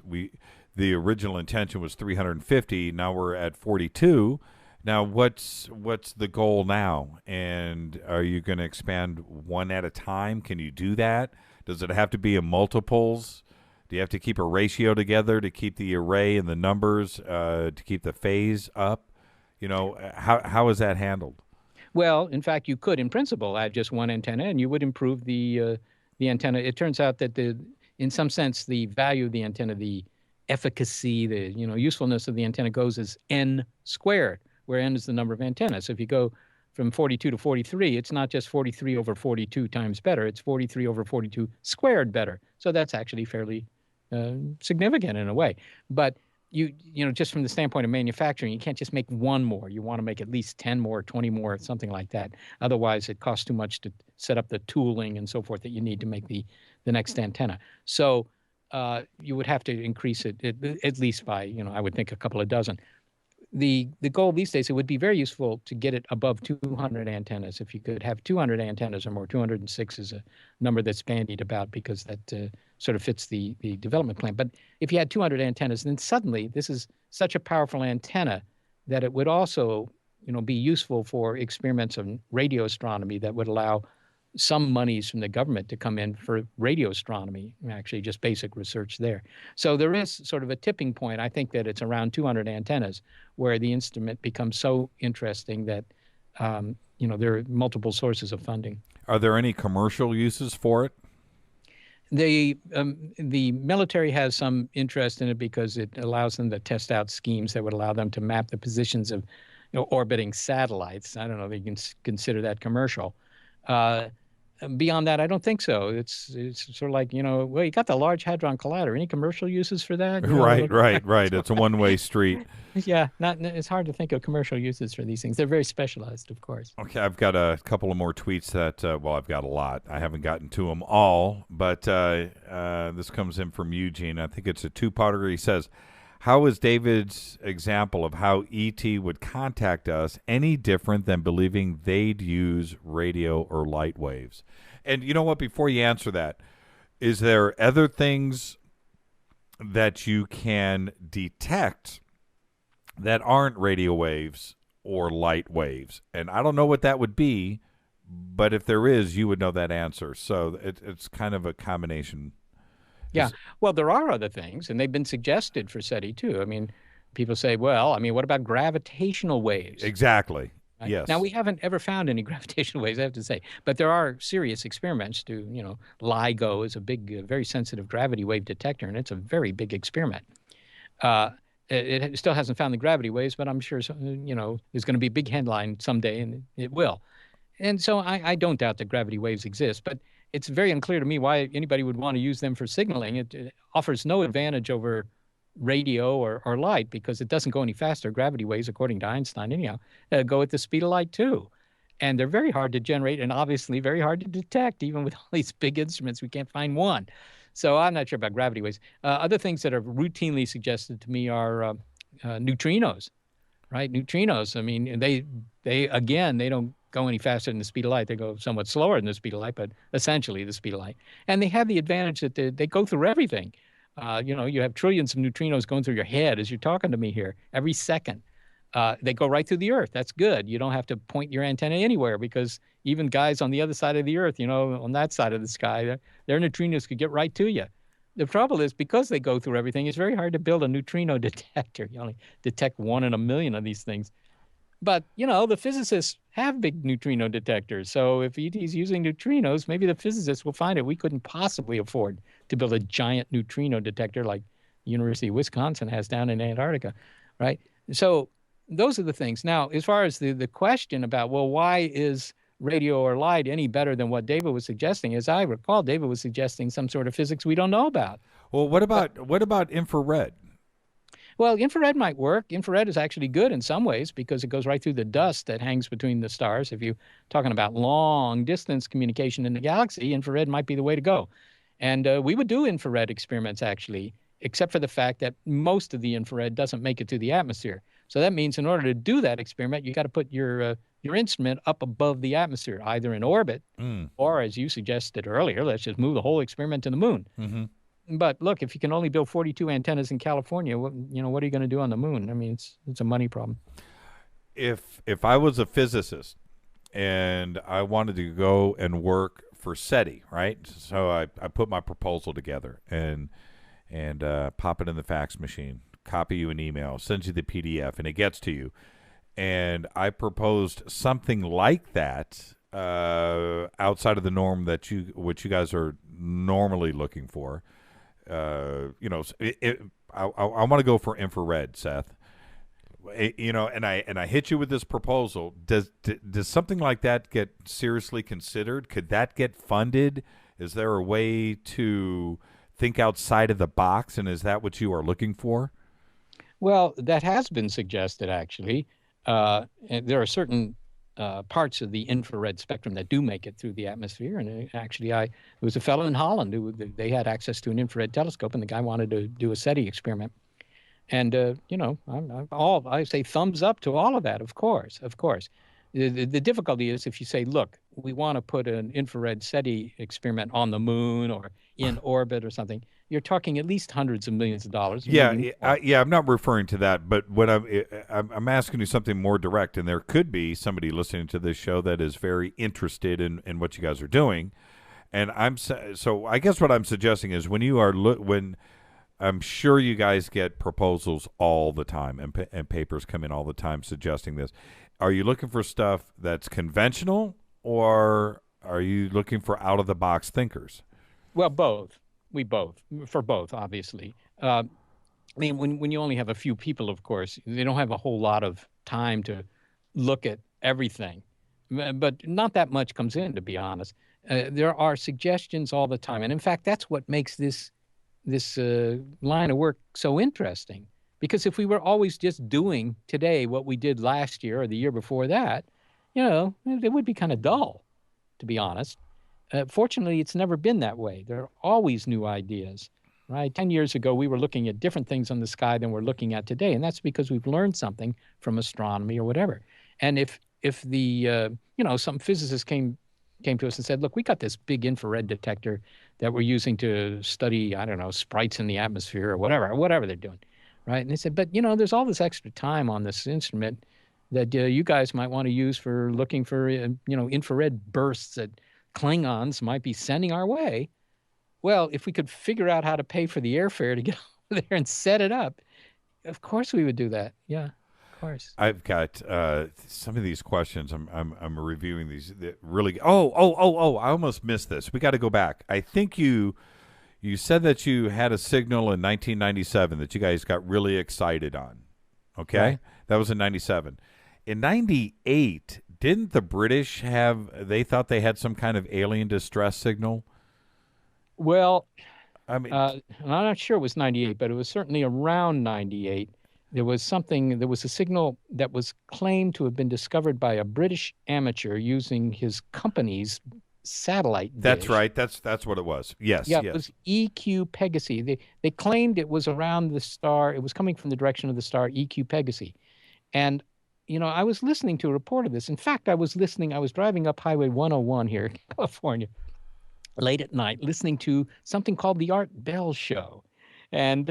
The original intention was 350. Now we're at 42. Now what's the goal now? And are you going to expand one at a time? Can you do that? Does it have to be in multiples? Do you have to keep a ratio together to keep the array and the numbers to keep the phase up? How is that handled? Well, in fact, you could, in principle, add just one antenna, and you would improve the antenna. It turns out that in some sense, the value of the antenna, the efficacy, the usefulness of the antenna goes as n squared, where n is the number of antennas. So if you go from 42 to 43, it's not just 43 over 42 times better, it's 43 over 42 squared better. So that's actually fairly significant in a way. But just from the standpoint of manufacturing, you can't just make one more. You want to make at least 10 more, 20 more, something like that. Otherwise, it costs too much to set up the tooling and so forth that you need to make the next antenna. So you would have to increase it at least by, I would think a couple of dozen. The goal these days, it would be very useful to get it above 200 antennas. If you could have 200 antennas or more, 206 is a number that's bandied about because that sort of fits the development plan. But if you had 200 antennas, then suddenly this is such a powerful antenna that it would also, be useful for experiments on radio astronomy that would allow some monies from the government to come in for radio astronomy, actually just basic research there. So there is sort of a tipping point. I think that it's around 200 antennas where the instrument becomes so interesting that, there are multiple sources of funding. Are there any commercial uses for it? The military has some interest in it because it allows them to test out schemes that would allow them to map the positions of orbiting satellites. I don't know if you can consider that commercial. Beyond that, I don't think so. It's sort of like, well, you got the Large Hadron Collider. Any commercial uses for that? Right. It's a one-way street. Yeah, it's hard to think of commercial uses for these things. They're very specialized, of course. Okay, I've got a couple of more tweets that, I've got a lot. I haven't gotten to them all, but this comes in from Eugene. I think it's a two-parter. He says, how is David's example of how E.T. would contact us any different than believing they'd use radio or light waves? And you know what? Before you answer that, is there other things that you can detect that aren't radio waves or light waves? And I don't know what that would be, but if there is, you would know that answer. So it's kind of a combination. Yeah, well, there are other things, and they've been suggested for SETI too. I mean, people say, well, what about gravitational waves? Exactly. Right? Yes. Now, we haven't ever found any gravitational waves, I have to say, but there are serious experiments to, LIGO is a big, very sensitive gravity wave detector, and it's a very big experiment. It still hasn't found the gravity waves, but I'm sure, there's going to be a big headline someday, and it will. And so I don't doubt that gravity waves exist, but it's very unclear to me why anybody would want to use them for signaling. It offers no advantage over radio or light because it doesn't go any faster. Gravity waves, according to Einstein anyhow, go at the speed of light too. And they're very hard to generate and obviously very hard to detect. Even with all these big instruments, we can't find one. So I'm not sure about gravity waves. Other things that are routinely suggested to me are neutrinos, right? Neutrinos, they don't go any faster than the speed of light. They go somewhat slower than the speed of light, but essentially the speed of light. And they have the advantage that they go through everything. You have trillions of neutrinos going through your head as you're talking to me here every second. They go right through the Earth. That's good. You don't have to point your antenna anywhere because even guys on the other side of the Earth, on that side of the sky, their neutrinos could get right to you. The trouble is because they go through everything, it's very hard to build a neutrino detector. You only detect 1 in a million of these things. But, the physicists have big neutrino detectors. So if ET's using neutrinos, maybe the physicists will find it. We couldn't possibly afford to build a giant neutrino detector like the University of Wisconsin has down in Antarctica, right? So those are the things. Now, as far as the question about, well, why is radio or light any better than what David was suggesting? As I recall, David was suggesting some sort of physics we don't know about. Well, what about infrared? Well, infrared might work. Infrared is actually good in some ways because it goes right through the dust that hangs between the stars. If you're talking about long-distance communication in the galaxy, infrared might be the way to go. And we would do infrared experiments, actually, except for the fact that most of the infrared doesn't make it to the atmosphere. So that means in order to do that experiment, you got to put your instrument up above the atmosphere, either in orbit or, as you suggested earlier, let's just move the whole experiment to the moon. Mm-hmm. But look, if you can only build 42 antennas in California, what are you going to do on the moon? It's a money problem. If I was a physicist and I wanted to go and work for SETI, right? So I put my proposal together and pop it in the fax machine, copy you an email, send you the PDF, and it gets to you. And I proposed something like that outside of the norm which you guys are normally looking for. I want to go for infrared, Seth. And I hit you with this proposal. Does something like that get seriously considered? Could that get funded? Is there a way to think outside of the box, and is that what you are looking for? Well, that has been suggested, actually. And there are certain parts of the infrared spectrum that do make it through the atmosphere. And actually, there was a fellow in Holland who they had access to an infrared telescope, and the guy wanted to do a SETI experiment. And I say thumbs up to all of that. Of course, of course. The difficulty is if you say, look, we want to put an infrared SETI experiment on the moon or in orbit or something. You're talking at least hundreds of millions of dollars. Yeah, I'm not referring to that, but what I'm asking you something more direct, and there could be somebody listening to this show that is very interested in what you guys are doing, and so I guess what I'm suggesting is when you are when I'm sure you guys get proposals all the time, and papers come in all the time suggesting this. Are you looking for stuff that's conventional, or are you looking for out of the box thinkers? Well, both. For both, obviously. I mean, when you only have a few people, of course, they don't have a whole lot of time to look at everything. But not that much comes in, to be honest. There are suggestions all the time. And in fact, that's what makes this line of work so interesting. Because if we were always just doing today what we did last year or the year before that, it would be kind of dull, to be honest. Fortunately, it's never been that way. There are always new ideas, right? 10 years ago, we were looking at different things on the sky than we're looking at today. And that's because we've learned something from astronomy or whatever. And if some physicists came to us and said, look, we got this big infrared detector that we're using to study, I don't know, sprites in the atmosphere or whatever they're doing, right? And they said, but, there's all this extra time on this instrument that you guys might want to use for looking for, infrared bursts that Klingons might be sending our way. Well, if we could figure out how to pay for the airfare to get over there and set it up, of course we would do that. Yeah, of course. I've got some of these questions. I'm reviewing these. Really. Oh! I almost missed this. We got to go back. I think you said that you had a signal in 1997 that you guys got really excited on. Okay, right. That was in 97. In 98. Didn't the British they thought they had some kind of alien distress signal? Well, I mean, I'm not sure it was 98, but it was certainly around 98. There was a signal that was claimed to have been discovered by a British amateur using his company's satellite dish. That's right. That's what it was. Yes. Yeah, yes. It was EQ Pegasi. They claimed it was around the star. It was coming from the direction of the star EQ Pegasi. And I was listening to a report of this. In fact, I was driving up Highway 101 here in California late at night, listening to something called the Art Bell Show. And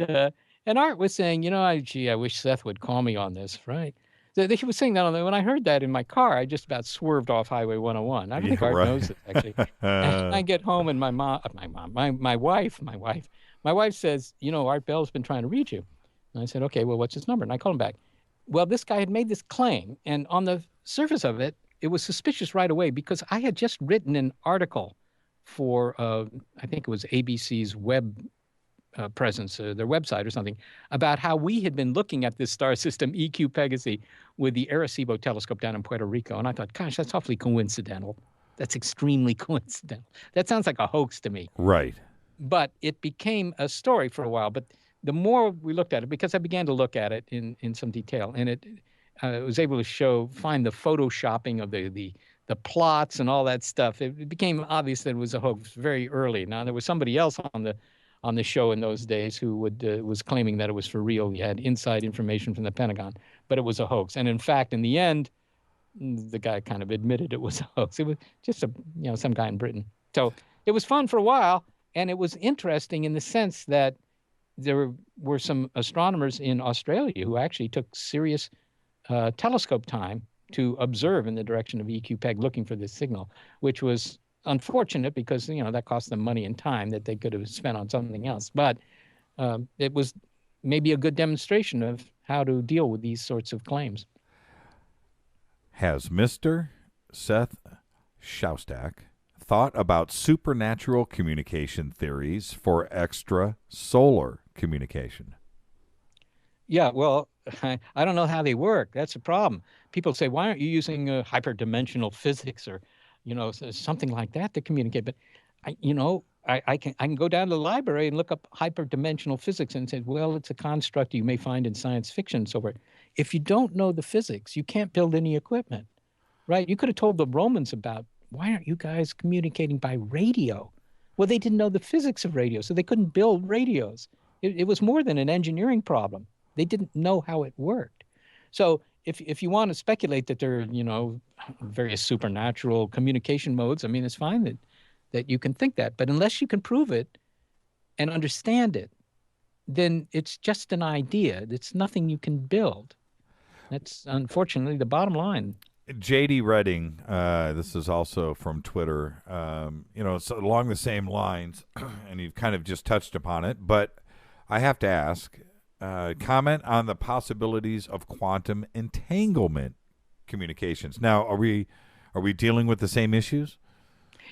Art was saying, I wish Seth would call me on this, right? He was saying that when I heard that in my car, I just about swerved off Highway 101. I don't think Art knows it, actually. And I get home and my wife says, Art Bell's been trying to reach you. And I said, okay, well, what's his number? And I called him back. Well, this guy had made this claim, and on the surface of it, it was suspicious right away because I had just written an article for, I think it was ABC's web presence, their website or something, about how we had been looking at this star system, EQ Pegasi, with the Arecibo telescope down in Puerto Rico. And I thought, gosh, that's awfully coincidental. That's extremely coincidental. That sounds like a hoax to me. Right. But it became a story for a while. But the more we looked at it, because I began to look at it in some detail, and it was able to find the photoshopping of the plots and all that stuff. It became obvious that it was a hoax very early. Now there was somebody else on the show in those days who was claiming that it was for real. He had inside information from the Pentagon, but it was a hoax. And in fact, in the end, the guy kind of admitted it was a hoax. It was just some guy in Britain. So it was fun for a while, and it was interesting in the sense that there were some astronomers in Australia who actually took serious telescope time to observe in the direction of EQ Peg looking for this signal, which was unfortunate because, that cost them money and time that they could have spent on something else. But it was maybe a good demonstration of how to deal with these sorts of claims. Has Mr. Seth Shostak thought about supernatural communication theories for extrasolar communication? Yeah, well, I don't know how they work. That's the problem. People say, "Why aren't you using hyperdimensional physics or, something like that to communicate?" But I can go down to the library and look up hyperdimensional physics and say, "Well, it's a construct you may find in science fiction and so forth." If you don't know the physics, you can't build any equipment, right? You could have told the Romans about, why aren't you guys communicating by radio? Well, they didn't know the physics of radio, so they couldn't build radios. It was more than an engineering problem. They didn't know how it worked. So if you want to speculate that there are, various supernatural communication modes, I mean, it's fine that you can think that. But unless you can prove it and understand it, then it's just an idea. It's nothing you can build. That's unfortunately the bottom line. JD Redding, this is also from Twitter, it's along the same lines, and you've kind of just touched upon it, but I have to ask, comment on the possibilities of quantum entanglement communications. Now, are we dealing with the same issues?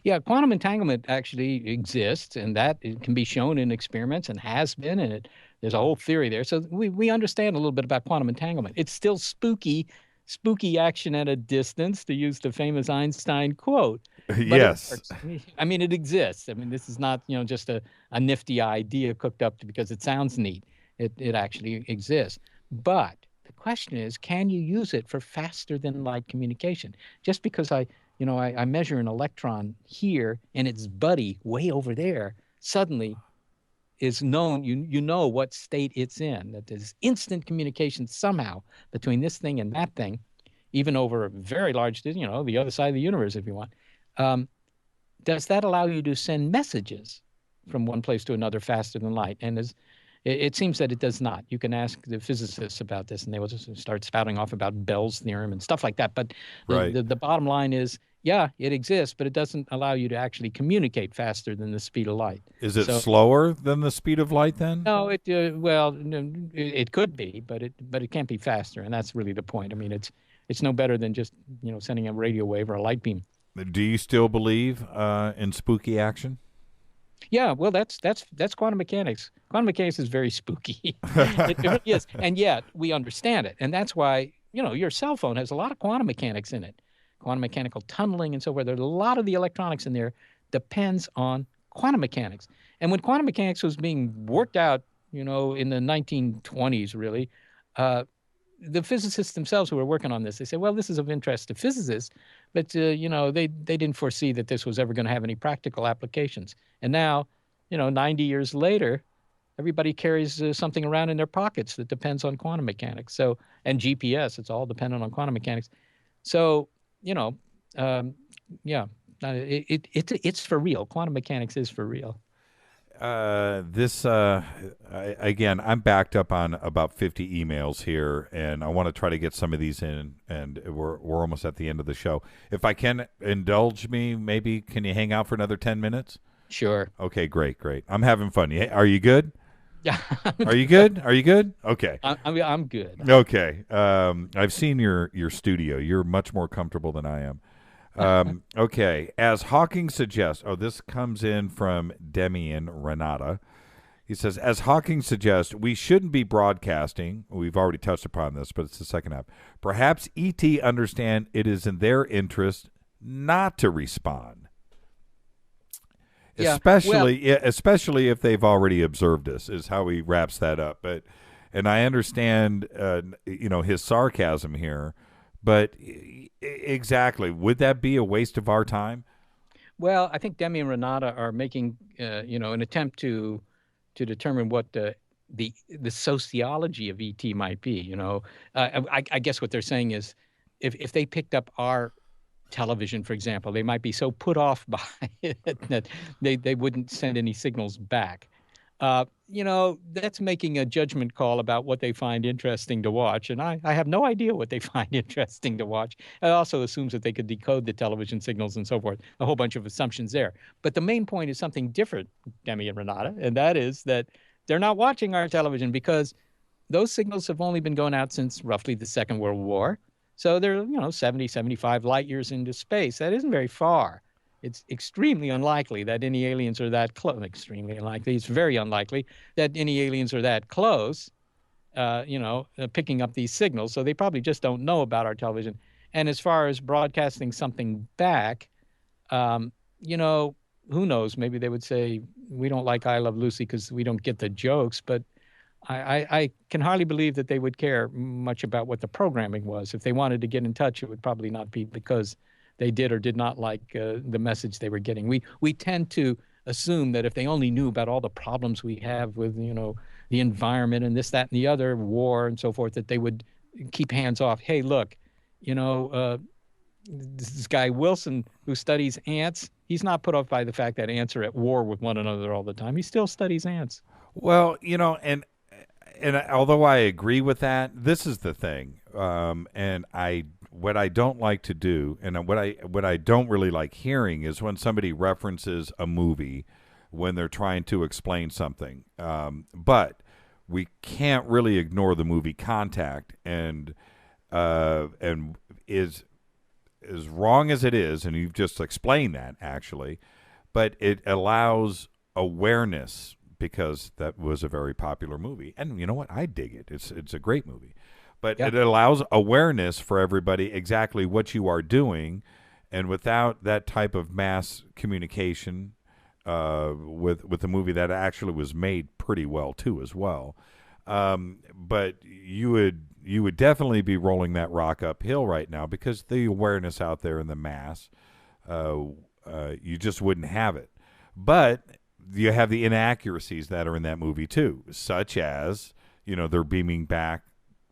Yeah, quantum entanglement actually exists, and that it can be shown in experiments and has been, and there's a whole theory there. So we understand a little bit about quantum entanglement. It's still spooky action at a distance, to use the famous Einstein quote. But Yes. I mean, it exists. I mean, this is not, just a nifty idea cooked up because it sounds neat. It actually exists. But the question is, can you use it for faster than light communication? Just because I measure an electron here and its buddy way over there suddenly is known, you know what state it's in, that there's instant communication somehow between this thing and that thing, even over a very large, the other side of the universe if you want. Does that allow you to send messages from one place to another faster than light? And it seems that it does not. You can ask the physicists about this, and they will just start spouting off about Bell's theorem and stuff like that. But the bottom line is, yeah, it exists, but it doesn't allow you to actually communicate faster than the speed of light. Is it slower than the speed of light then? No, it could be, but it can't be faster, and that's really the point. I mean, it's no better than just sending a radio wave or a light beam. Do you still believe in spooky action? Yeah, well, that's quantum mechanics. Quantum mechanics is very spooky. It really is, and yet we understand it, and that's why your cell phone has a lot of quantum mechanics in it, quantum mechanical tunneling and so forth. There's a lot of the electronics in there depends on quantum mechanics. And when quantum mechanics was being worked out, in the 1920s, really, the physicists themselves who were working on this, they said, well, this is of interest to physicists, but they didn't foresee that this was ever going to have any practical applications. And now, 90 years later, everybody carries something around in their pockets that depends on quantum mechanics. So, and GPS, it's all dependent on quantum mechanics. So, it's for real. Quantum mechanics is for real. Again, I'm backed up on about 50 emails here, and I want to try to get some of these in, and we're almost at the end of the show. If I can indulge me, maybe can you hang out for another 10 minutes? Sure. Okay, great. I'm having fun. Are you good? Yeah. Are you good? Are you good? Okay. I'm good. Okay. I've seen your studio. You're much more comfortable than I am. Okay. As Hawking suggests, this comes in from Demian Renata. He says, as Hawking suggests, we shouldn't be broadcasting. We've already touched upon this, but it's the second half. Perhaps ET understand it is in their interest not to respond. Yeah, especially if they've already observed us, is how he wraps that up. And I understand, his sarcasm here, but exactly, would that be a waste of our time? Well, I think Demi and Renata are making, an attempt to determine what the sociology of ET might be. I guess what they're saying is, if they picked up our television, for example, they might be so put off by it that they wouldn't send any signals back. That's making a judgment call about what they find interesting to watch. And I have no idea what they find interesting to watch. It also assumes that they could decode the television signals and so forth. A whole bunch of assumptions there. But the main point is something different, Demi and Renata, and that is that they're not watching our television because those signals have only been going out since roughly the Second World War. So they're, 70, 75 light years into space. That isn't very far. It's extremely unlikely that any aliens are that close. Extremely unlikely. It's very unlikely that any aliens are that close. picking up these signals. So they probably just don't know about our television. And as far as broadcasting something back, um, you know, who knows? Maybe they would say we don't like I Love Lucy because we don't get the jokes. But I can hardly believe that they would care much about what the programming was. If they wanted to get in touch, it would probably not be because they did or did not like the message they were getting. We tend to assume that if they only knew about all the problems we have with the environment and this, that, and the other, war and so forth, that they would keep hands off. Hey, look, this guy Wilson who studies ants, he's not put off by the fact that ants are at war with one another all the time. He still studies ants. Well, although I agree with that, this is the thing. And what I don't like to do, and what I don't really like hearing, is when somebody references a movie when they're trying to explain something. But we can't really ignore the movie Contact, and is as wrong as it is, and you've just explained that actually, but it allows awareness, because that was a very popular movie. And you know what? I dig it. It's a great movie. But it allows awareness for everybody exactly what you are doing. And without that type of mass communication with the movie that actually was made pretty well too as well. But you would definitely be rolling that rock uphill right now, because the awareness out there in the mass, you just wouldn't have it. But you have the inaccuracies that are in that movie too, such as they're beaming back.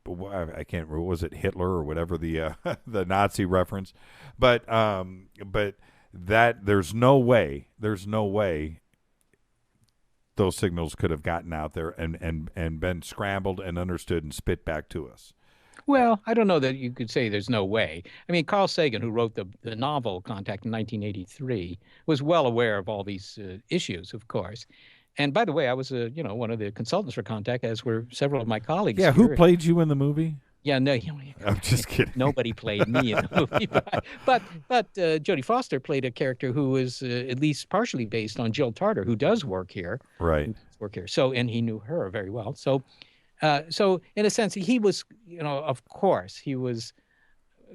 I can't remember, was it Hitler or whatever the the Nazi reference, but that there's no way those signals could have gotten out there and been scrambled and understood and spit back to us. Well, I don't know that you could say there's no way. I mean, Carl Sagan, who wrote the novel Contact in 1983, was well aware of all these issues, of course. And by the way, I was one of the consultants for Contact, as were several of my colleagues. Yeah, here. Who played you in the movie? Yeah, no, I'm just kidding. Nobody played me in the movie, but Jodie Foster played a character who was at least partially based on Jill Tarter, who does work here. Right. So, and he knew her very well. So in a sense, he was, of course, he was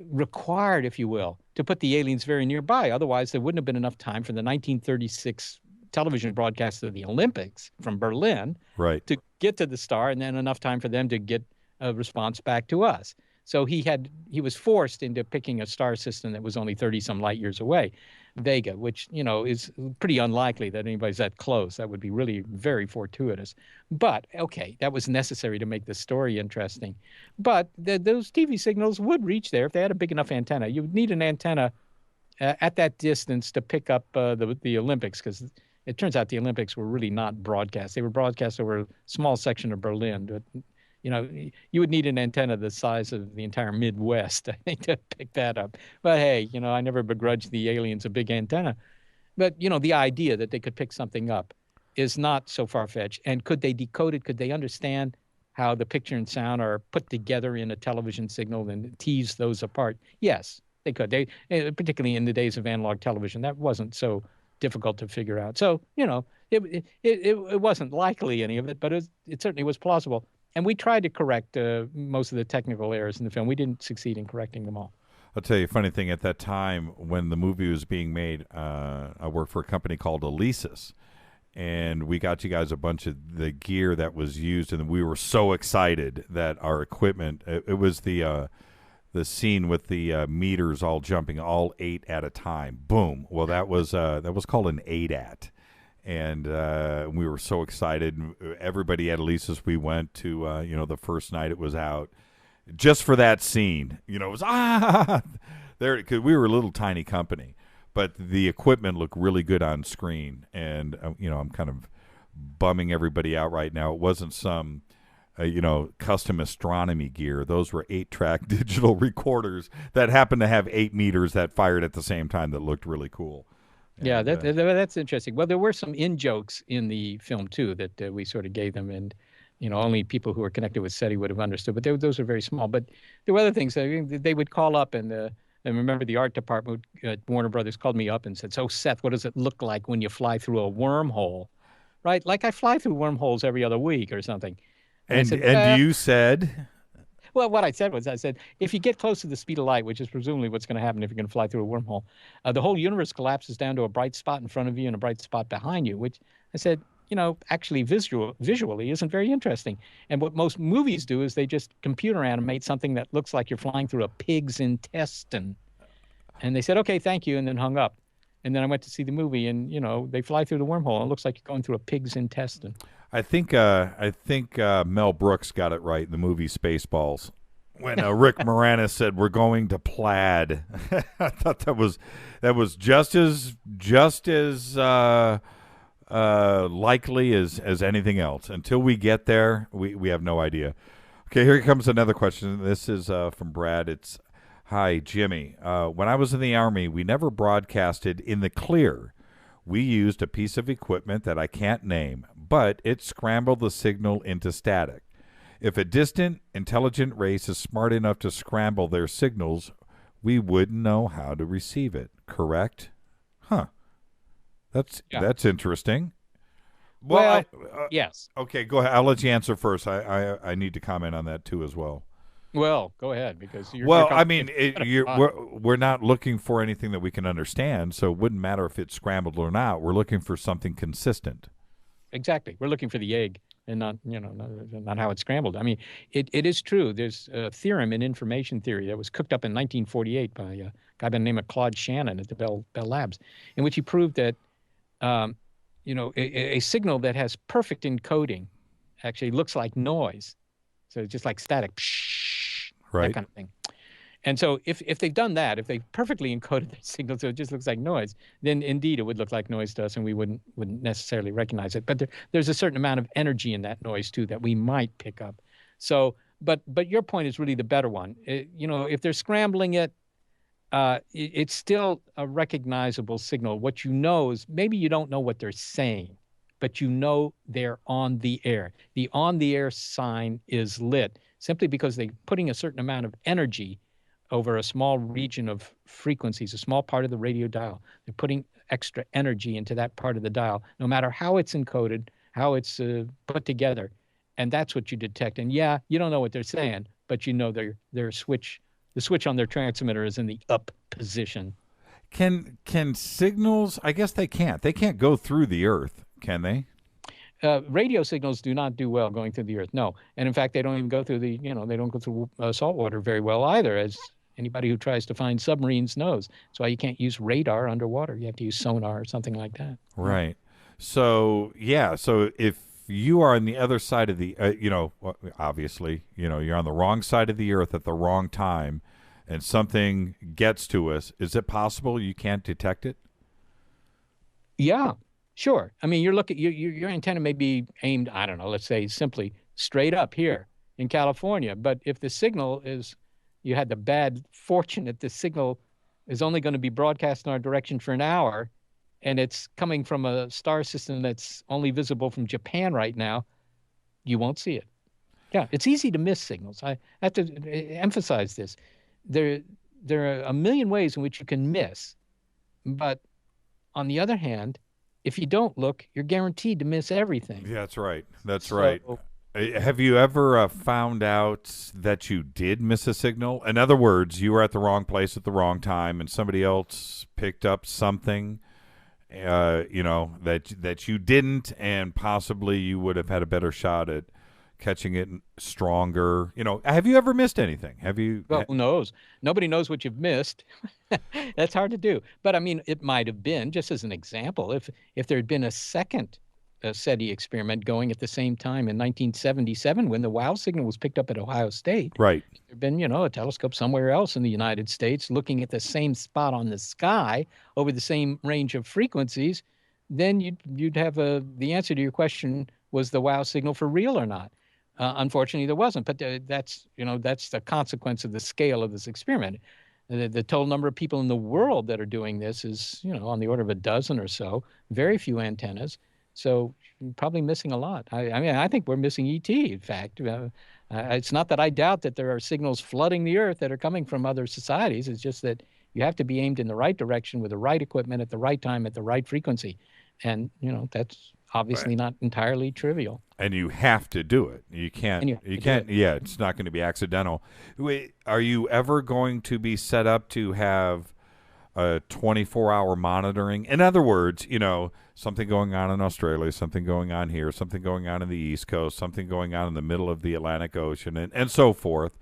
required, if you will, to put the aliens very nearby. Otherwise, there wouldn't have been enough time for the 1936 television broadcast of the Olympics from Berlin to get to the star, and then enough time for them to get a response back to us. So he was forced into picking a star system that was only 30 some light years away, Vega, which, is pretty unlikely that anybody's that close. That would be really very fortuitous. But okay, that was necessary to make the story interesting. But those TV signals would reach there if they had a big enough antenna. You would need an antenna at that distance to pick up the Olympics, because it turns out the Olympics were really not broadcast. They were broadcast over a small section of Berlin. But you would need an antenna the size of the entire Midwest, I think, to pick that up. But hey, I never begrudged the aliens a big antenna. But, the idea that they could pick something up is not so far-fetched. And could they decode it? Could they understand how the picture and sound are put together in a television signal and tease those apart? Yes, they could. They, particularly in the days of analog television, that wasn't so difficult to figure out. So, it wasn't likely, any of it, but it certainly was plausible. And we tried to correct most of the technical errors in the film. We didn't succeed in correcting them all. I'll tell you a funny thing. At that time, when the movie was being made, I worked for a company called Alesis, and we got you guys a bunch of the gear that was used, and we were so excited that our equipment, it was the scene with the meters all jumping, all 8 at a time. Boom. Well, that was called an ADAT. And we were so excited. Everybody at Elisa's, we went to, the first night it was out, just for that scene. It was, there, because we were a little tiny company. But the equipment looked really good on screen. And, I'm kind of bumming everybody out right now. It wasn't some, custom astronomy gear. Those were 8-track digital recorders that happened to have 8 meters that fired at the same time that looked really cool. Yeah, that's interesting. Well, there were some in-jokes in the film, too, that we sort of gave them, and, only people who were connected with SETI would have understood. But those are very small. But there were other things. They would call up, and remember the art department at Warner Brothers called me up and said, "So, Seth, what does it look like when you fly through a wormhole?" Right? Like I fly through wormholes every other week or something. And I And said, and you said, well, what I said was, I said, if you get close to the speed of light, which is presumably what's going to happen if you're going to fly through a wormhole, the whole universe collapses down to a bright spot in front of you and a bright spot behind you, which I said, actually visually isn't very interesting. And what most movies do is they just computer animate something that looks like you're flying through a pig's intestine. And they said, okay, thank you, and then hung up. And then I went to see the movie, and they fly through the wormhole, and it looks like you're going through a pig's intestine. I think Mel Brooks got it right in the movie Spaceballs when Rick Moranis said we're going to Plaid. I thought that was just as likely as anything else. Until we get there, we have no idea. Okay, here comes another question. This is from Brad. It's, hi, Jimmy. When I was in the Army, we never broadcasted in the clear. We used a piece of equipment that I can't name, but it scrambled the signal into static. If a distant, intelligent race is smart enough to scramble their signals, we wouldn't know how to receive it. Correct? Huh. That's interesting. Well, yes. Okay, go ahead. I'll let you answer first. I need to comment on that too as well. Well, go ahead, because we're not looking for anything that we can understand, so it wouldn't matter if it's scrambled or not. We're looking for something consistent. Exactly. We're looking for the egg and not how it's scrambled. I mean, it is true. There's a theorem in information theory that was cooked up in 1948 by a guy by the name of Claude Shannon at the Bell Labs, in which he proved that a signal that has perfect encoding actually looks like noise. So it's just like static, right, that kind of thing. And so if they've done that, if they perfectly encoded the signal so it just looks like noise, then indeed it would look like noise to us and we wouldn't necessarily recognize it. But there's a certain amount of energy in that noise too that we might pick up. So, but your point is really the better one. If they're scrambling it, it's still a recognizable signal. What you know is maybe you don't know what they're saying, but you know they're on the air. The on the air sign is lit simply because they're putting a certain amount of energy over a small region of frequencies, a small part of the radio dial. They're putting extra energy into that part of the dial, no matter how it's encoded, how it's put together. And that's what you detect. And yeah, you don't know what they're saying, but you know the switch on their transmitter is in the up position. Can signals, I guess they can't. They can't go through the earth, can they? Radio signals do not do well going through the earth, no. And in fact, they don't even go through they don't go through salt water very well either, as anybody who tries to find submarines knows. That's why you can't use radar underwater. You have to use sonar or something like that. Right. So, so if you are on the other side of the, obviously, you're on the wrong side of the earth at the wrong time and something gets to us, is it possible you can't detect it? Yeah. Sure. I mean, your antenna may be aimed, I don't know, let's say simply straight up here in California. But if the signal you had the bad fortune that the signal is only going to be broadcast in our direction for an hour, and it's coming from a star system that's only visible from Japan right now, you won't see it. Yeah, it's easy to miss signals. I have to emphasize this. There are a million ways in which you can miss. But on the other hand, if you don't look, you're guaranteed to miss everything. Yeah, that's right. Have you ever found out that you did miss a signal? In other words, you were at the wrong place at the wrong time, and somebody else picked up something, that you didn't, and possibly you would have had a better shot at catching it stronger. Have you ever missed anything? Have you? Well, who knows? Nobody knows what you've missed. That's hard to do. But I mean, it might have been, just as an example, if there had been a second SETI experiment going at the same time in 1977 when the WOW signal was picked up at Ohio State. Right. There'd been, a telescope somewhere else in the United States looking at the same spot on the sky over the same range of frequencies, then you'd have the answer to your question, was the WOW signal for real or not? Unfortunately, there wasn't. But that's the consequence of the scale of this experiment. The total number of people in the world that are doing this is, on the order of a dozen or so, very few antennas. So probably missing a lot. I think we're missing ET, in fact. It's not that I doubt that there are signals flooding the Earth that are coming from other societies. It's just that you have to be aimed in the right direction with the right equipment at the right time at the right frequency. And, obviously not entirely trivial. And you have to do it. You can't. You can't. Yeah, it's not going to be accidental. Wait, are you ever going to be set up to have a 24-hour monitoring? In other words, something going on in Australia, something going on here, something going on in the East Coast, something going on in the middle of the Atlantic Ocean, and so forth.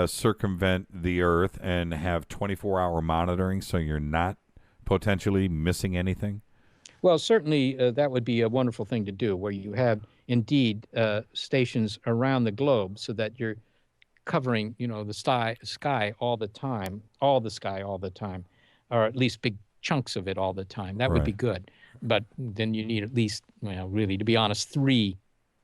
Circumvent the Earth and have 24-hour monitoring, so you're not potentially missing anything. Well, certainly that would be a wonderful thing to do, where you have indeed stations around the globe, so that you're covering, the sky all the time, or at least big chunks of it all the time. That would be good. But then you need at least, really, to be honest, 3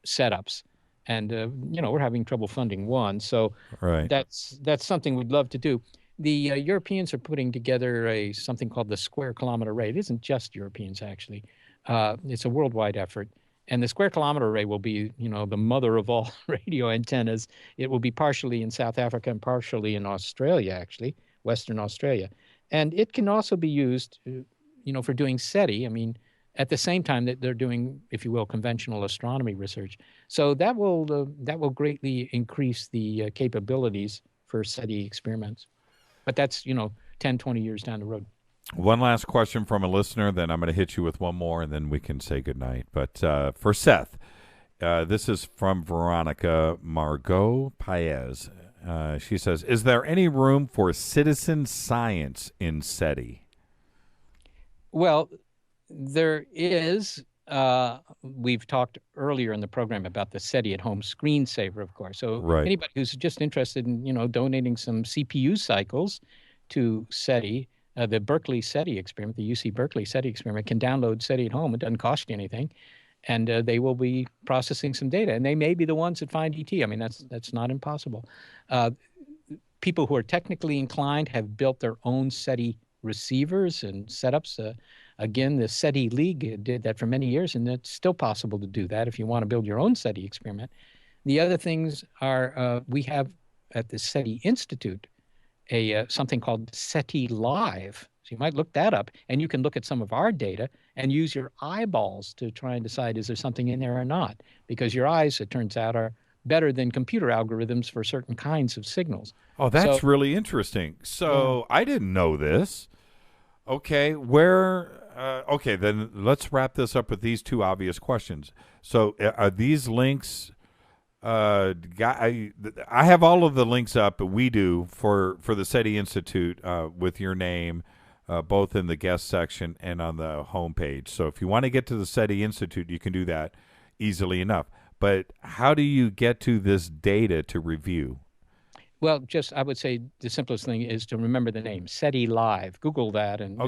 setups. And, we're having trouble funding one. So that's something we'd love to do. The Europeans are putting together something called the Square Kilometer Array. It isn't just Europeans, actually. It's a worldwide effort. And the Square Kilometer Array will be, the mother of all radio antennas. It will be partially in South Africa and partially in Australia, actually, Western Australia. And it can also be used, for doing SETI. I mean, at the same time that they're doing, if you will, conventional astronomy research. So that will greatly increase the capabilities for SETI experiments. But that's, 10, 20 years down the road. One last question from a listener, then I'm going to hit you with one more, and then we can say goodnight. But for Seth, this is from Veronica Margot Paez. She says, is there any room for citizen science in SETI? Well, there is. We've talked earlier in the program about the SETI at home screensaver, of course. So anybody who's just interested in, donating some CPU cycles to SETI, the Berkeley SETI experiment, the UC Berkeley SETI experiment, can download SETI at home. It doesn't cost you anything. And they will be processing some data. And they may be the ones that find ET. I mean, that's not impossible. People who are technically inclined have built their own SETI receivers and setups. Again, the SETI League did that for many years, and it's still possible to do that if you want to build your own SETI experiment. The other things are we have at the SETI Institute something called SETI Live. So you might look that up, and you can look at some of our data and use your eyeballs to try and decide, is there something in there or not? Because your eyes, it turns out, are better than computer algorithms for certain kinds of signals. Oh, that's really interesting. So I didn't know this. Okay, okay, then let's wrap this up with these 2 obvious questions. So are these links, I have all of the links up, but we do for the SETI Institute with your name, both in the guest section and on the homepage. So if you want to get to the SETI Institute, you can do that easily enough. But how do you get to this data to review? Well, I would say the simplest thing is to remember the name, SETI Live. Google that, and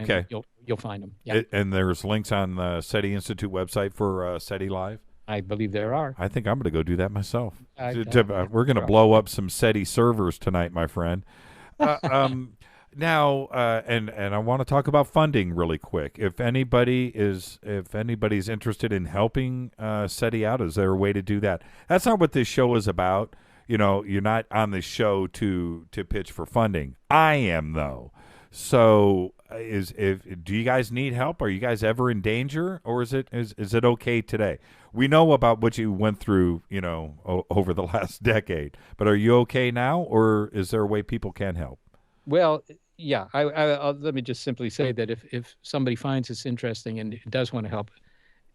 you'll find them. Yeah. And there's links on the SETI Institute website for SETI Live? I believe there are. I think I'm going to go do that myself. We're going to blow up some SETI servers tonight, my friend. Now, and I want to talk about funding really quick. If anybody's interested in helping SETI out, is there a way to do that? That's not what this show is about. You're not on the show to pitch for funding. I am, though. So, do you guys need help? Are you guys ever in danger, or is it okay today? We know about what you went through, over the last decade. But are you okay now, or is there a way people can help? Well, yeah. I'll let me just simply say that if somebody finds this interesting and does want to help,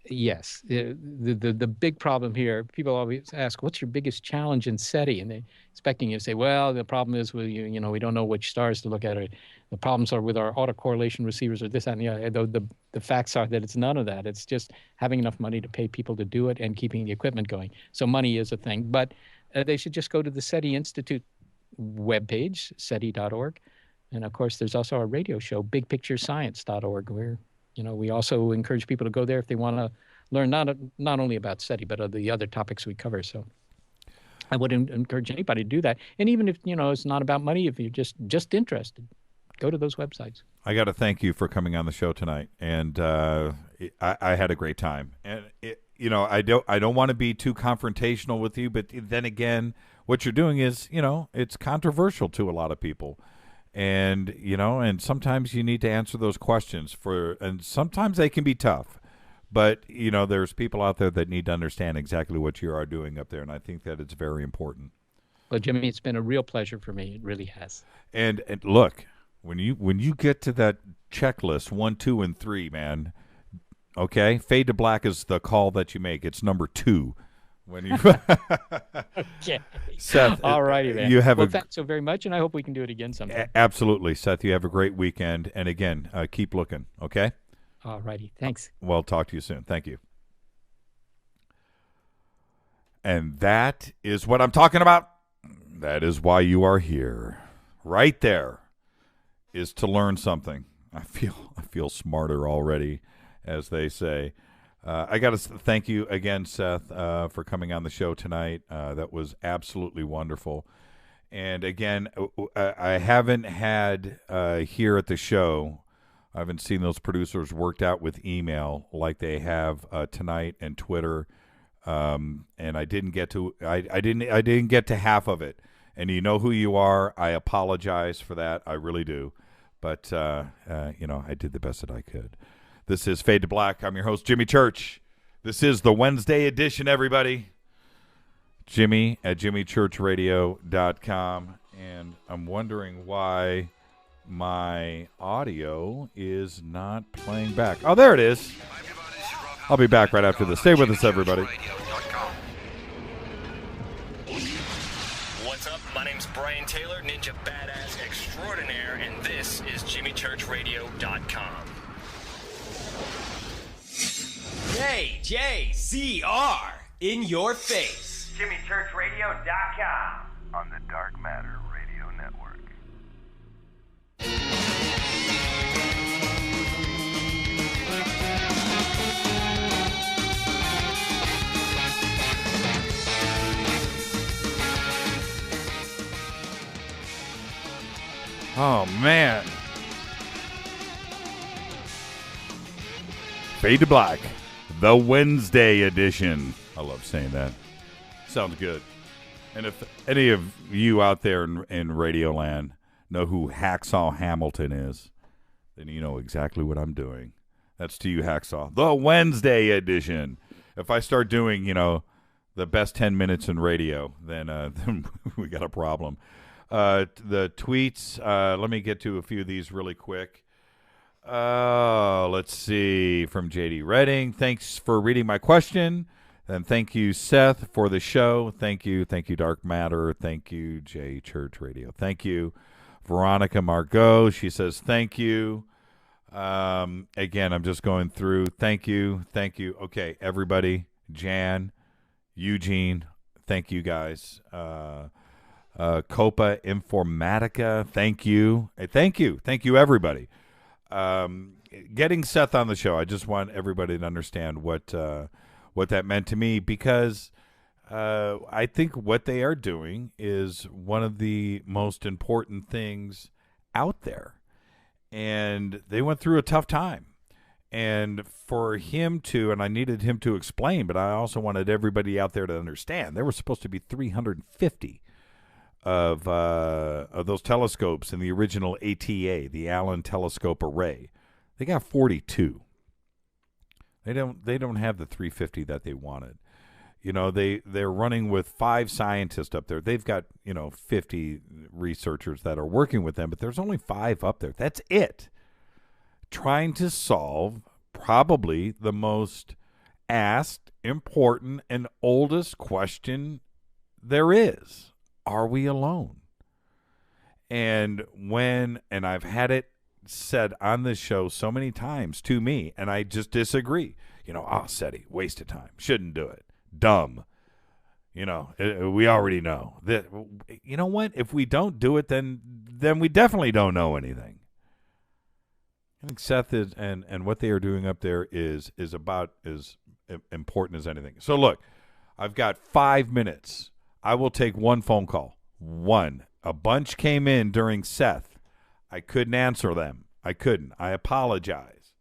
yes. The big problem here, people always ask, what's your biggest challenge in SETI? And they're expecting you to say, well, the problem is with we don't know which stars to look at, or the problems are with our autocorrelation receivers, or this, that, and the other. The facts are that it's none of that. It's just having enough money to pay people to do it and keeping the equipment going. So money is a thing. But they should just go to the SETI Institute webpage, SETI.org. And, of course, there's also our radio show, bigpicturescience.org, where we also encourage people to go there if they want to learn not only about SETI, but the other topics we cover. So I would encourage anybody to do that. And even if, it's not about money, if you're just interested, go to those websites. I got to thank you for coming on the show tonight. And I had a great time. And, I don't want to be too confrontational with you, but then again, what you're doing is, it's controversial to a lot of people. And, and sometimes you need to answer those questions and sometimes they can be tough, But, you know, there's people out there that need to understand exactly what you are doing up there, and I think that it's very important. Well, Jimmy, it's been a real pleasure for me. It really has. And look, when you get to that checklist 1, 2, and 3, man, okay, fade to black is the call that you make. It's number 2. When you Okay. Seth, all righty, man. You have thanks so very much, and I hope we can do it again sometime. Absolutely, Seth. You have a great weekend, and again, keep looking. Okay. All righty. Thanks. Well, talk to you soon. Thank you. And that is what I'm talking about. That is why you are here. Right there is to learn something. I feel smarter already, as they say. I got to thank you again, Seth, for coming on the show tonight. That was absolutely wonderful. And again, I haven't had here at the show, I haven't seen those producers worked out with email like they have tonight and Twitter. And I didn't get to I didn't get to half of it. And you know who you are. I apologize for that. I really do. But you know, I did the best that I could. This is Fade to Black. I'm your host, Jimmy Church. This is the Wednesday edition, everybody. Jimmy at jimmychurchradio.com. And I'm wondering why my audio is not playing back. Oh, there it is. I'll be back right after this. Stay with us, everybody. What's up? My name's Brian Taylor, Ninja Badass Extraordinaire, and this is jimmychurchradio.com. JJCR in your face. JimmyChurchRadio.com On the Dark Matter Radio Network. Oh, man. Fade to Black, the Wednesday edition. I love saying that. Sounds good. And if any of you out there in Radio Land know who Hacksaw Hamilton is, then you know exactly what I'm doing. That's to you, Hacksaw. The Wednesday edition. If I start doing, you know, the best 10 minutes in radio, then we got a problem. The tweets, let me get to a few of these really quick. Let's see. From J.D. Redding, thanks for reading my question. And thank you, Seth, for the show. Thank you, Dark Matter. Thank you, J Church Radio. Thank you, Veronica Margot. She says thank you. Again, I'm just going through. Thank you. Okay, everybody. Jan, Eugene, thank you guys. Copa Informatica, thank you. Thank you, everybody. Getting Seth on the show, I just want everybody to understand what that meant to me, because I think what they are doing is one of the most important things out there. And they went through a tough time. And for him to, and I needed him to explain, but I also wanted everybody out there to understand, there were supposed to be 350 of those telescopes in the original ATA, the Allen Telescope Array. They got 42. They don't have the 350 that they wanted. You know, they're running with 5 scientists up there. They've got, 50 researchers that are working with them, but there's only 5 up there. That's it. Trying to solve probably the most asked, important, and oldest question there is. Are we alone? And I've had it said on this show so many times to me, and I just disagree. SETI, waste of time. Shouldn't do it. Dumb. We already know that. You know what? If we don't do it, then we definitely don't know anything. I think Seth is, and what they are doing up there is about as important as anything. So look, I've got 5 minutes. I will take one phone call. One. A bunch came in during Seth. I couldn't answer them. I couldn't. I apologize.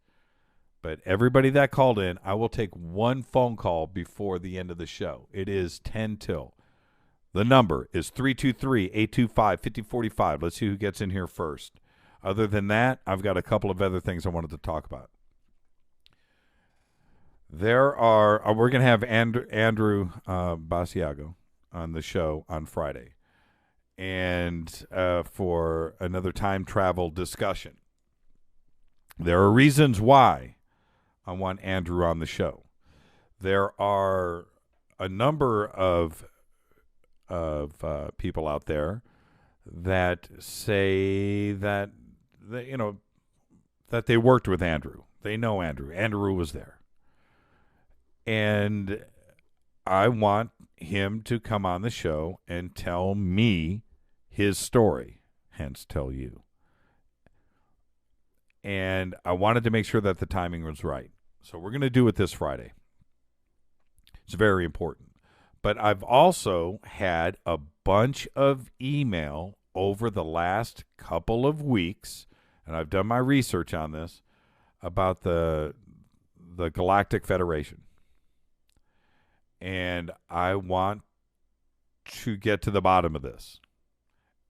But everybody that called in, I will take one phone call before the end of the show. It is 10 till. The number is 323-825-5045. Let's see who gets in here first. Other than that, I've got a couple of other things I wanted to talk about. We're going to have Andrew Basiago on the show on Friday, and for another time travel discussion. There are reasons why I want Andrew on the show. There are a number of people out there that say that that they worked with Andrew. They know Andrew. Andrew was there. And I want him to come on the show and tell me his story, hence tell you. And I wanted to make sure that the timing was right. So we're going to do it this Friday. It's very important. But I've also had a bunch of email over the last couple of weeks, and I've done my research on this, about the Galactic Federation. And I want to get to the bottom of this.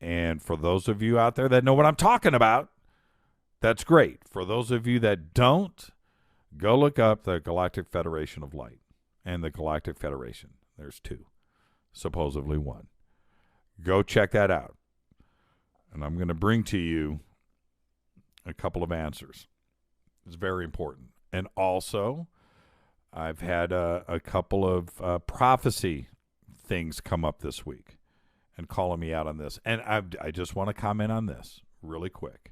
And for those of you out there that know what I'm talking about, that's great. For those of you that don't, go look up the Galactic Federation of Light and the Galactic Federation. There's two, supposedly one. Go check that out. And I'm going to bring to you a couple of answers. It's very important. And also, I've had a couple of prophecy things come up this week and calling me out on this. And I just want to comment on this really quick.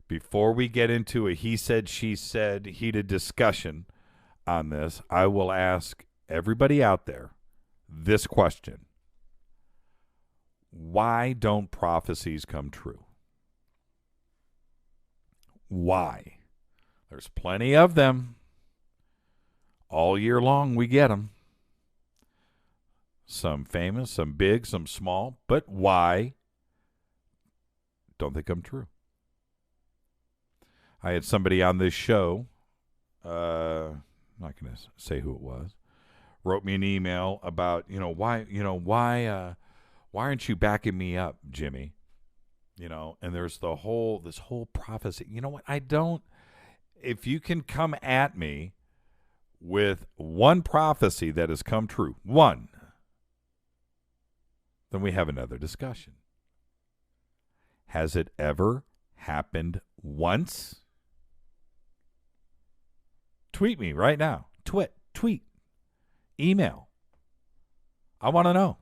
Before we get into a he said, she said heated discussion on this, I will ask everybody out there this question. Why don't prophecies come true? Why? There's plenty of them. All year long we get them. Some famous, some big, some small. But why don't they come true? I had somebody on this show, I'm not going to say who it was, wrote me an email about, why aren't you backing me up, Jimmy? And there's this whole prophecy. You know what? If you can come at me with one prophecy that has come true, one, then we have another discussion. Has it ever happened once? Tweet me right now. Tweet. Email. I want to know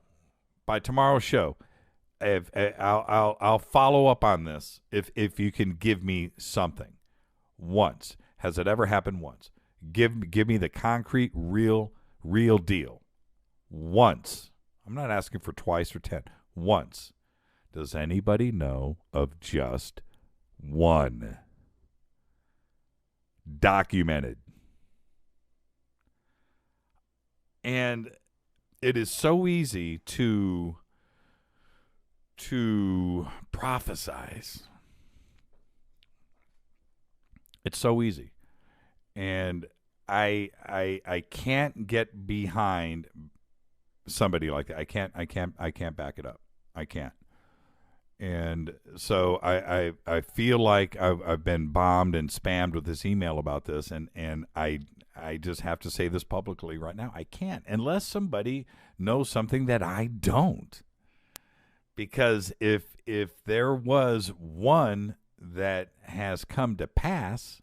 by tomorrow's show. I'll follow up on this if you can give me something. Once. Has it ever happened once? Give me the concrete, real deal. Once. I'm not asking for twice or 10. Once. Does anybody know of just one? Documented. And it is so easy to prophesize. It's so easy. And I can't get behind somebody like that. I can't back it up. I can't. And so I feel like I've been bombed and spammed with this email about this, and I just have to say this publicly right now. I can't, unless somebody knows something that I don't. Because if there was one that has come to pass,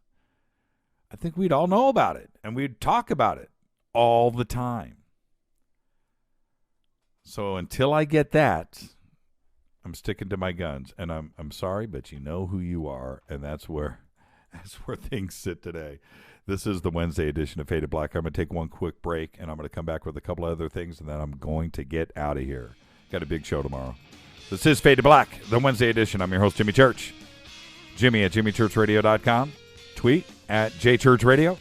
I think we'd all know about it, and we'd talk about it all the time. So until I get that, I'm sticking to my guns, and I'm sorry, but you know who you are, and that's where things sit today. This is the Wednesday edition of Faded Black. I'm going to take one quick break, and I'm going to come back with a couple other things, and then I'm going to get out of here. Got a big show tomorrow. This is Faded Black, the Wednesday edition. I'm your host, Jimmy Church. Jimmy at jimmychurchradio.com. Tweet at jchurchradio.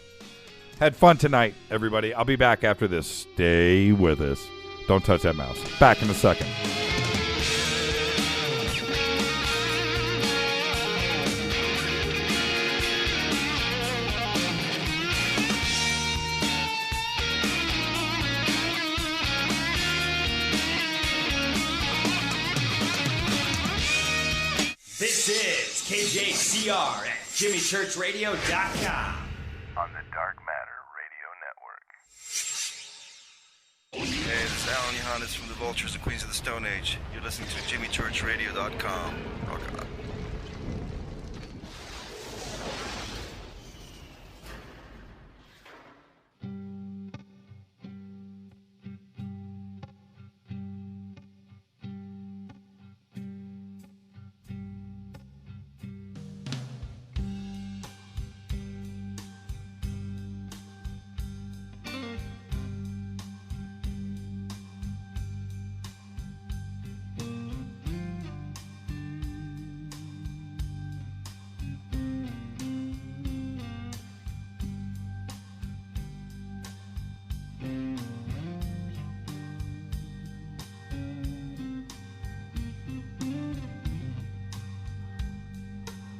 Had fun tonight, everybody. I'll be back after this. Stay with us. Don't touch that mouse. Back in a second. This is KJCR at jimmychurchradio.com. On the Dark Matter Radio Network. Alan Yohannes from the Vultures and Queens of the Stone Age. You're listening to JimmyChurchRadio.com. Rock on.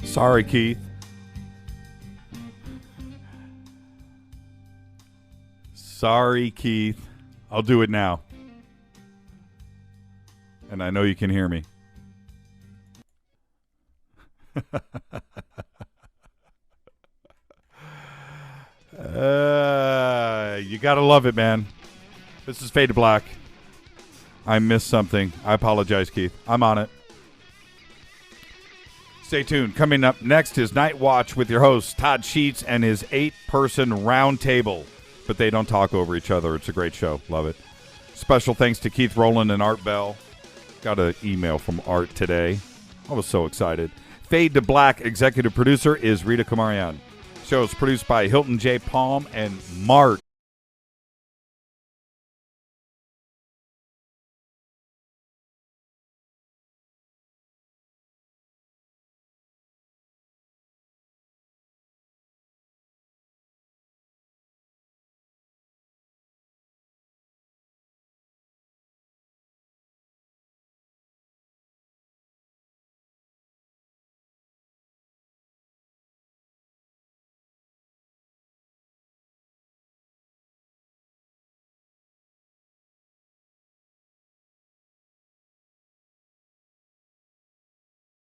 Sorry, Keith. Sorry, Keith. I'll do it now. And I know you can hear me. You gotta love it, man. This is Fade to Black. I missed something. I apologize, Keith. I'm on it. Stay tuned. Coming up next is Night Watch with your host, Todd Sheets, and his 8-person roundtable. But they don't talk over each other. It's a great show. Love it. Special thanks to Keith Rowland and Art Bell. Got an email from Art today. I was so excited. Fade to Black executive producer is Rita Kamarian. Show is produced by Hilton J. Palm and Mark